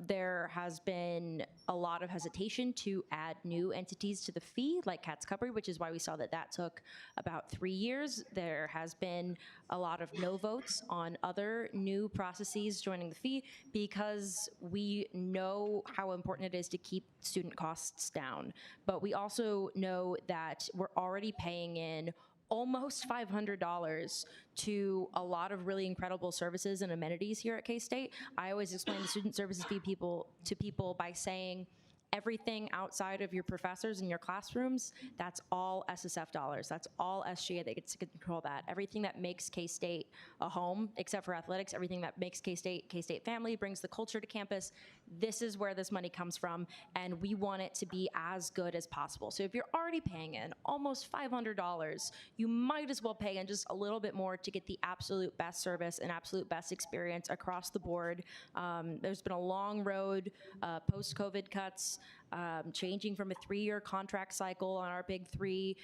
There has been a lot of hesitation to add new entities to the fee, like Cat's Cupboard, which is why we saw that that took about 3 years. There has been a lot of no votes on other new processes joining the fee because we know how important it is to keep student costs down. But we also know that we're already paying in almost $500 to a lot of really incredible services and amenities here at K-State. I always explain the student services fee to people by saying everything outside of your professors in your classrooms, that's all SSF dollars. That's all SGA that gets to control that. Everything that makes K-State a home, except for athletics, everything that makes K-State family, brings the culture to campus, this is where this money comes from, and we want it to be as good as possible. So if you're already paying in almost $500, you might as well pay in just a little bit more to get the absolute best service and absolute best experience across the board. There's been a long road post-COVID cuts, changing from a 3-year contract cycle on our big 3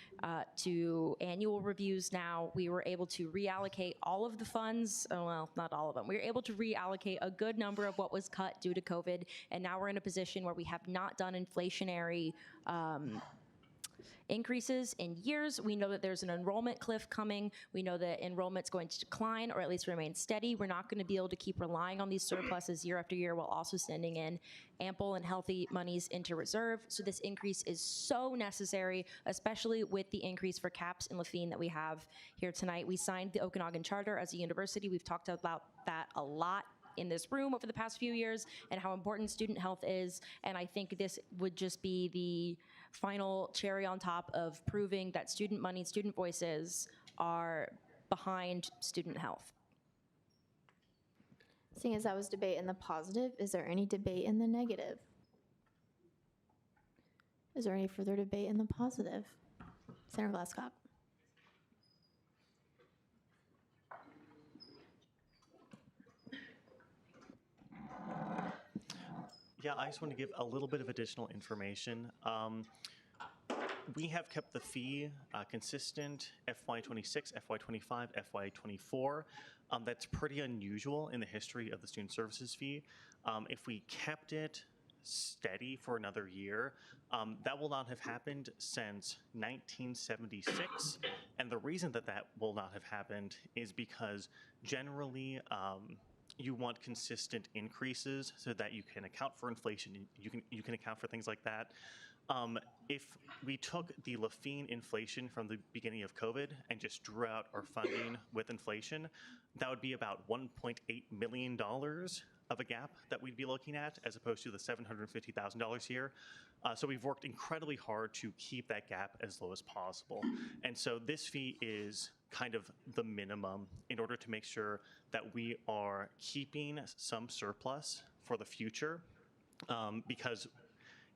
to annual reviews now. We were able to reallocate all of the funds, well, not all of them. We were able to reallocate a good number of what was cut due to COVID, and now we're in a position where we have not done inflationary increases in years. We know that there's an enrollment cliff coming. We know that enrollment's going to decline or at least remain steady. We're not going to be able to keep relying on these surpluses year after year while also sending in ample and healthy monies into reserve. So this increase is so necessary, especially with the increase for caps and Lafine that we have here tonight. We signed the Okanagan Charter as a university. We've talked about that a lot in this room over the past few years and how important student health is. And I think this would just be the final cherry on top of proving that student money, student voices are behind student health. Seeing as that was debate in the positive, is there any debate in the negative? Is there any further debate in the positive? Senator Glasscock. Yeah, I just want to give a little bit of additional information. We have kept the fee consistent FY26, FY25, FY24. That's pretty unusual in the history of the student services fee. If we kept it steady for another year, that will not have happened since 1976. And the reason that that will not have happened is because generally, you want consistent increases so that you can account for inflation. You can account for things like that. If we took the Lafine inflation from the beginning of COVID and just drew out our funding with inflation, that would be about $1.8 million of a gap that we'd be looking at, as opposed to the $750,000 here. So we've worked incredibly hard to keep that gap as low as possible. And so this fee is kind of the minimum in order to make sure that we are keeping some surplus for the future, because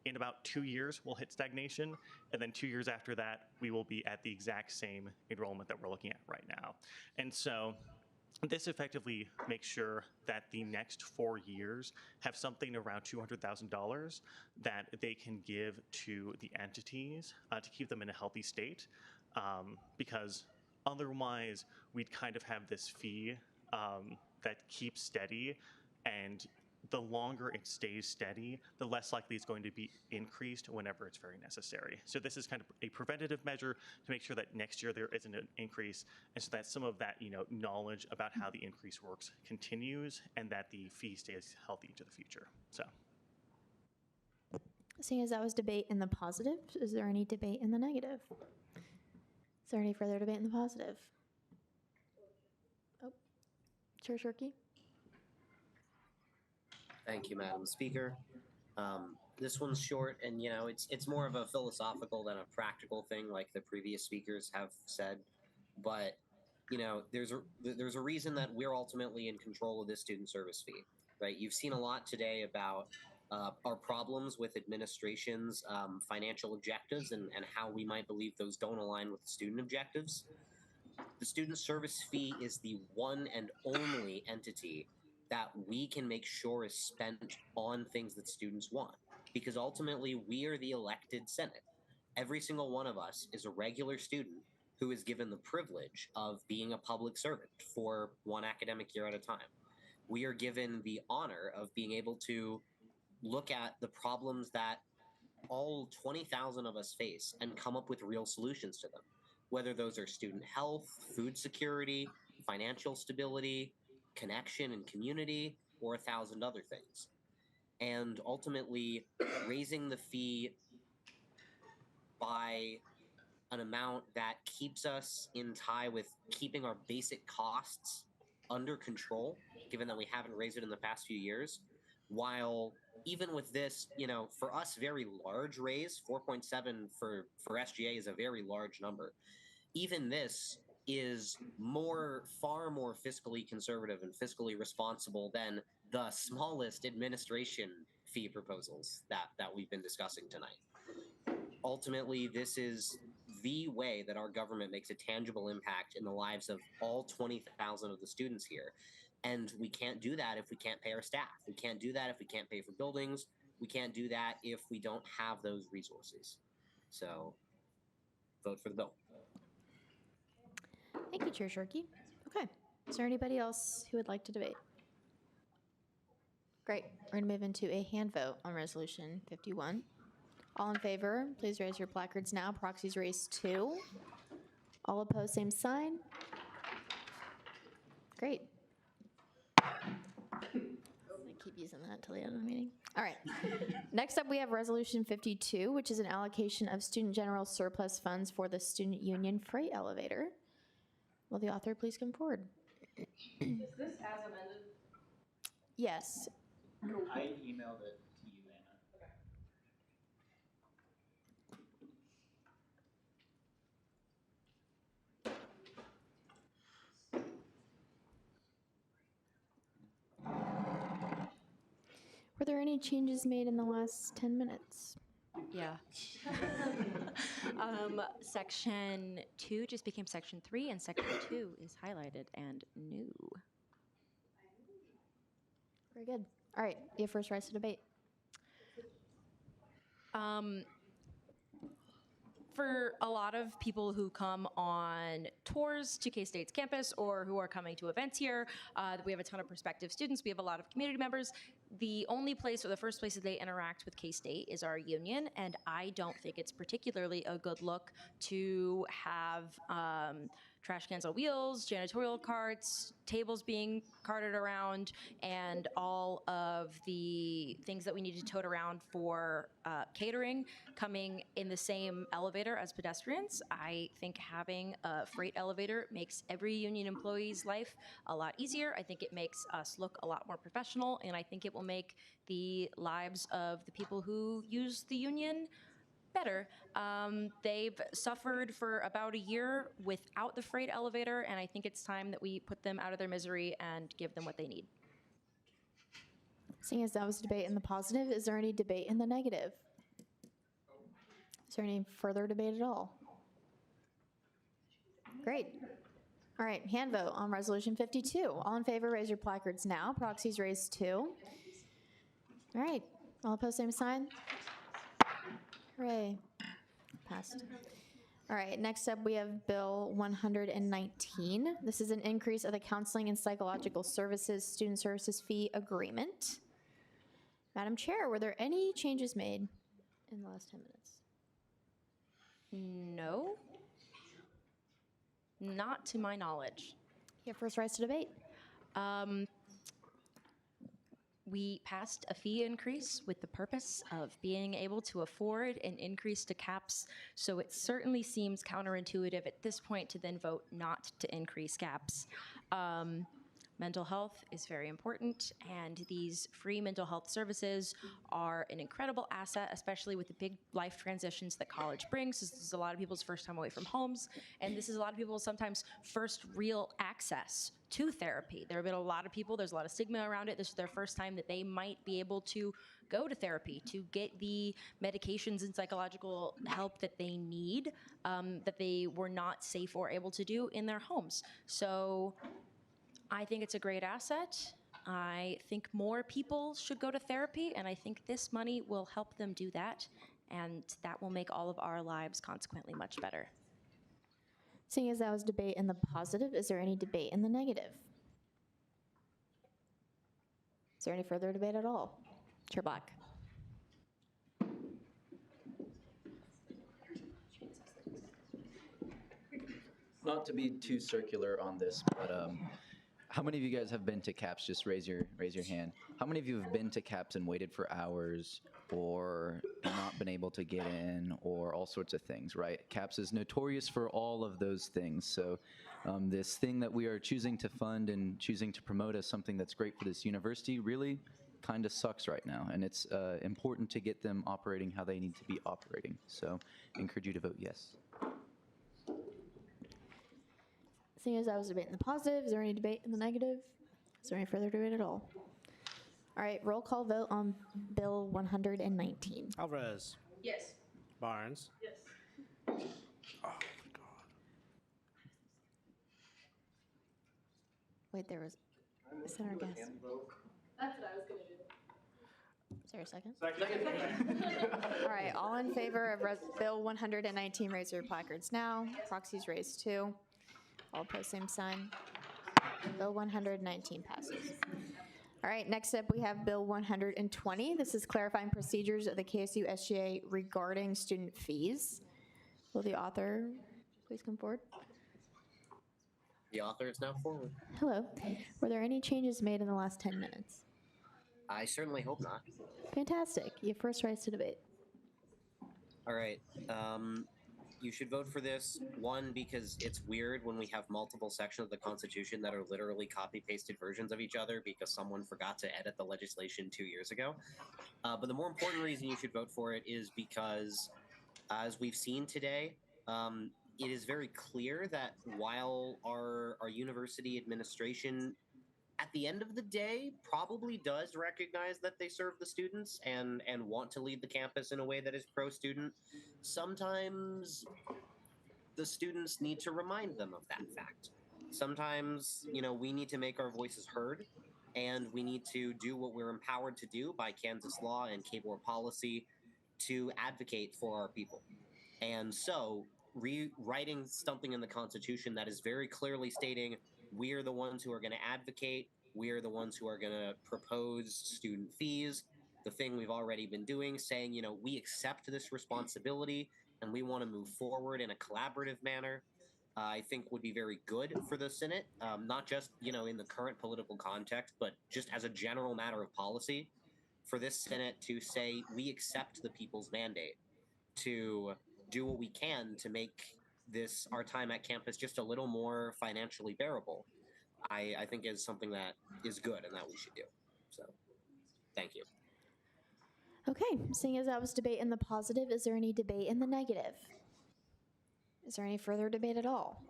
in about 2 years, we'll hit stagnation, and then 2 years after that, we will be at the exact same enrollment that we're looking at right now. And so This effectively makes sure that the next 4 years have something around $200,000 that they can give to the entities to keep them in a healthy state, because otherwise we'd kind of have this fee that keeps steady, and the longer it stays steady, the less likely it's going to be increased whenever it's very necessary. So this is kind of a preventative measure to make sure that next year there isn't an increase, and so that some of that knowledge about how the increase works continues, and that the fee stays healthy into the future. So. Seeing as that was debate in the positive, is there any debate in the negative? Is there any further debate in the positive? Oh, Chair Shirky? Thank you, Madam Speaker. This one's short, and it's more of a philosophical than a practical thing, like the previous speakers have said. But there's a reason that we're ultimately in control of this student service fee, right? You've seen a lot today about our problems with administration's financial objectives and how we might believe those don't align with student objectives. The student service fee is the one and only entity that we can make sure is spent on things that students want, because ultimately we are the elected Senate. Every single one of us is a regular student who is given the privilege of being a public servant for one academic year at a time. We are given the honor of being able to look at the problems that all 20,000 of us face and come up with real solutions to them, whether those are student health, food security, financial stability, connection and community, or 1,000 other things. And ultimately, raising the fee by an amount that keeps us in tie with keeping our basic costs under control, given that we haven't raised it in the past few years, while even with this, for us, very large raise, 4.7 for SGA is a very large number. Even this is far more fiscally conservative and fiscally responsible than the smallest administration fee proposals that we've been discussing tonight. Ultimately, this is the way that our government makes a tangible impact in the lives of all 20,000 of the students here. And we can't do that if we can't pay our staff. We can't do that if we can't pay for buildings. We can't do that if we don't have those resources. So, vote for the bill. Thank you, Chair Shirky. Okay, is there anybody else who would like to debate? Great, we're gonna move into a hand vote on Resolution 51. All in favor, please raise your placards now. Proxies raised 2. All opposed, same sign. Great. I keep using that until the end of the meeting. All right. Next up, we have Resolution 52, which is an allocation of student general surplus funds for the student union freight elevator. Will the author please come forward? Is this as amended? Yes. I emailed it to you, Anna. Okay. Were there any changes made in the last 10 minutes? Yeah. Section 2 just became Section 3, and Section 2 is highlighted and new. Very good. All right, you have first rise to debate. For a lot of people who come on tours to K-State's campus or who are coming to events here, we have a ton of prospective students. We have a lot of community members. The only place or the first place that they interact with K-State is our union, and I don't think it's particularly a good look to have trash cans on wheels, janitorial carts, tables being carted around, and all of the things that we need to tote around for catering coming in the same elevator as pedestrians. I think having a freight elevator makes every union employee's life a lot easier. I think it makes us look a lot more professional, and I think it will make the lives of the people who use the union better. They've suffered for about a year without the freight elevator, and I think it's time that we put them out of their misery and give them what they need. Seeing as that was debate in the positive, is there any debate in the negative? Is there any further debate at all? Great. All right, hand vote on Resolution 52. All in favor, raise your placards now. Proxies raised 2. All right, all opposed, same sign. Hooray, passed. All right, next up we have Bill 119. This is an increase of the Counseling and Psychological Services Student Services Fee Agreement. Madam Chair, were there any changes made in the last 10 minutes? No, not to my knowledge. You have first rise to debate. We passed a fee increase with the purpose of being able to afford an increase to caps, so it certainly seems counterintuitive at this point to then vote not to increase caps. Mental health is very important, and these free mental health services are an incredible asset, especially with the big life transitions that college brings. This is a lot of people's first time away from homes, and this is a lot of people's sometimes first real access to therapy. There have been a lot of people, there's a lot of stigma around it. This is their first time that they might be able to go to therapy, to get the medications and psychological help that they need, that they were not safe or able to do in their homes. So I think it's a great asset. I think more people should go to therapy, and I think this money will help them do that, and that will make all of our lives consequently much better. Seeing as that was debate in the positive, is there any debate in the negative? Is there any further debate at all? Chair Black. Not to be too circular on this, but how many of you guys have been to CAPS? Just raise your hand. How many of you have been to CAPS and waited for hours, or not been able to get in, or all sorts of things, right? CAPS is notorious for all of those things. So this thing that we are choosing to fund and choosing to promote as something that's great for this university really kind of sucks right now, and it's important to get them operating how they need to be operating. So I encourage you to vote yes. Seeing as that was debate in the positive, is there any debate in the negative? Is there any further debate at all? All right, roll call vote on Bill 119. Alvarez. Yes. Barnes. Yes. Oh my God. Wait, there was Senator Gass. That's what I was gonna do. Is there a second? Second. All right, all in favor of Bill 119, raise your placards now. Proxies raised 2. All opposed, same sign. Bill 119 passes. All right, next up we have Bill 120. This is clarifying procedures of the KSU SGA regarding student fees. Will the author please come forward? The author is now forward. Hello. Were there any changes made in the last 10 minutes? I certainly hope not. Fantastic. You have first rise to debate. All right. You should vote for this. One, because it's weird when we have multiple sections of the Constitution that are literally copy-pasted versions of each other because someone forgot to edit the legislation 2 years ago. But the more important reason you should vote for it is because, as we've seen today, it is very clear that while our university administration, at the end of the day, probably does recognize that they serve the students and want to lead the campus in a way that is pro-student, sometimes the students need to remind them of that fact. Sometimes, we need to make our voices heard, and we need to do what we're empowered to do by Kansas law and K-Board policy to advocate for our people. And so, rewriting something in the Constitution that is very clearly stating we're the ones who are going to advocate, we're the ones who are going to propose student fees, the thing we've already been doing, saying, we accept this responsibility and we want to move forward in a collaborative manner, I think would be very good for the Senate, not just, in the current political context, but just as a general matter of policy, for this Senate to say we accept the people's mandate to do what we can to make this, our time at campus, just a little more financially bearable, I think is something that is good and that we should do. So, thank you. Okay, seeing as that was debate in the positive, is there any debate in the negative? Is there any further debate at all?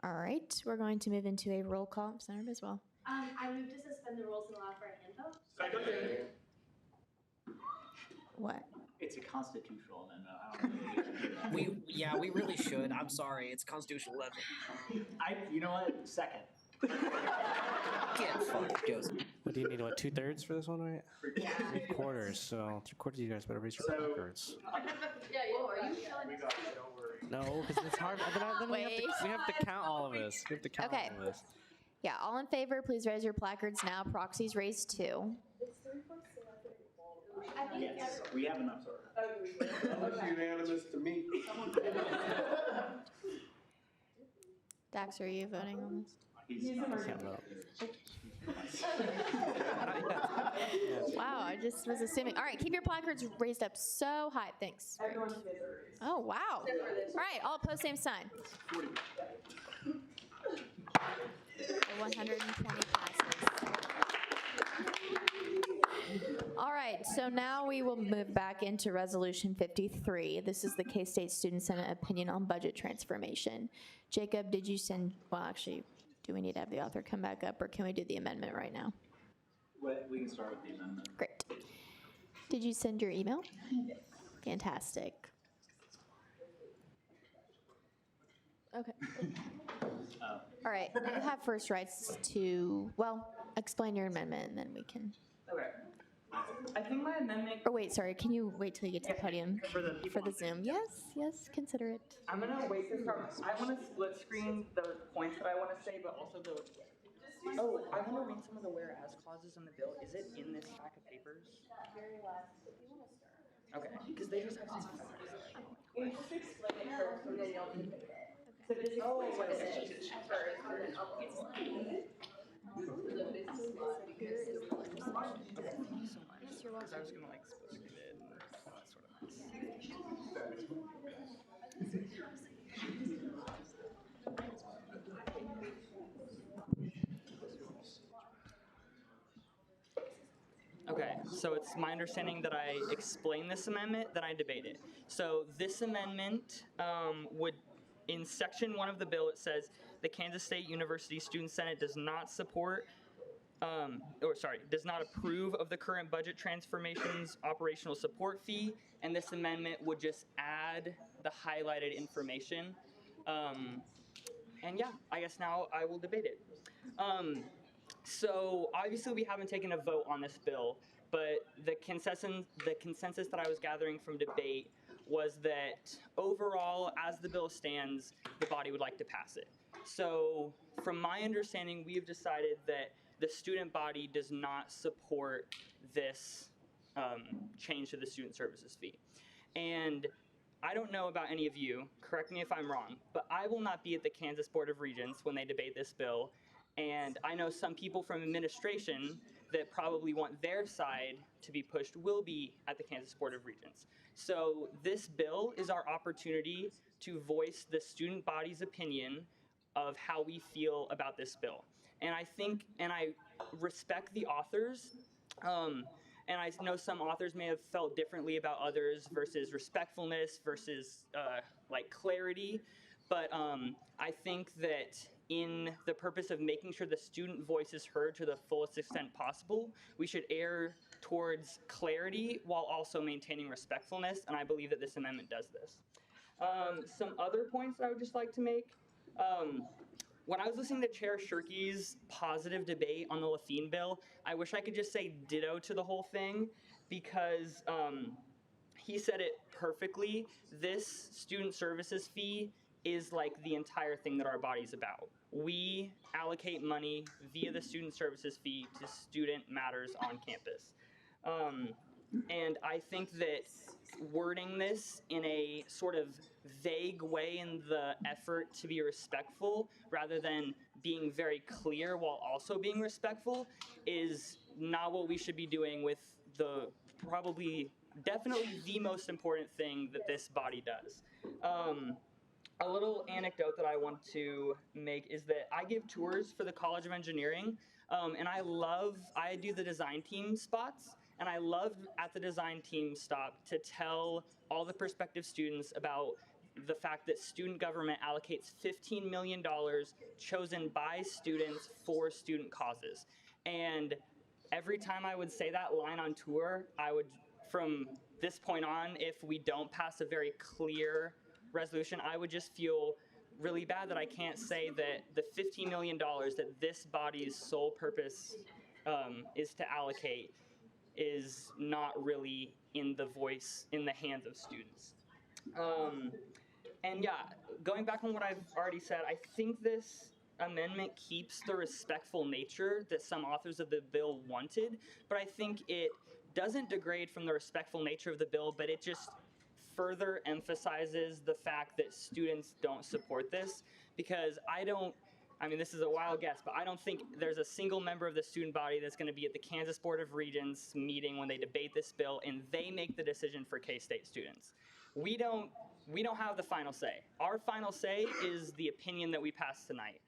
All right, we're going to move into a roll call. Senator Biswell. I move to suspend the rules and allow for a hand vote. Second. What? It's a constitutional amendment. I don't know if we can do that. We really should. I'm sorry. It's constitutional amendment. You know what? Second. Get fucked, Joseph. What do you need? What, 2/3 for this one, right? 3/4. So 3/4 of you guys better raise your placards. Yeah, are you feeling? No, because it's hard. Then we have to count all of this. We have to count Okay. all of this. Yeah, all in favor, please raise your placards now. Proxies raised 2. Yes, we have enough, sir. That's unanimous to me. Dax, are you voting on this? He's Can't vote. Wow, I just was assuming. All right, keep your placards raised up so high. Thanks. Great. Oh, wow. All right, all opposed, same sign. 120 passes. All right, so now we will move back into Resolution 53. This is the K-State Student Senate opinion on budget transformation. Jacob, did you send, well, actually, do we need to have the author come back up, or can we do the amendment right now? We can start with the amendment. Great. Did you send your email? Fantastic. Okay. All right, you have first rights to, well, explain your amendment, and then we can. Okay. I think my amendment. Or wait, sorry, can you wait till you get to the podium for the Zoom? Yes, consider it. I'm gonna wait this from. I want to split screen the points that I want to say, but also the. Oh, I want to read some of the whereas clauses in the bill. Is it in this stack of papers? Okay, because they just have some factors. You just explain it first, and then you'll do it. So just explain what it is first, and then I'll explain it. Here is the legislation. Yes, you're welcome. Because I was gonna like split screen it and all that sort of mess. Okay, so it's my understanding that I explain this amendment, then I debate it. So this amendment would, in section 1 of the bill, it says the Kansas State University Student Senate does not support, does not approve of the current budget transformations operational support fee, and this amendment would just add the highlighted information. And yeah, I guess now I will debate it. So obviously we haven't taken a vote on this bill, but the consensus that I was gathering from debate was that overall, as the bill stands, the body would like to pass it. So from my understanding, we have decided that the student body does not support this change to the student services fee. And I don't know about any of you, correct me if I'm wrong, but I will not be at the Kansas Board of Regents when they debate this bill. And I know some people from administration that probably want their side to be pushed will be at the Kansas Board of Regents. So this bill is our opportunity to voice the student body's opinion of how we feel about this bill. And I think, and I respect the authors, and I know some authors may have felt differently about others versus respectfulness versus like clarity, but I think that in the purpose of making sure the student voice is heard to the fullest extent possible, we should err towards clarity while also maintaining respectfulness, and I believe that this amendment does this. Some other points I would just like to make. When I was listening to Chair Shirky's positive debate on the Lafine bill, I wish I could just say ditto to the whole thing, because he said it perfectly. This student services fee is like the entire thing that our body's about. We allocate money via the student services fee to student matters on campus. And I think that wording this in a sort of vague way in the effort to be respectful rather than being very clear while also being respectful is not what we should be doing with the definitely the most important thing that this body does. A little anecdote that I want to make is that I give tours for the College of Engineering, and I do the design team spots, and I love at the design team stop to tell all the prospective students about the fact that student government allocates $15 million chosen by students for student causes. And every time I would say that line on tour, I would, from this point on, if we don't pass a very clear resolution, I would just feel really bad that I can't say that the $15 million that this body's sole purpose is to allocate is not really in the hands of students. And yeah, going back on what I've already said, I think this amendment keeps the respectful nature that some authors of the bill wanted, but I think it doesn't degrade from the respectful nature of the bill, but it just further emphasizes the fact that students don't support this, because this is a wild guess, but I don't think there's a single member of the student body that's going to be at the Kansas Board of Regents meeting when they debate this bill and they make the decision for K-State students. We don't have the final say. Our final say is the opinion that we pass tonight.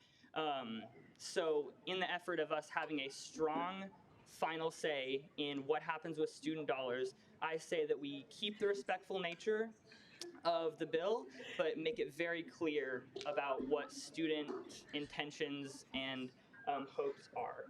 So in the effort of us having a strong final say in what happens with student dollars, I say that we keep the respectful nature of the bill, but make it very clear about what student intentions and hopes are.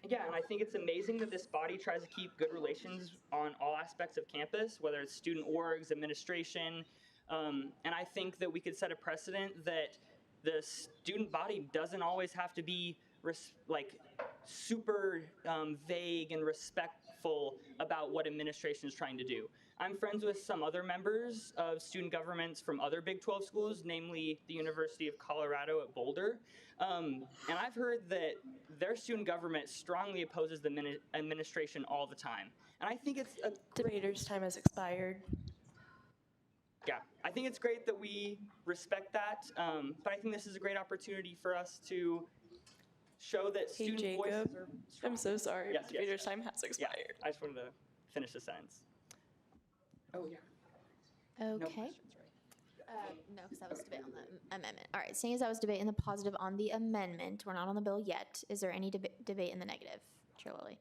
Yeah, and I think it's amazing that this body tries to keep good relations on all aspects of campus, whether it's student orgs, administration, and I think that we could set a precedent that the student body doesn't always have to be super vague and respectful about what administration is trying to do. I'm friends with some other members of student governments from other Big 12 schools, namely the University of Colorado at Boulder. And I've heard that their student government strongly opposes the administration all the time. And I think it's a Debater's time has expired. Yeah, I think it's great that we respect that, but I think this is a great opportunity for us to show that student voices are strong. I'm so sorry. Yes, Debater's time has expired. Yeah, I just wanted to finish the sentence. Oh, yeah. Okay. No questions, right? No, because that was debate on the amendment. All right, seeing as that was debate in the positive on the amendment, we're not on the bill yet. Is there any debate in the negative? Chair Lilly.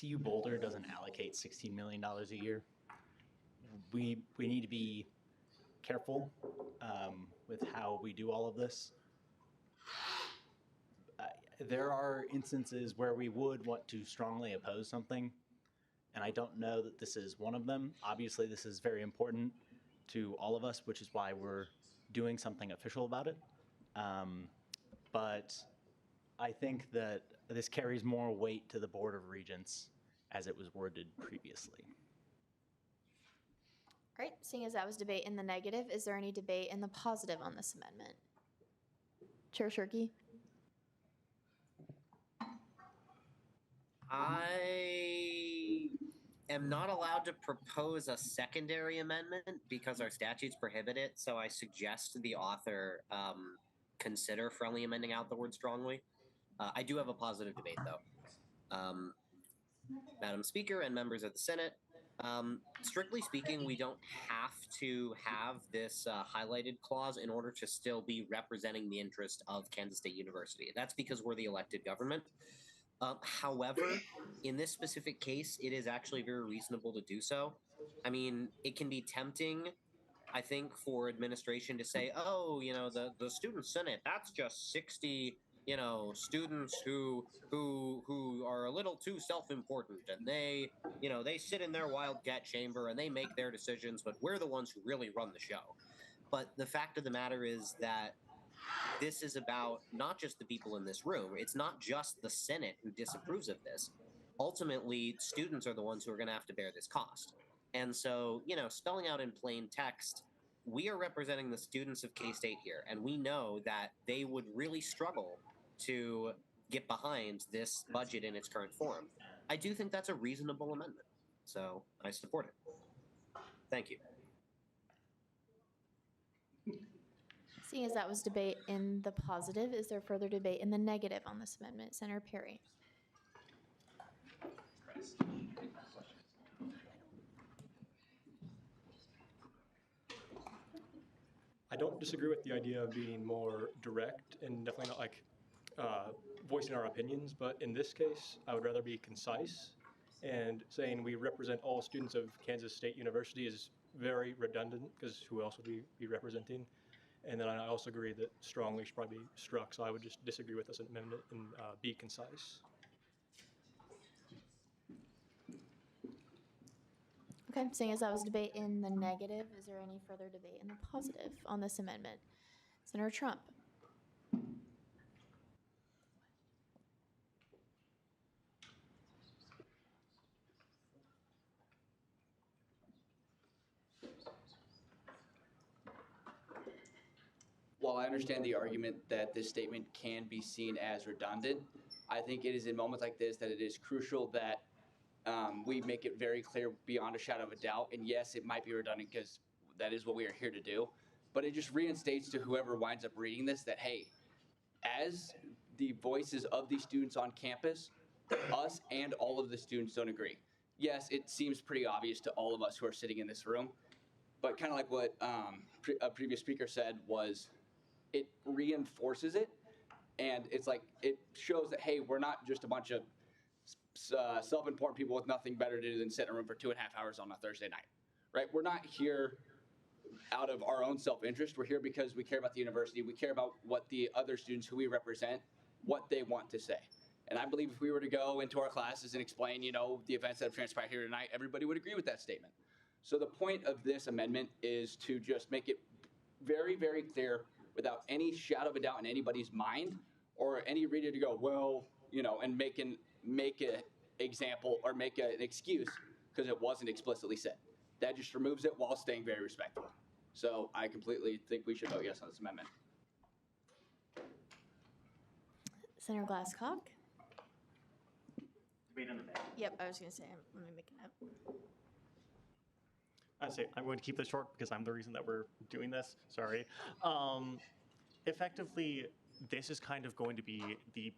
CU Boulder doesn't allocate $16 million a year. We need to be careful with how we do all of this. There are instances where we would want to strongly oppose something, and I don't know that this is one of them. Obviously, this is very important to all of us, which is why we're doing something official about it. But I think that this carries more weight to the Board of Regents as it was worded previously. All right, seeing as that was debate in the negative, is there any debate in the positive on this amendment? Chair Shirky? I am not allowed to propose a secondary amendment because our statutes prohibit it, so I suggest the author consider friendly amending out the word strongly. I do have a positive debate, though. Madam Speaker and members of the Senate, strictly speaking, we don't have to have this highlighted clause in order to still be representing the interest of Kansas State University. That's because we're the elected government. However, in this specific case, it is actually very reasonable to do so. I mean, it can be tempting, I think, for administration to say, oh, the student senate, that's just 60, students who are a little too self-important, and they sit in their wildcat chamber and they make their decisions, but we're the ones who really run the show. But the fact of the matter is that this is about not just the people in this room. It's not just the Senate who disapproves of this. Ultimately, students are the ones who are going to have to bear this cost. And so, spelling out in plain text, we are representing the students of K-State here, and we know that they would really struggle to get behind this budget in its current form. I do think that's a reasonable amendment, so I support it. Thank you. Seeing as that was debate in the positive, is there further debate in the negative on this amendment? Senator Perry. I don't disagree with the idea of being more direct and definitely not like voicing our opinions, but in this case, I would rather be concise, and saying we represent all students of Kansas State University is very redundant because who else would we be representing? And then I also agree that strongly should probably be struck, so I would just disagree with this amendment and be concise. Okay, seeing as that was debate in the negative, is there any further debate in the positive on this amendment? Senator Trump. While I understand the argument that this statement can be seen as redundant, I think it is in moments like this that it is crucial that we make it very clear beyond a shadow of a doubt. And yes, it might be redundant because that is what we are here to do. But it just reinstates to whoever winds up reading this that, hey, as the voices of the students on campus, us and all of the students don't agree. Yes, it seems pretty obvious to all of us who are sitting in this room, but kind of like what a previous speaker said was, it reinforces it, and it's like it shows that, hey, we're not just a bunch of self-important people with nothing better to do than sit in a room for 2.5 hours on a Thursday night, right? We're not here out of our own self-interest. We're here because we care about the university. We care about what the other students who we represent, what they want to say. And I believe if we were to go into our classes and explain, you know, the events that have transpired here tonight, everybody would agree with that statement. So the point of this amendment is to just make it very, very clear without any shadow of a doubt in anybody's mind or any reader to go, well, you know, and make an example or make an excuse because it wasn't explicitly said. That just removes it while staying very respectful. So I completely think we should vote yes on this amendment. Senator Glasscock. Debate on the back. Yep, I was going to say, let me make it up. I say I'm going to keep this short because I'm the reason that we're doing this. Sorry. Effectively, this is kind of going to be the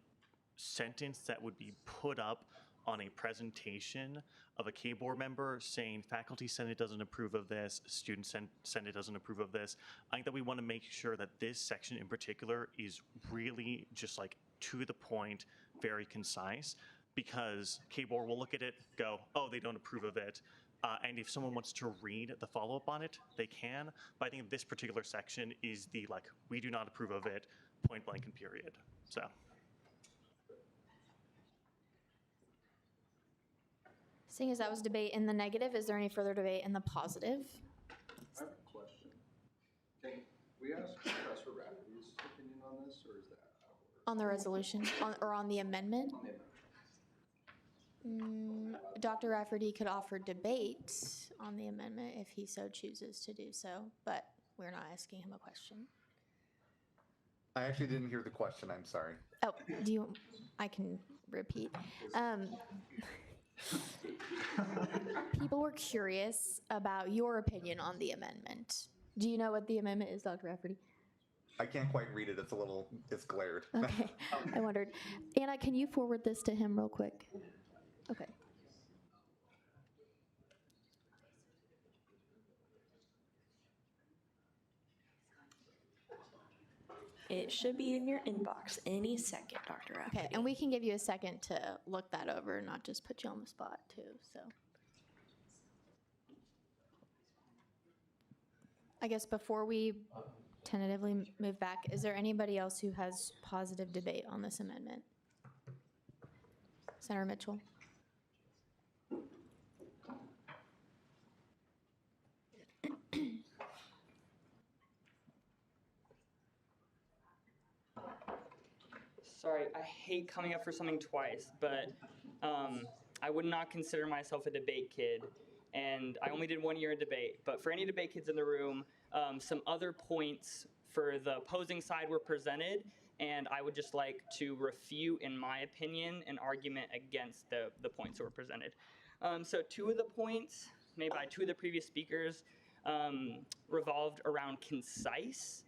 sentence that would be put up on a presentation of a K board member saying faculty senate doesn't approve of this, student senate doesn't approve of this. I think that we want to make sure that this section in particular is really just like to the point, very concise, because K board will look at it, go, oh, they don't approve of it. And if someone wants to read the follow-up on it, they can. But I think this particular section is the, like, we do not approve of it, point blank and period. So. Seeing as that was debate in the negative, is there any further debate in the positive? I have a question. Can we ask Professor Rafferty's opinion on this, or is that out of order? On the resolution, or on the amendment? On the amendment. Dr. Rafferty could offer debate on the amendment if he so chooses to do so, but we're not asking him a question. I actually didn't hear the question. I'm sorry. Oh, I can repeat. People were curious about your opinion on the amendment. Do you know what the amendment is, Dr. Rafferty? I can't quite read it. It's glared. Okay, I wondered. Anna, can you forward this to him real quick? Okay. It should be in your inbox any second, Dr. Rafferty. Okay, and we can give you a second to look that over, not just put you on the spot too, so. I guess before we tentatively move back, is there anybody else who has positive debate on this amendment? Senator Mitchell? Sorry, I hate coming up for something twice, but I would not consider myself a debate kid, and I only did 1 year in debate. But for any debate kids in the room, some other points for the opposing side were presented, and I would just like to refute, in my opinion, an argument against the points that were presented. So 2 of the points made by 2 of the previous speakers revolved around concise.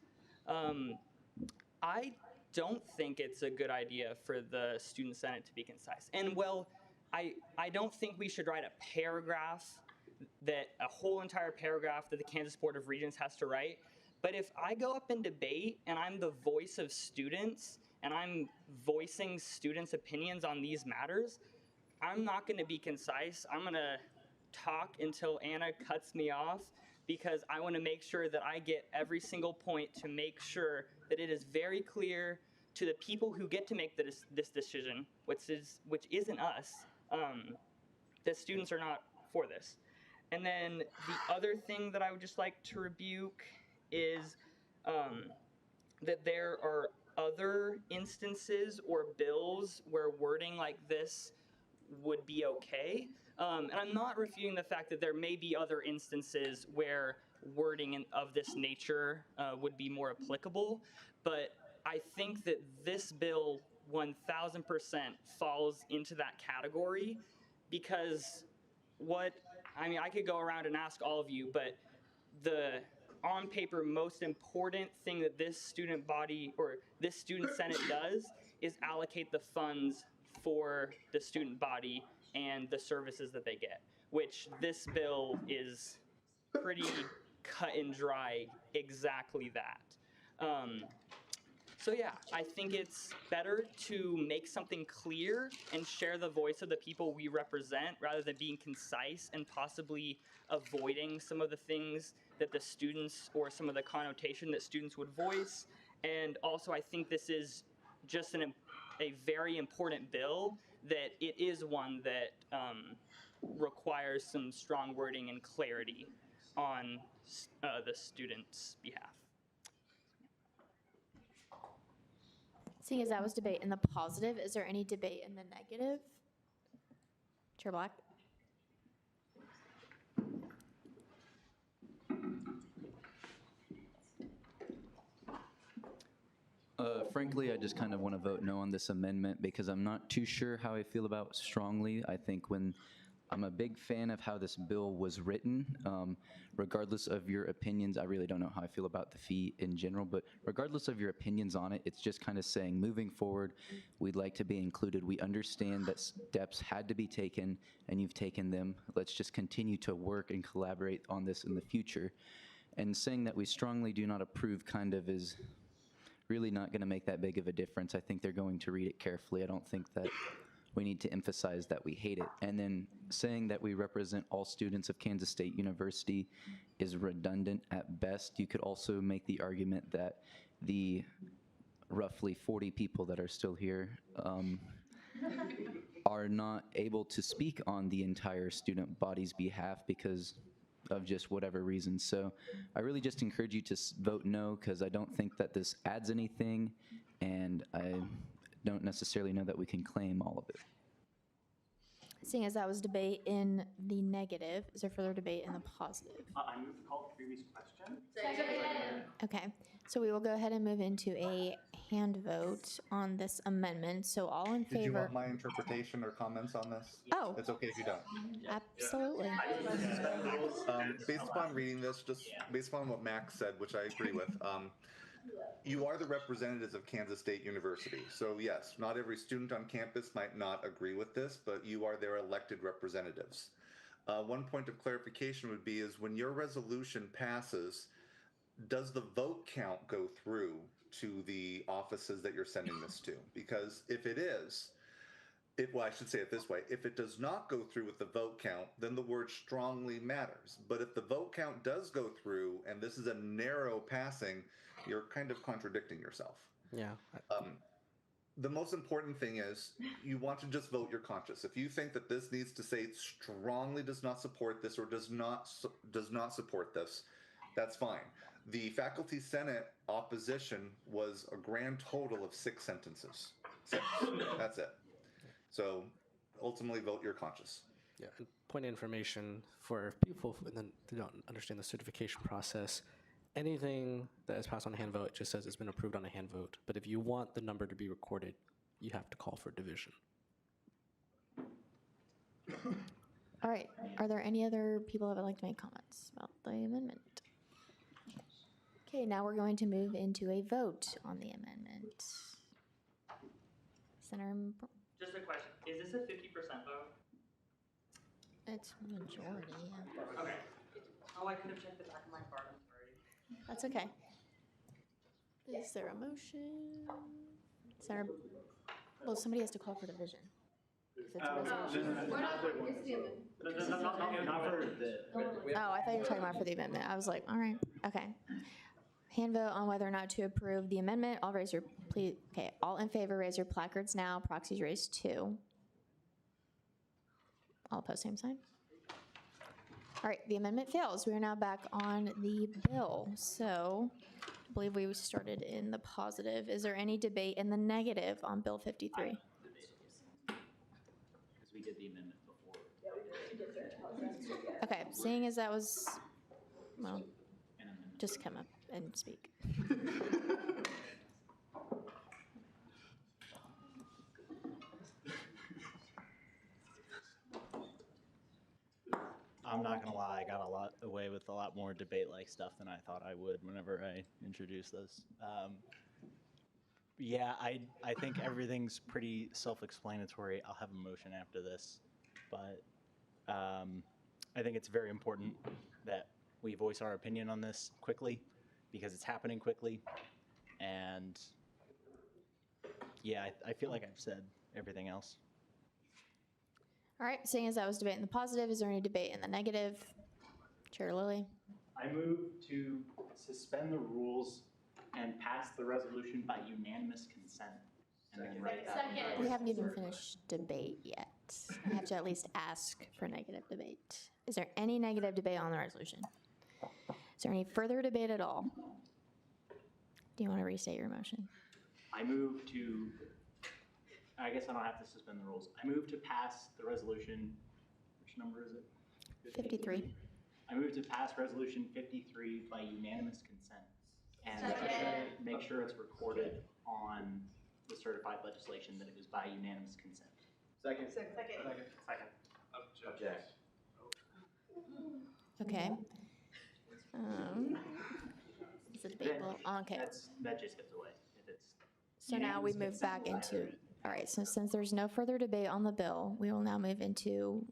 I don't think it's a good idea for the Student Senate to be concise. And well, I don't think we should write a paragraph, a whole entire paragraph that the Kansas Board of Regents has to write. But if I go up and debate and I'm the voice of students and I'm voicing students' opinions on these matters, I'm not going to be concise. I'm going to talk until Anna cuts me off because I want to make sure that I get every single point to make sure that it is very clear to the people who get to make this decision, which isn't us, that students are not for this. And then the other thing that I would just like to rebuke is that there are other instances or bills where wording like this would be okay. And I'm not refuting the fact that there may be other instances where wording of this nature would be more applicable, but I think that this bill 1000% falls into that category because I could go around and ask all of you, but the on paper most important thing that this student body or this student senate does is allocate the funds for the student body and the services that they get, which this bill is pretty cut and dry exactly that. So yeah, I think it's better to make something clear and share the voice of the people we represent rather than being concise and possibly avoiding some of the things that the students or some of the connotation that students would voice. And also, I think this is just a very important bill, that it is one that requires some strong wording and clarity on the students' behalf. Seeing as that was debate in the positive, is there any debate in the negative? Chair Black? Frankly, I just kind of want to vote no on this amendment because I'm not too sure how I feel about strongly. I think I'm a big fan of how this bill was written. Regardless of your opinions, I really don't know how I feel about the fee in general, but regardless of your opinions on it, it's just kind of saying moving forward, we'd like to be included. We understand that steps had to be taken and you've taken them. Let's just continue to work and collaborate on this in the future. And saying that we strongly do not approve kind of is really not going to make that big of a difference. I think they're going to read it carefully. I don't think that we need to emphasize that we hate it. And then saying that we represent all students of Kansas State University is redundant at best. You could also make the argument that the roughly 40 people that are still here are not able to speak on the entire student body's behalf because of just whatever reason. So I really just encourage you to vote no, because I don't think that this adds anything, and I don't necessarily know that we can claim all of it. Seeing as that was debate in the negative, is there further debate in the positive? I move to call the previous question. Okay, so we will go ahead and move into a hand vote on this amendment. So all in favor? Did you want my interpretation or comments on this? Oh. It's okay if you don't. Absolutely. Based upon reading this, just based upon what Max said, which I agree with, you are the representatives of Kansas State University. So yes, not every student on campus might not agree with this, but you are their elected representatives. One point of clarification would be is when your resolution passes, does the vote count go through to the offices that you're sending this to? Because if it is, I should say it this way, if it does not go through with the vote count, then the word strongly matters. But if the vote count does go through and this is a narrow passing, you're kind of contradicting yourself. Yeah. The most important thing is you want to just vote your conscience. If you think that this needs to say strongly does not support this or does not support this, that's fine. The Faculty Senate opposition was a grand total of 6 sentences. 6. That's it. So ultimately vote your conscience. Yeah, and point of information for people who don't understand the certification process. Anything that is passed on a hand vote just says it's been approved on a hand vote. But if you want the number to be recorded, you have to call for division. All right, are there any other people that would like to make comments about the amendment? Okay, now we're going to move into a vote on the amendment. Senator, Just a question, is this a 50% vote? it's majority, yeah. Okay. Oh, I could have checked the back of my card, I'm sorry. That's okay. Is there a motion? Senator, well, somebody has to call for division. It's a resolution. Not for the. Oh, I thought you were talking about for the amendment. I was like, all right, okay. Hand vote on whether or not to approve the amendment. All raise your, please, okay, all in favor, raise your placards now. Proxies raised 2. All opposed, same sign. All right, the amendment fails. We are now back on the bill. So I believe we started in the positive. Is there any debate in the negative on Bill 53? Because we did the amendment before. Okay, seeing as that was, well, just come up and speak. I'm not gonna lie, I got away with a lot more debate-like stuff than I thought I would whenever I introduced this. Yeah, I think everything's pretty self-explanatory. I'll have a motion after this, but I think it's very important that we voice our opinion on this quickly because it's happening quickly, and yeah, I feel like I've said everything else. All right, seeing as that was debate in the positive, is there any debate in the negative? Chair Lilly? I move to suspend the rules and pass the resolution by unanimous consent. And then write that on the We haven't even finished debate yet. I have to at least ask for negative debate. Is there any negative debate on the resolution? Is there any further debate at all? Do you want to restate your motion? I move to, I guess I don't have to suspend the rules. I move to pass the resolution, which number is it? 53. I move to pass resolution 53 by unanimous consent. And make sure it's recorded on the certified legislation that it was by unanimous consent. Second. Object. Okay. Is it debatable? Okay. That just gets away. If it's So now we move back into, all right, so since there's no further debate on the bill, we will now move into.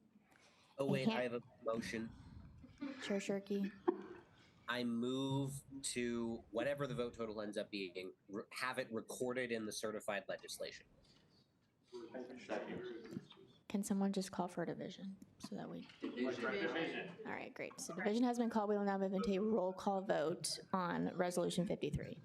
Oh, wait, I have a motion. Chair Shirky. I move to, whatever the vote total ends up being, have it recorded in the certified legislation. Can someone just call for a division so that we. All right, great. So division has been called. We will now move into a roll call vote on resolution 53.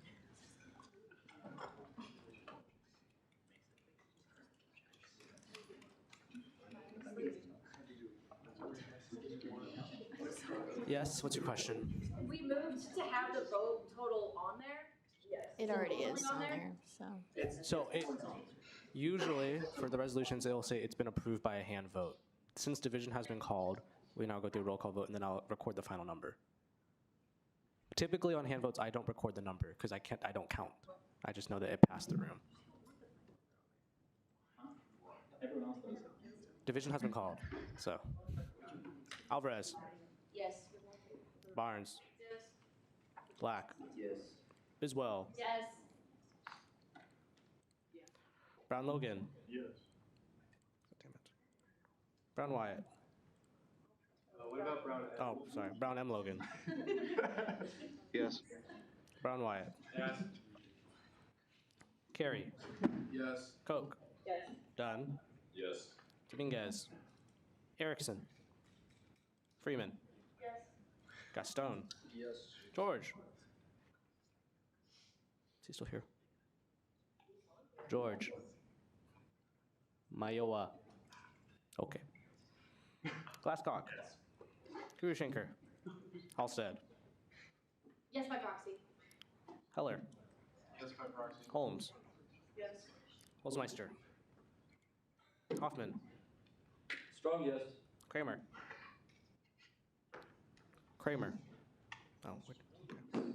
Yes, what's your question? We moved to have the vote total on there? Yes. It already is on there, so. So usually for the resolutions, it'll say it's been approved by a hand vote. Since division has been called, we now go through a roll call vote and then I'll record the final number. Typically on hand votes, I don't record the number because I don't count. I just know that it passed the room. Everyone else does. Division has been called, so. Alvarez, Yes. Barnes, Yes. Black, Yes. Biswell, Yes. Brown Logan. Yes. Damn it. Brown Wyatt. What about Brown? Oh, sorry. Brown M. Logan. Yes. Brown Wyatt. Yes. Carey. Yes. Koch. Yes. Dunn. Yes. Dominguez. Erickson. Freeman. Yes. Gaston. Yes. George. Is he still here? George. Mayowa. Okay. Glasscock. Kurushenker. Halstead. Yes, by proxy. Heller. Yes, by proxy. Holmes. Yes. Holzmeister. Hoffman. Strong yes. Kramer. Kramer. Oh, wait. Okay.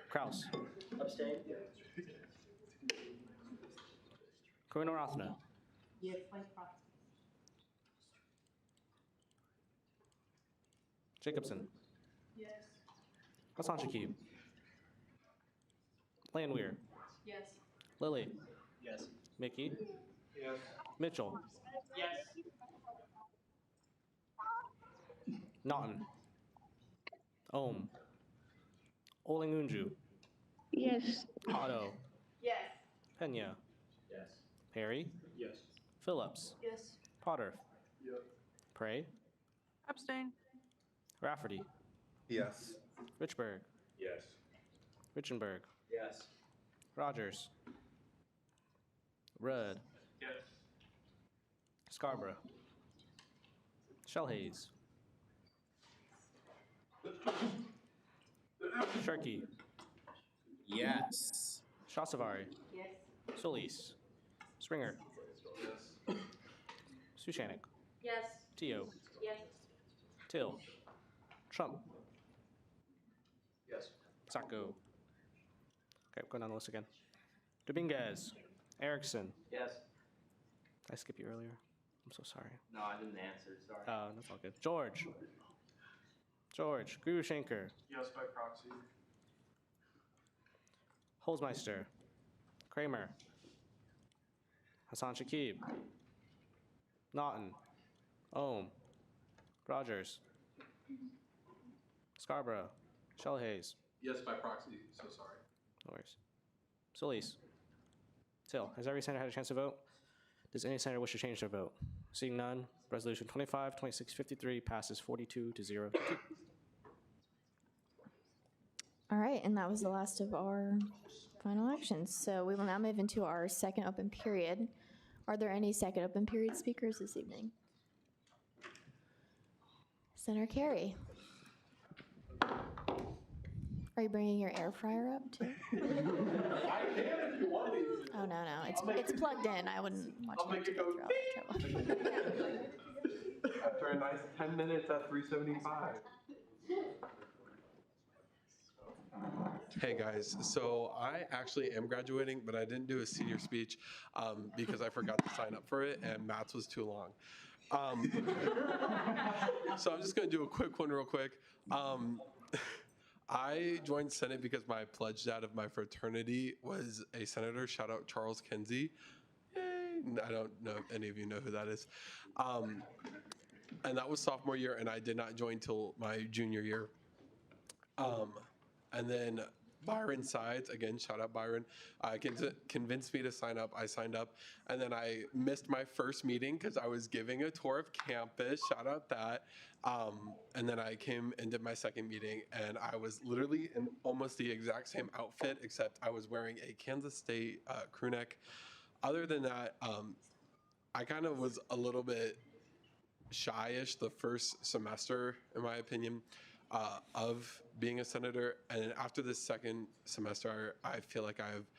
Kraus. Abstain? Korunaratna. Yes, by proxy. Jacobson. Yes. Hassan Shakib. Landwehr. Yes. Lilly. Yes. Mickey. Yes. Mitchell. Yes. Naughton. Ohm. Olengunju. Yes. Otto. Yes. Pena. Yes. Perry. Yes. Phillips. Yes. Potter. Yep. Prey. Abstain. Rafferty. Yes. Richburg. Yes. Richenberg. Yes. Rogers. Rudd. Yes. Scarborough. Shellhaze. Sharkey. Yes. Shasavari. Yes. Solis. Springer. Yes. Sushanik. Yes. Teo. Yes. Till. Trump. Yes. Sacco. Okay, going down the list again. Dominguez. Erickson. Yes. Did I skip you earlier? I'm so sorry. No, I didn't answer, sorry. That's all good. George. Grushenker. Yes by proxy. Holzmeister. Kramer. Hassan Shakib. Naughton. Ohm. Rogers. Scarborough. Shellhaze. Yes by proxy, so sorry. No worries. Solis. Till. Has every senator had a chance to vote? Does any senator wish to change their vote? Seeing none, Resolution 25-2653 passes 42 to 0. All right, and that was the last of our final actions. So we will now move into our second open period. Are there any second open period speakers this evening? Senator Carey. Are you bringing your air fryer up too? Oh, no, it's plugged in. I wouldn't want you to go through all that trouble. After a nice 10 minutes at 375. Hey guys, so I actually am graduating, but I didn't do a senior speech because I forgot to sign up for it and maths was too long. So I'm just going to do a quick one real quick. I joined Senate because my pledge dad of my fraternity was a senator. Shout out Charles Kinsey. Yay. I don't know if any of you know who that is. And that was sophomore year, and I did not join till my junior year. And then Byron Sides, again, shout out Byron, convinced me to sign up. I signed up, and then I missed my first meeting because I was giving a tour of campus. Shout out that. And then I came and did my second meeting, and I was literally in almost the exact same outfit, except I was wearing a Kansas State crew neck. Other than that, I kind of was a little bit shy-ish the first semester, in my opinion, of being a senator. And after this second semester, I feel like I've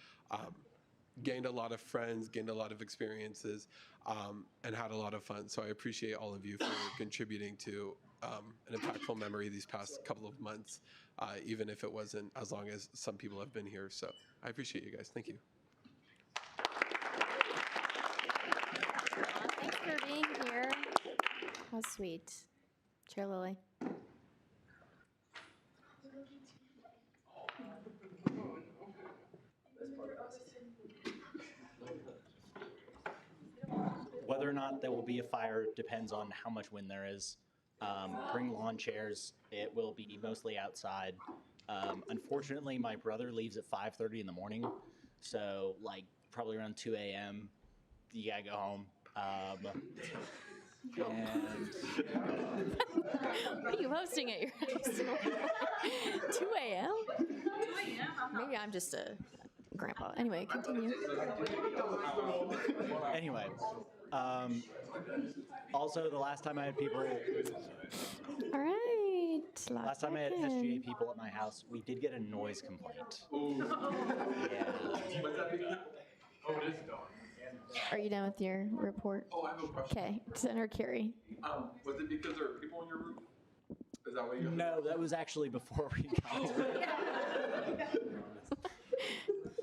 gained a lot of friends, gained a lot of experiences, and had a lot of fun. So I appreciate all of you for contributing to an impactful memory these past couple of months, even if it wasn't as long as some people have been here. So I appreciate you guys. Thank you. Thanks for being here. How sweet. Chair Lilly. Whether or not there will be a fire depends on how much wind there is. Bring lawn chairs. It will be mostly outside. Unfortunately, my brother leaves at 5:30 in the morning, so like probably around 2 a.m. you gotta go home. What are you hosting at your house? 2 a.m.? 2 a.m.? Maybe I'm just a grandpa. Anyway, continue. Anyway, also the last time I had people. All right. Last time I had SGA people at my house, we did get a noise complaint. Yeah. Oh, it is done. Are you done with your report? Oh, I have a question. Okay, Senator Carey. Was it because there are people on your roof? Is that what you? No, that was actually before we got to it.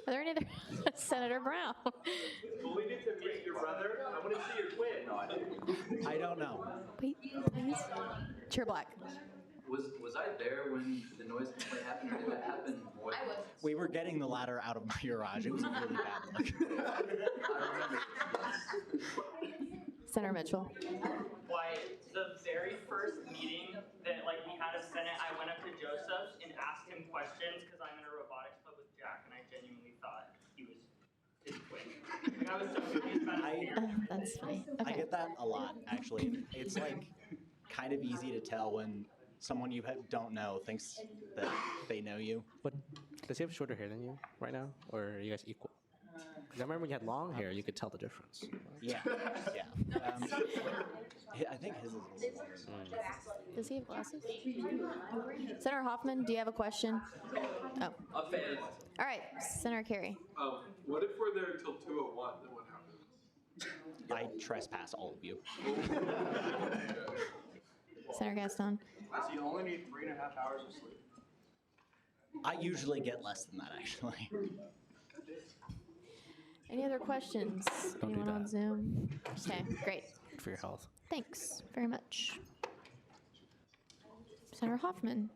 Are there any other? Senator Brown. We need to meet your brother. I want to see your twin. No, I didn't. I don't know. Wait, please. Chair Black. Was I there when the noise complaint happened, or did that happen more than once? We were getting the ladder out of my garage. It was a really bad look. Senator Mitchell. Why, the very first meeting that we had as Senate, I went up to Joseph and asked him questions because I'm in a robotics club with Jack, and I genuinely thought he was his twin. Like, I was so confused about it. That's funny. I Okay. get that a lot, actually. It's like kind of easy to tell when someone you don't know thinks that they know you. But does he have shorter hair than you right now, or are you guys equal? Because I remember when you had long hair, you could tell the difference. Yeah, yeah. I think his is a little longer. Does he have glasses? Senator Hoffman, do you have a question? Oh. A fan. All right, Senator Carey. What if we're there till 2:01? Then what happens? I trespass all of you. Senator Gaston. So you only need 3.5 hours of sleep. I usually get less than that, actually. Any other questions? Don't do Anyone that. on Zoom? Okay, great. Good for your health. Thanks very much. Senator Hoffman.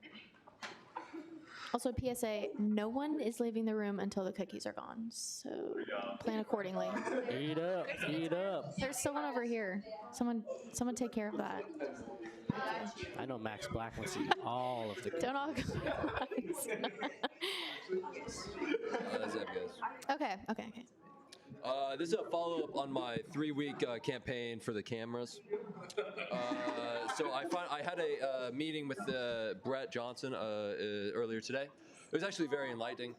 Also, PSA, no one is leaving the room until the cookies are gone, so plan accordingly. Eat up, eat up. There's someone over here. Someone take care of that. I know Max Black wants to eat all of the cookies. Don't all go. That's it, guys. Okay. This is a follow-up on my 3-week campaign for the cameras. So I had a meeting with Brett Johnson earlier today. It was actually very enlightening.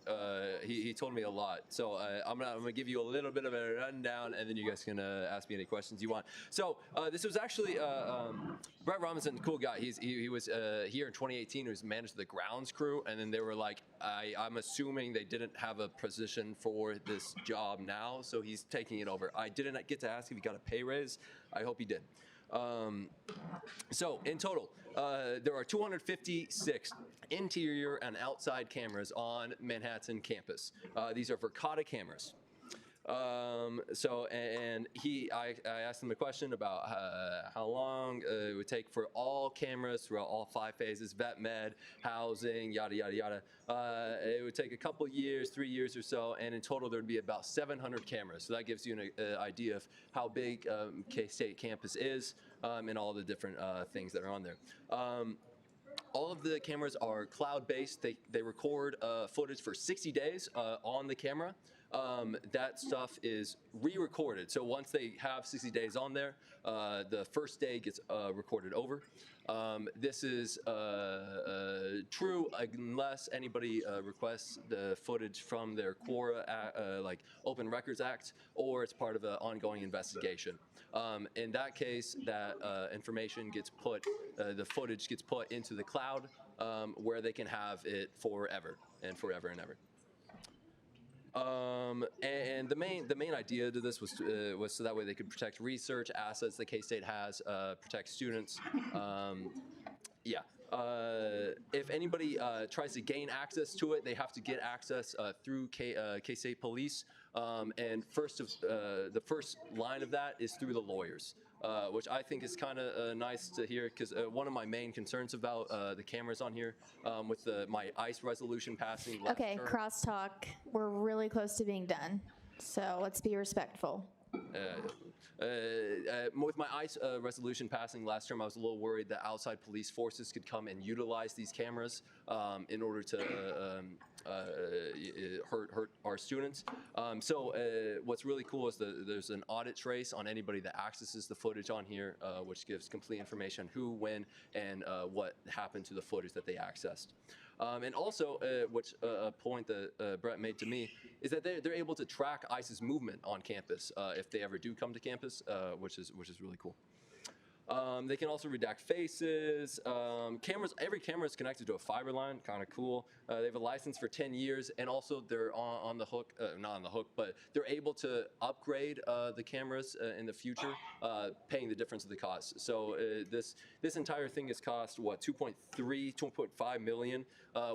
He told me a lot. So I'm gonna give you a little bit of a rundown, and then you guys can ask me any questions you want. So this was actually Brett Robinson, cool guy. He was here in 2018. He was managed the grounds crew, and then they were like, I'm assuming they didn't have a position for this job now, so he's taking it over. I didn't get to ask if he got a pay raise. I hope he did. So in total, there are 256 interior and outside cameras on Manhattan campus. These are Verkada cameras. I asked him a question about how long it would take for all cameras throughout all 5 phases, vet med, housing, yada, yada, yada. It would take a couple years, 3 years or so, and in total there would be about 700 cameras. So that gives you an idea of how big K-State campus is and all the different things that are on there. All of the cameras are cloud-based. They record footage for 60 days on the camera. That stuff is re-recorded. So once they have 60 days on there, the first day gets recorded over. This is true unless anybody requests the footage from their QORA, like Open Records Act, or it's part of an ongoing investigation. In that case, that information gets put, the footage gets put into the cloud where they can have it forever and forever and ever. And the main idea to this was so that way they could protect research assets that K-State has, protect students. If anybody tries to gain access to it, they have to get access through K-State police. And the first line of that is through the lawyers. Which I think is kind of nice to hear, because one of my main concerns about the cameras on here, with my ICE resolution passing last Okay, term, crosstalk. We're really close to being done, so let's be respectful. with my ICE resolution passing last term, I was a little worried that outside police forces could come and utilize these cameras in order to hurt our students. What's really cool is there's an audit trace on anybody that accesses the footage on here, which gives complete information who, when, and what happened to the footage that they accessed. And also, which a point that Brett made to me, is that they're able to track ICE's movement on campus if they ever do come to campus, which is really cool. They can also redact faces. Every camera is connected to a fiber line, kind of cool. They have a license for 10 years, and also they're on the hook, not on the hook, but they're able to upgrade the cameras in the future, paying the difference of the cost. So this entire thing has cost, what, 2.5 million,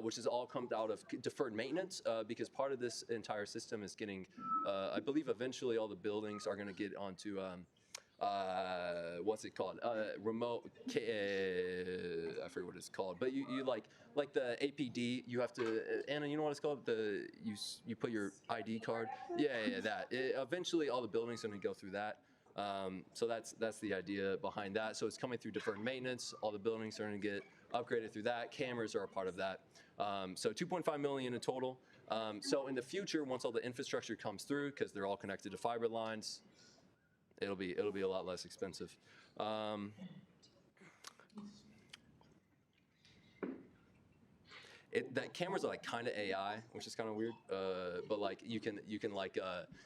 which has all come out of deferred maintenance, because part of this entire system is getting, I believe eventually all the buildings are going to get onto what's it called? Remote. I forget what it's called. But you like the APD. You have to. Anna, you know what it's called? You put your ID card. Yeah, that. Eventually, all the buildings are going to go through that. So that's the idea behind that. So it's coming through deferred maintenance. All the buildings are going to get upgraded through that. Cameras are a part of that. So 2.5 million in total. So in the future, once all the infrastructure comes through, because they're all connected to fiber lines, it'll be a lot less expensive. That cameras are like kind of AI, which is kind of weird. But like you can like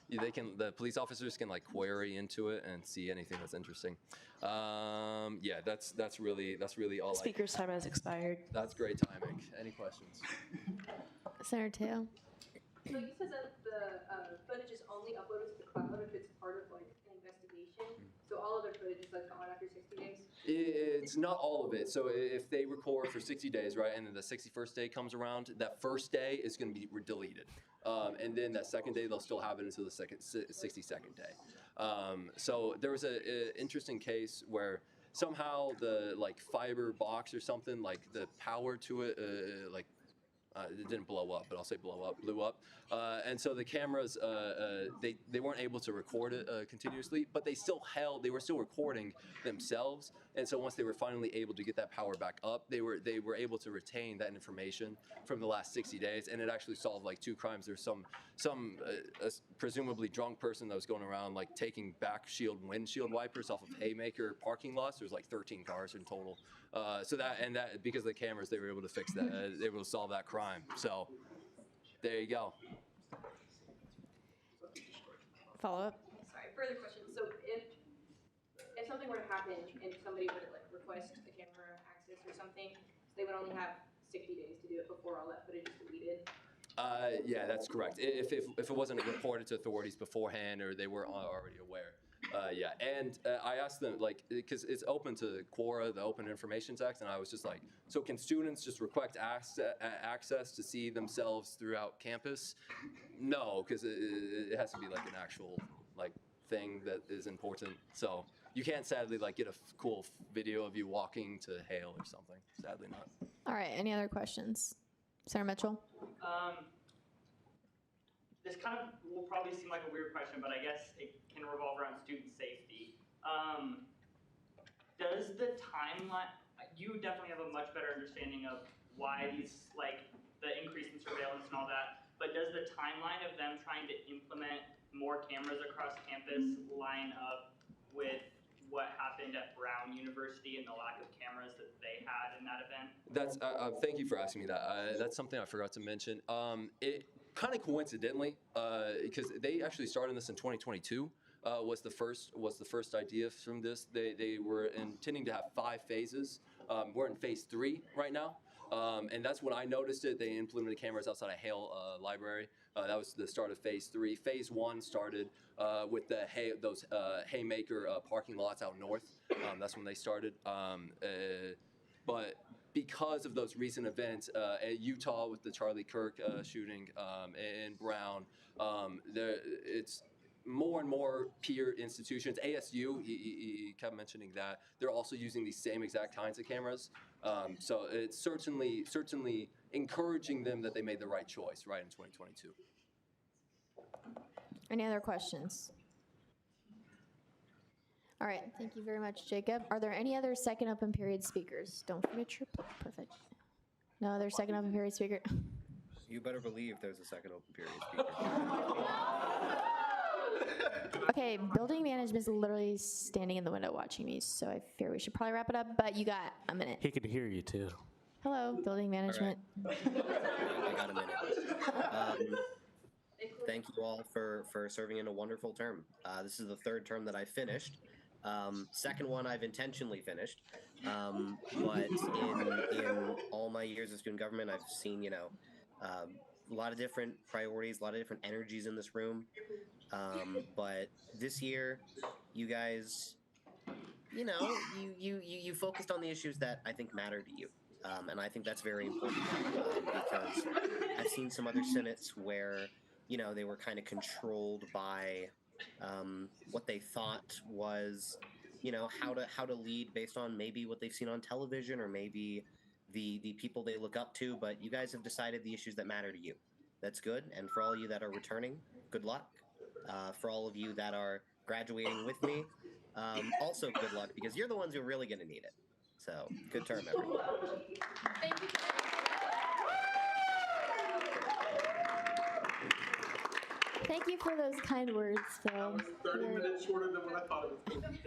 the police officers can like query into it and see anything that's interesting. Yeah, that's really all. Speaker's time has expired. That's great timing. Any questions? Senator Teo. So you said that the footage is only uploaded to the cloud if it's part of like an investigation. So all other footage is like gone after 60 days? It's not all of it. So if they record for 60 days, right, and then the 61st day comes around, that first day is going to be deleted. And then that second day, they'll still have it until the 62nd day. So there was a interesting case where somehow the like fiber box or something, like the power to it, it didn't blow up, but I'll say blew up. And so the cameras, they weren't able to record it continuously, but they were still recording themselves. And so once they were finally able to get that power back up, they were able to retain that information from the last 60 days. And it actually solved like 2 crimes. There's some presumably drunk person that was going around like taking windshield wipers off of haymaker parking lots. There's like 13 cars in total. So that because of the cameras, they were able to fix that. They were able to solve that crime. So there you go. Follow up. Sorry, further question. So if something were to happen and somebody were to like request a camera access or something, they would only have 60 days to do it before all that footage is deleted? Yeah, that's correct. If it wasn't reported to authorities beforehand or they were already aware. Yeah, and I asked them, like, because it's open to QORA, the Open Information Act, and I was just like, so can students just request access to see themselves throughout campus? No, because it has to be like an actual like thing that is important. So you can't sadly like get a cool video of you walking to Hale or something. Sadly not. All right, any other questions? Senator Mitchell? This kind of will probably seem like a weird question, but I guess it can revolve around student safety. Does the timeline, you definitely have a much better understanding of why these, like the increase in surveillance and all that, but does the timeline of them trying to implement more cameras across campus line up with what happened at Brown University and the lack of cameras that they had in that event? That's thank you for asking me that. That's something I forgot to mention. It kind of coincidentally, because they actually started this in 2022. Was the first idea from this. They were intending to have 5 phases. We're in phase 3 right now. And that's when I noticed it. They implemented cameras outside of Hale Library. That was the start of phase 3. Phase 1 started with those haymaker parking lots out north. That's when they started. But because of those recent events at Utah with the Charlie Kirk shooting and Brown, it's more and more peer institutions. ASU, he kept mentioning that they're also using these same exact kinds of cameras. So it's certainly encouraging them that they made the right choice, right, in 2022. Any other questions? All right, thank you very much, Jacob. Are there any other second open period speakers? Don't forget your perfect. No other second open period speaker. You better believe there's a second open period speaker. Okay, building management is literally standing in the window watching me, so I fear we should probably wrap it up, but you got a minute. He could hear you too. Hello, building management. I got a minute. Thank you all for serving in a wonderful term. This is the 3rd term that I finished. Second one I've intentionally finished. But in all my years of student government, I've seen, a lot of different priorities, a lot of different energies in this room. But this year, you guys, you focused on the issues that I think matter to you. And I think that's very important because I've seen some other senates where, they were kind of controlled by what they thought was, how to lead based on maybe what they've seen on television or maybe the people they look up to. But you guys have decided the issues that matter to you. That's good. And for all of you that are returning, good luck. For all of you that are graduating with me. Also, good luck because you're the ones who are really going to need it. So, good term, everyone. Thank you. Thank you for those kind words, Phil. 30 minutes shorter than what I thought it was going to be.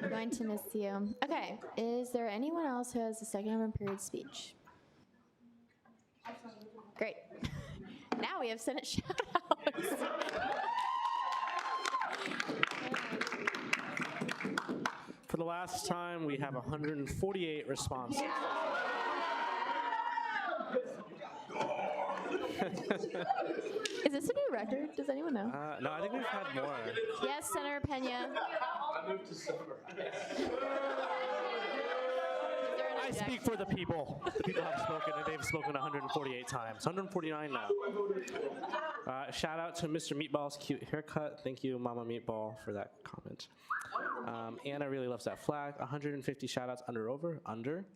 We're going to miss you. Okay, is there anyone else who has a second of a period speech? Great. Now we have Senate shout-outs. For the last time, we have 148 responses. Is this a new record? Does anyone know? No, I think we've had more. Yes, Senator Pena. I moved to silver. I speak for the people. The people have spoken, and they've spoken 148 times. 149 now. Shout out to Mr. Meatball's cute haircut. Thank you, Mama Meatball, for that comment. Anna really loves that flag. 150 shout outs under.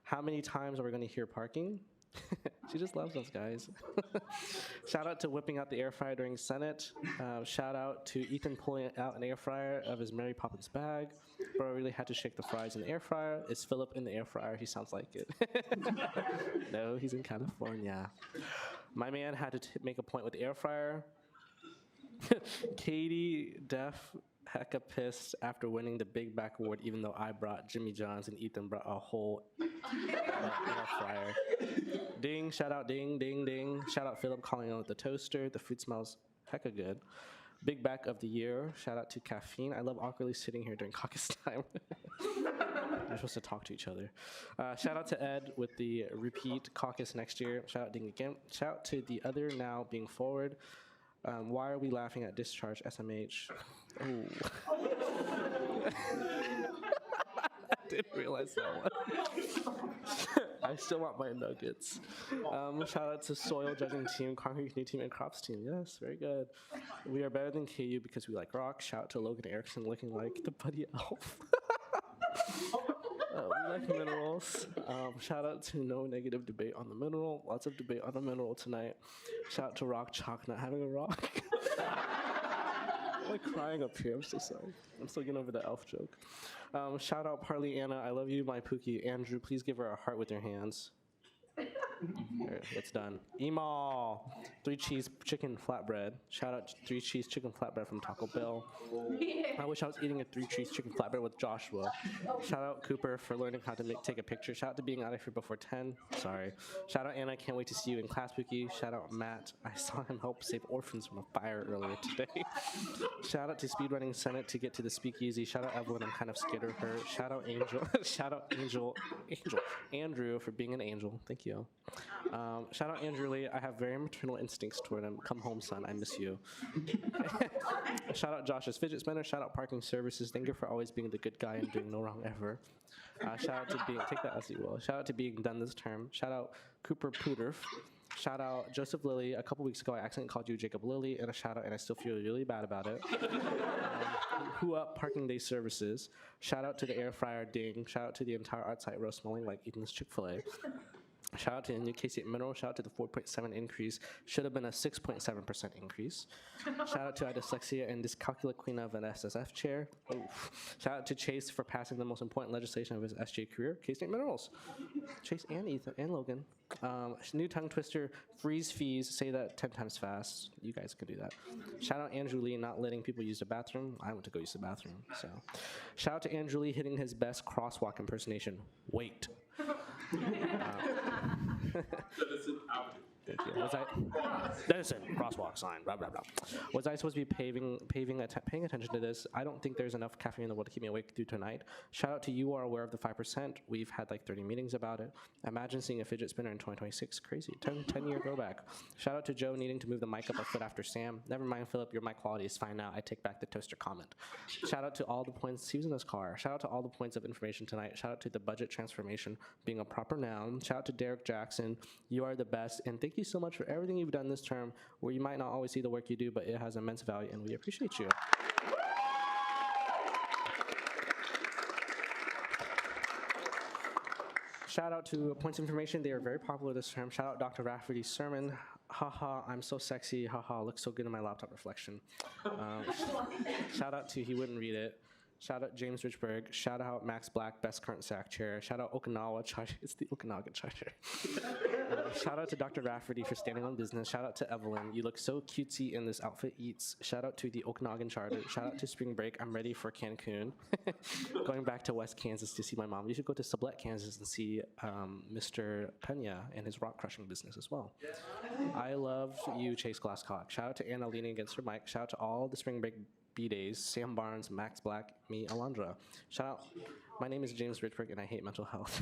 How many times are we going to hear parking? She just loves us, guys. Shout out to whipping out the air fryer during Senate. Shout out to Ethan pulling out an air fryer of his Mary Poppins bag. Bro really had to shake the fries in the air fryer. Is Philip in the air fryer? He sounds like it. No, he's in California. My man had to make a point with the air fryer. Katie, deaf, hecka pissed after winning the Big Back Award, even though I brought Jimmy John's and Ethan brought a whole air fryer. Ding, shout out, ding, ding, ding. Shout out Philip calling out the toaster. The food smells hecka good. Big Back of the Year. Shout out to Caffeine. I love awkwardly sitting here during caucus time. We're supposed to talk to each other. Shout out to Ed with the repeat caucus next year. Shout out Ding again. Shout out to the other now being forward. Why are we laughing at discharge SMH? Oh. I didn't realize that one. I still want my nuggets. Shout out to Soil Judging Team, Concrete New Team, and Crops Team. Yes, very good. We are better than KU because we like rock. Shout out to Logan Erickson looking like the Buddy Elf. We like minerals. Shout out to no negative debate on the mineral. Lots of debate on the mineral tonight. Shout out to Rock Chalk not having a rock. I'm like crying up here. I'm so sorry. I'm still getting over the elf joke. Shout out Parley Anna. I love you, my Pookie. Andrew, please give her a heart with your hands. There, it's done. Emal, 3 cheese chicken flatbread. Shout out to 3 cheese chicken flatbread from Taco Bell. I wish I was eating a 3 cheese chicken flatbread with Joshua. Shout out Cooper for learning how to take a picture. Shout out to being out of here before 10. Sorry. Shout out Anna. Can't wait to see you in class, Pookie. Shout out Matt. I saw him help save orphans from a fire earlier today. Shout out to Speedrunning Senate to get to the speakeasy. Shout out Evelyn. I'm kind of scared of her. Shout out Angel. Shout out Andrew for being an angel. Thank you. Shout out Andrew Lee. I have very maternal instincts toward him. Come home, son. I miss you. Shout out Josh's fidget spinner. Shout out Parking Services. Thank you for always being the good guy and doing no wrong ever. Shout out to being, take that as you will. Shout out to being done this term. Shout out Cooper Pooterf. Shout out Joseph Lilly. A couple weeks ago, I accidentally called you Jacob Lilly, and a shout out, and I still feel really bad about it. Who up Parking Day Services. Shout out to the air fryer ding. Shout out to the entire art site roast smelling like Eaton's Chick-fil-A. Shout out to New K-State Mineral. Shout out to the 4.7 increase. Should have been a 6.7% increase. Shout out to our dyslexia and dyscalculia queen of an SSF chair. Oof. Shout out to Chase for passing the most important legislation of his SJ career, K-State Minerals. Chase and Ethan and Logan. New tongue twister, freeze fees, say that 10 times fast. You guys can do that. Shout out Andrew Lee not letting people use the bathroom. I went to go use the bathroom, so. Shout out to Andrew Lee hitting his best crosswalk impersonation. Wait. Thank you. Listen, crosswalk sign, blah, blah, blah. Was I supposed to be paying attention to this? I don't think there's enough caffeine in the world to keep me awake through tonight. Shout out to you are aware of the 5%. We've had like 30 meetings about it. Imagine seeing a fidget spinner in 2026. Crazy. 10-year go back. Shout out to Joe needing to move the mic up a foot after Sam. Never mind, Philip, your mic quality is fine now. I take back the toaster comment. Shout out to all the points. He was in this car. Shout out to all the points of information tonight. Shout out to the budget transformation being a proper noun. Shout out to Derek Jackson. You are the best. And thank you so much for everything you've done this term, where you might not always see the work you do, but it has immense value, and we appreciate you. Shout out to Points of Information. They are very popular this term. Shout out Dr. Rafferty's sermon. haha, I'm so sexy, haha, looks so good in my laptop reflection. Shout out to He Wouldn't Read It. Shout out James Richburg. Shout out Max Black, best current SAC chair. Shout out Okinawa Charter. It's the Okanagan Charter. Shout out to Dr. Rafferty for standing on business. Shout out to Evelyn. You look so cutesy in this outfit eats. Shout out to the Okanagan Charter. Shout out to spring break. I'm ready for Cancun. Going back to West Kansas to see my mom. You should go to Sublette, Kansas and see Mr. Pena and his rock crushing business as well. I love you, Chase Glasscock. Shout out to Anna leaning against her mic. Shout out to all the spring break B-Days, Sam Barnes, Max Black, me, Alondra. Shout out, my name is James Richburg and I hate mental health.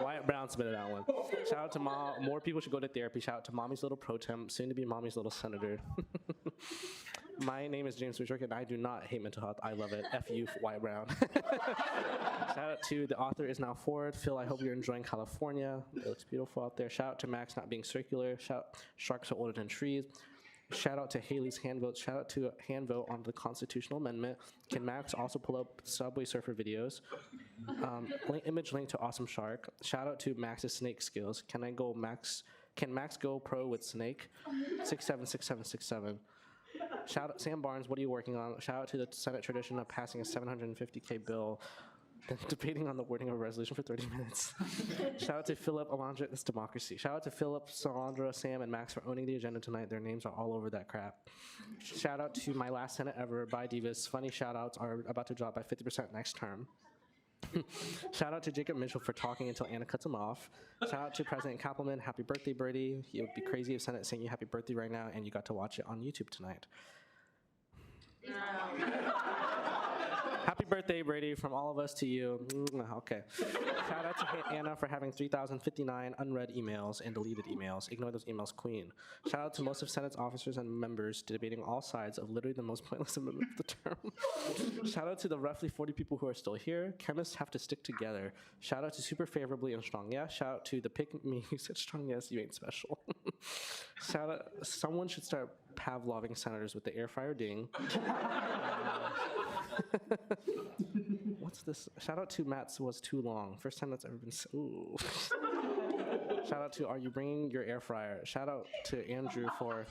Wyatt Brown submitted that one. Shout out to more people should go to therapy. Shout out to Mommy's Little Pro Temp, soon to be Mommy's Little Senator. My name is James Richburg and I do not hate mental health. I love it. F you, Wyatt Brown. Shout out to the author is now forward. Phil, I hope you're enjoying California. It looks beautiful out there. Shout out to Max not being circular. Shout out sharks are older than trees. Shout out to Haley's hand vote. Shout out to hand vote on the constitutional amendment. Can Max also pull up Subway Surfer videos? Image link to Awesome Shark. Shout out to Max's snake skills. Can Max go pro with snake? 676767. Shout out Sam Barnes. What are you working on? Shout out to the Senate tradition of passing a $750K bill. Debating on the wording of a resolution for 30 minutes. Shout out to Philip, Alondra, it's democracy. Shout out to Philip, Alondra, Sam, and Max for owning the agenda tonight. Their names are all over that crap. Shout out to my last Senate ever, Bye Divas. Funny shout outs are about to drop by 50% next term. Shout out to Jacob Mitchell for talking until Anna cuts him off. Shout out to President Kappelman. Happy birthday, Birdie. It would be crazy if Senate sang you happy birthday right now and you got to watch it on YouTube tonight. Happy birthday, Brady, from all of us to you. Okay. Shout out to Anna for having 3,059 unread emails and deleted emails. Ignore those emails, queen. Shout out to most of Senate's officers and members debating all sides of literally the most pointless amendment of the term. Shout out to the roughly 40 people who are still here. Chemists have to stick together. Shout out to Super Favorably and Strong Yes. Shout out to the pick me who said Strong Yes, you ain't special. Shout out, someone should start Pavloving senators with the air fryer ding. What's this? Shout out to Matt's was too long. First time that's ever been. Ooh. Shout out to Are You Bringing Your Air Fryer? Shout out to Andrew for.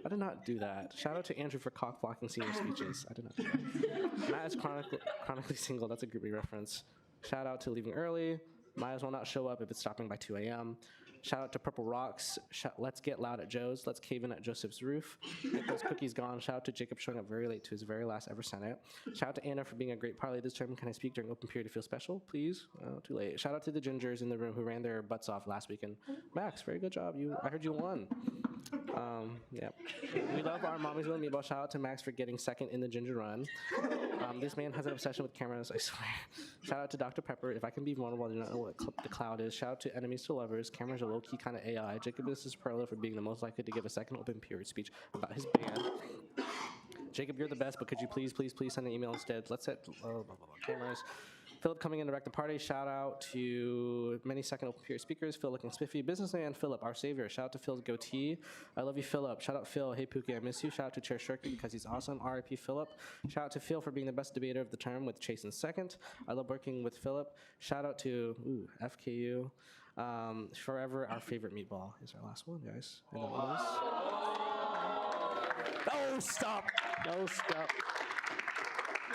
I did not do that. Shout out to Andrew for cock blocking senior speeches. I did not do that. Matt is chronically single. That's a groupie reference. Shout out to Leaving Early. Might as well not show up if it's stopping by 2 a.m. Shout out to Purple Rocks. Let's get loud at Joe's. Let's cave in at Joseph's roof. Get those cookies gone. Shout out to Jacob showing up very late to his very last ever Senate. Shout out to Anna for being a great parley this term. Can I speak during open period to feel special, please? Too late. Shout out to the gingers in the room who ran their butts off last weekend. Max, very good job. I heard you won. Yeah. We love our Mommy's Little Meatball. Shout out to Max for getting second in the ginger run. This man has an obsession with cameras, I swear. Shout out to Dr. Pepper. If I can be vulnerable, I do not know what the cloud is. Shout out to Enemies to Lovers. Cameras are low-key kind of AI. Jacob is superlative for being the most likely to give a second open period speech about his band. Jacob, you're the best, but could you please send an email instead? Let's set cameras. Philip coming in to wreck the party. Shout out to many second open period speakers. Phil looking spiffy. Businessman Philip, our savior. Shout out to Phil's goatee. I love you, Philip. Shout out Phil. Hey, Pookie, I miss you. Shout out to Chair Shirky because he's awesome. R.I.P. Philip. Shout out to Phil for being the best debater of the term with Chase in second. I love working with Philip. Shout out to FKU. Forever, our favorite meatball is our last one, guys. And that was... Oh, stop. No, stop.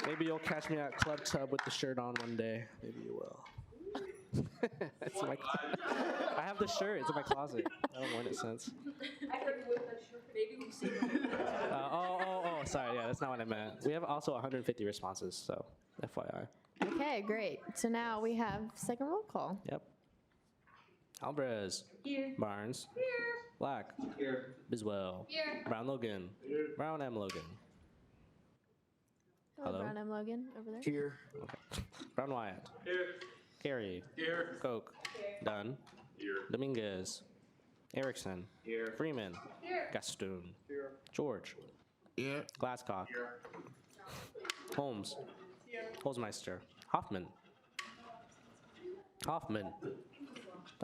Maybe you'll catch me at Club Tub with the shirt on one day. Maybe you will. It's I have the shirt. It's in my closet. I haven't worn it since. I heard you with that shirt. Maybe we'll see. Sorry. Yeah, that's not what I meant. We have also 150 responses, so FYI. Okay, great. So now we have second roll call. Yep. Alvarez. Here. Barnes. Here. Black. Here. Biswell. Here. Brown Logan. Here. Brown M. Logan. Hello. Brown M. Logan over there. Here. Okay. Brown Wyatt. Here. Carey. Here. Koch. Here. Dunn. Here. Dominguez. Erickson. Here. Freeman. Here. Gastoon. Here. George. Here. Glasscock. Here. Holmes. Here. Holzmeister. Hoffman.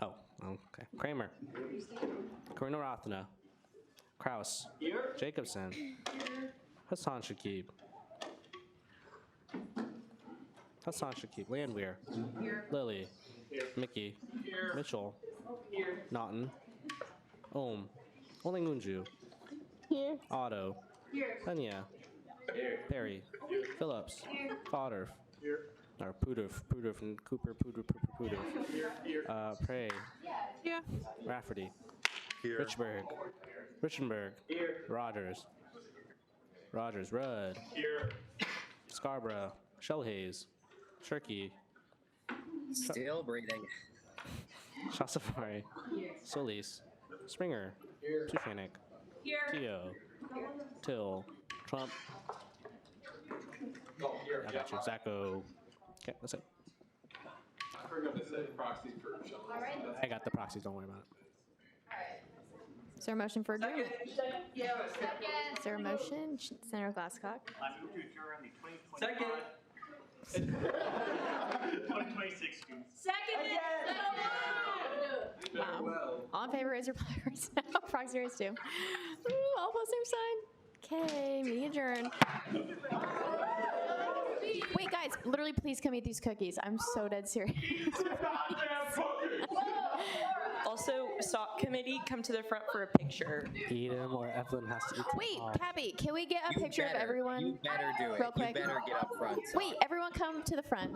Oh, okay. Kramer. Karina Rothna. Kraus. Here. Jacobson. Here. Hassan Shakib. Landwehr. Here. Lily. Here. Mickey. Here. Mitchell. Naughton, Ohm, Olengunju, Here. Otto, Pena, Perry, Phillips, Fodder, or Pudorf and Cooper, Pudorf, Prey, Rafferty, Richenberg, Rogers, Rudd, Scarborough, Shellhaze, Shirky, Still breathing. Shasafari, Solis, Springer, Tufanik, Tio, Till, Trump. I got you, Zacho. Okay, that's it. I forgot to say proxy for Shell. I got the proxies, don't worry about it. Is there a motion for adjournment? Second. Is there a motion? Senator Glasscock. I move to adjourn the 2025. 2026 students. Second. Wow. All in favor, raise your flags now. Proxy raise two. Ooh, all opposed, same sign. Okay, meeting adjourned. Wait, guys, literally, please come eat these cookies. I'm so dead serious. Also, SOC committee, come to the front for a picture. Eat him or Evelyn has to eat them Wait, all. Cabby, can we get a picture of everyone? You better do it. Real quick. You better get up front. Wait, everyone come to the front.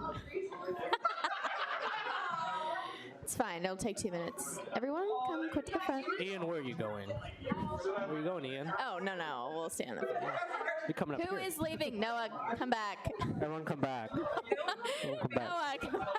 It's fine. It'll take 2 minutes. Everyone come quick to the front. Ian, where are you going? Where are you going, Ian? Oh, no. We'll stand in the front. You're coming up Who here. is leaving? Noah, come back. Everyone come back. Everyone come back. Noah, come back.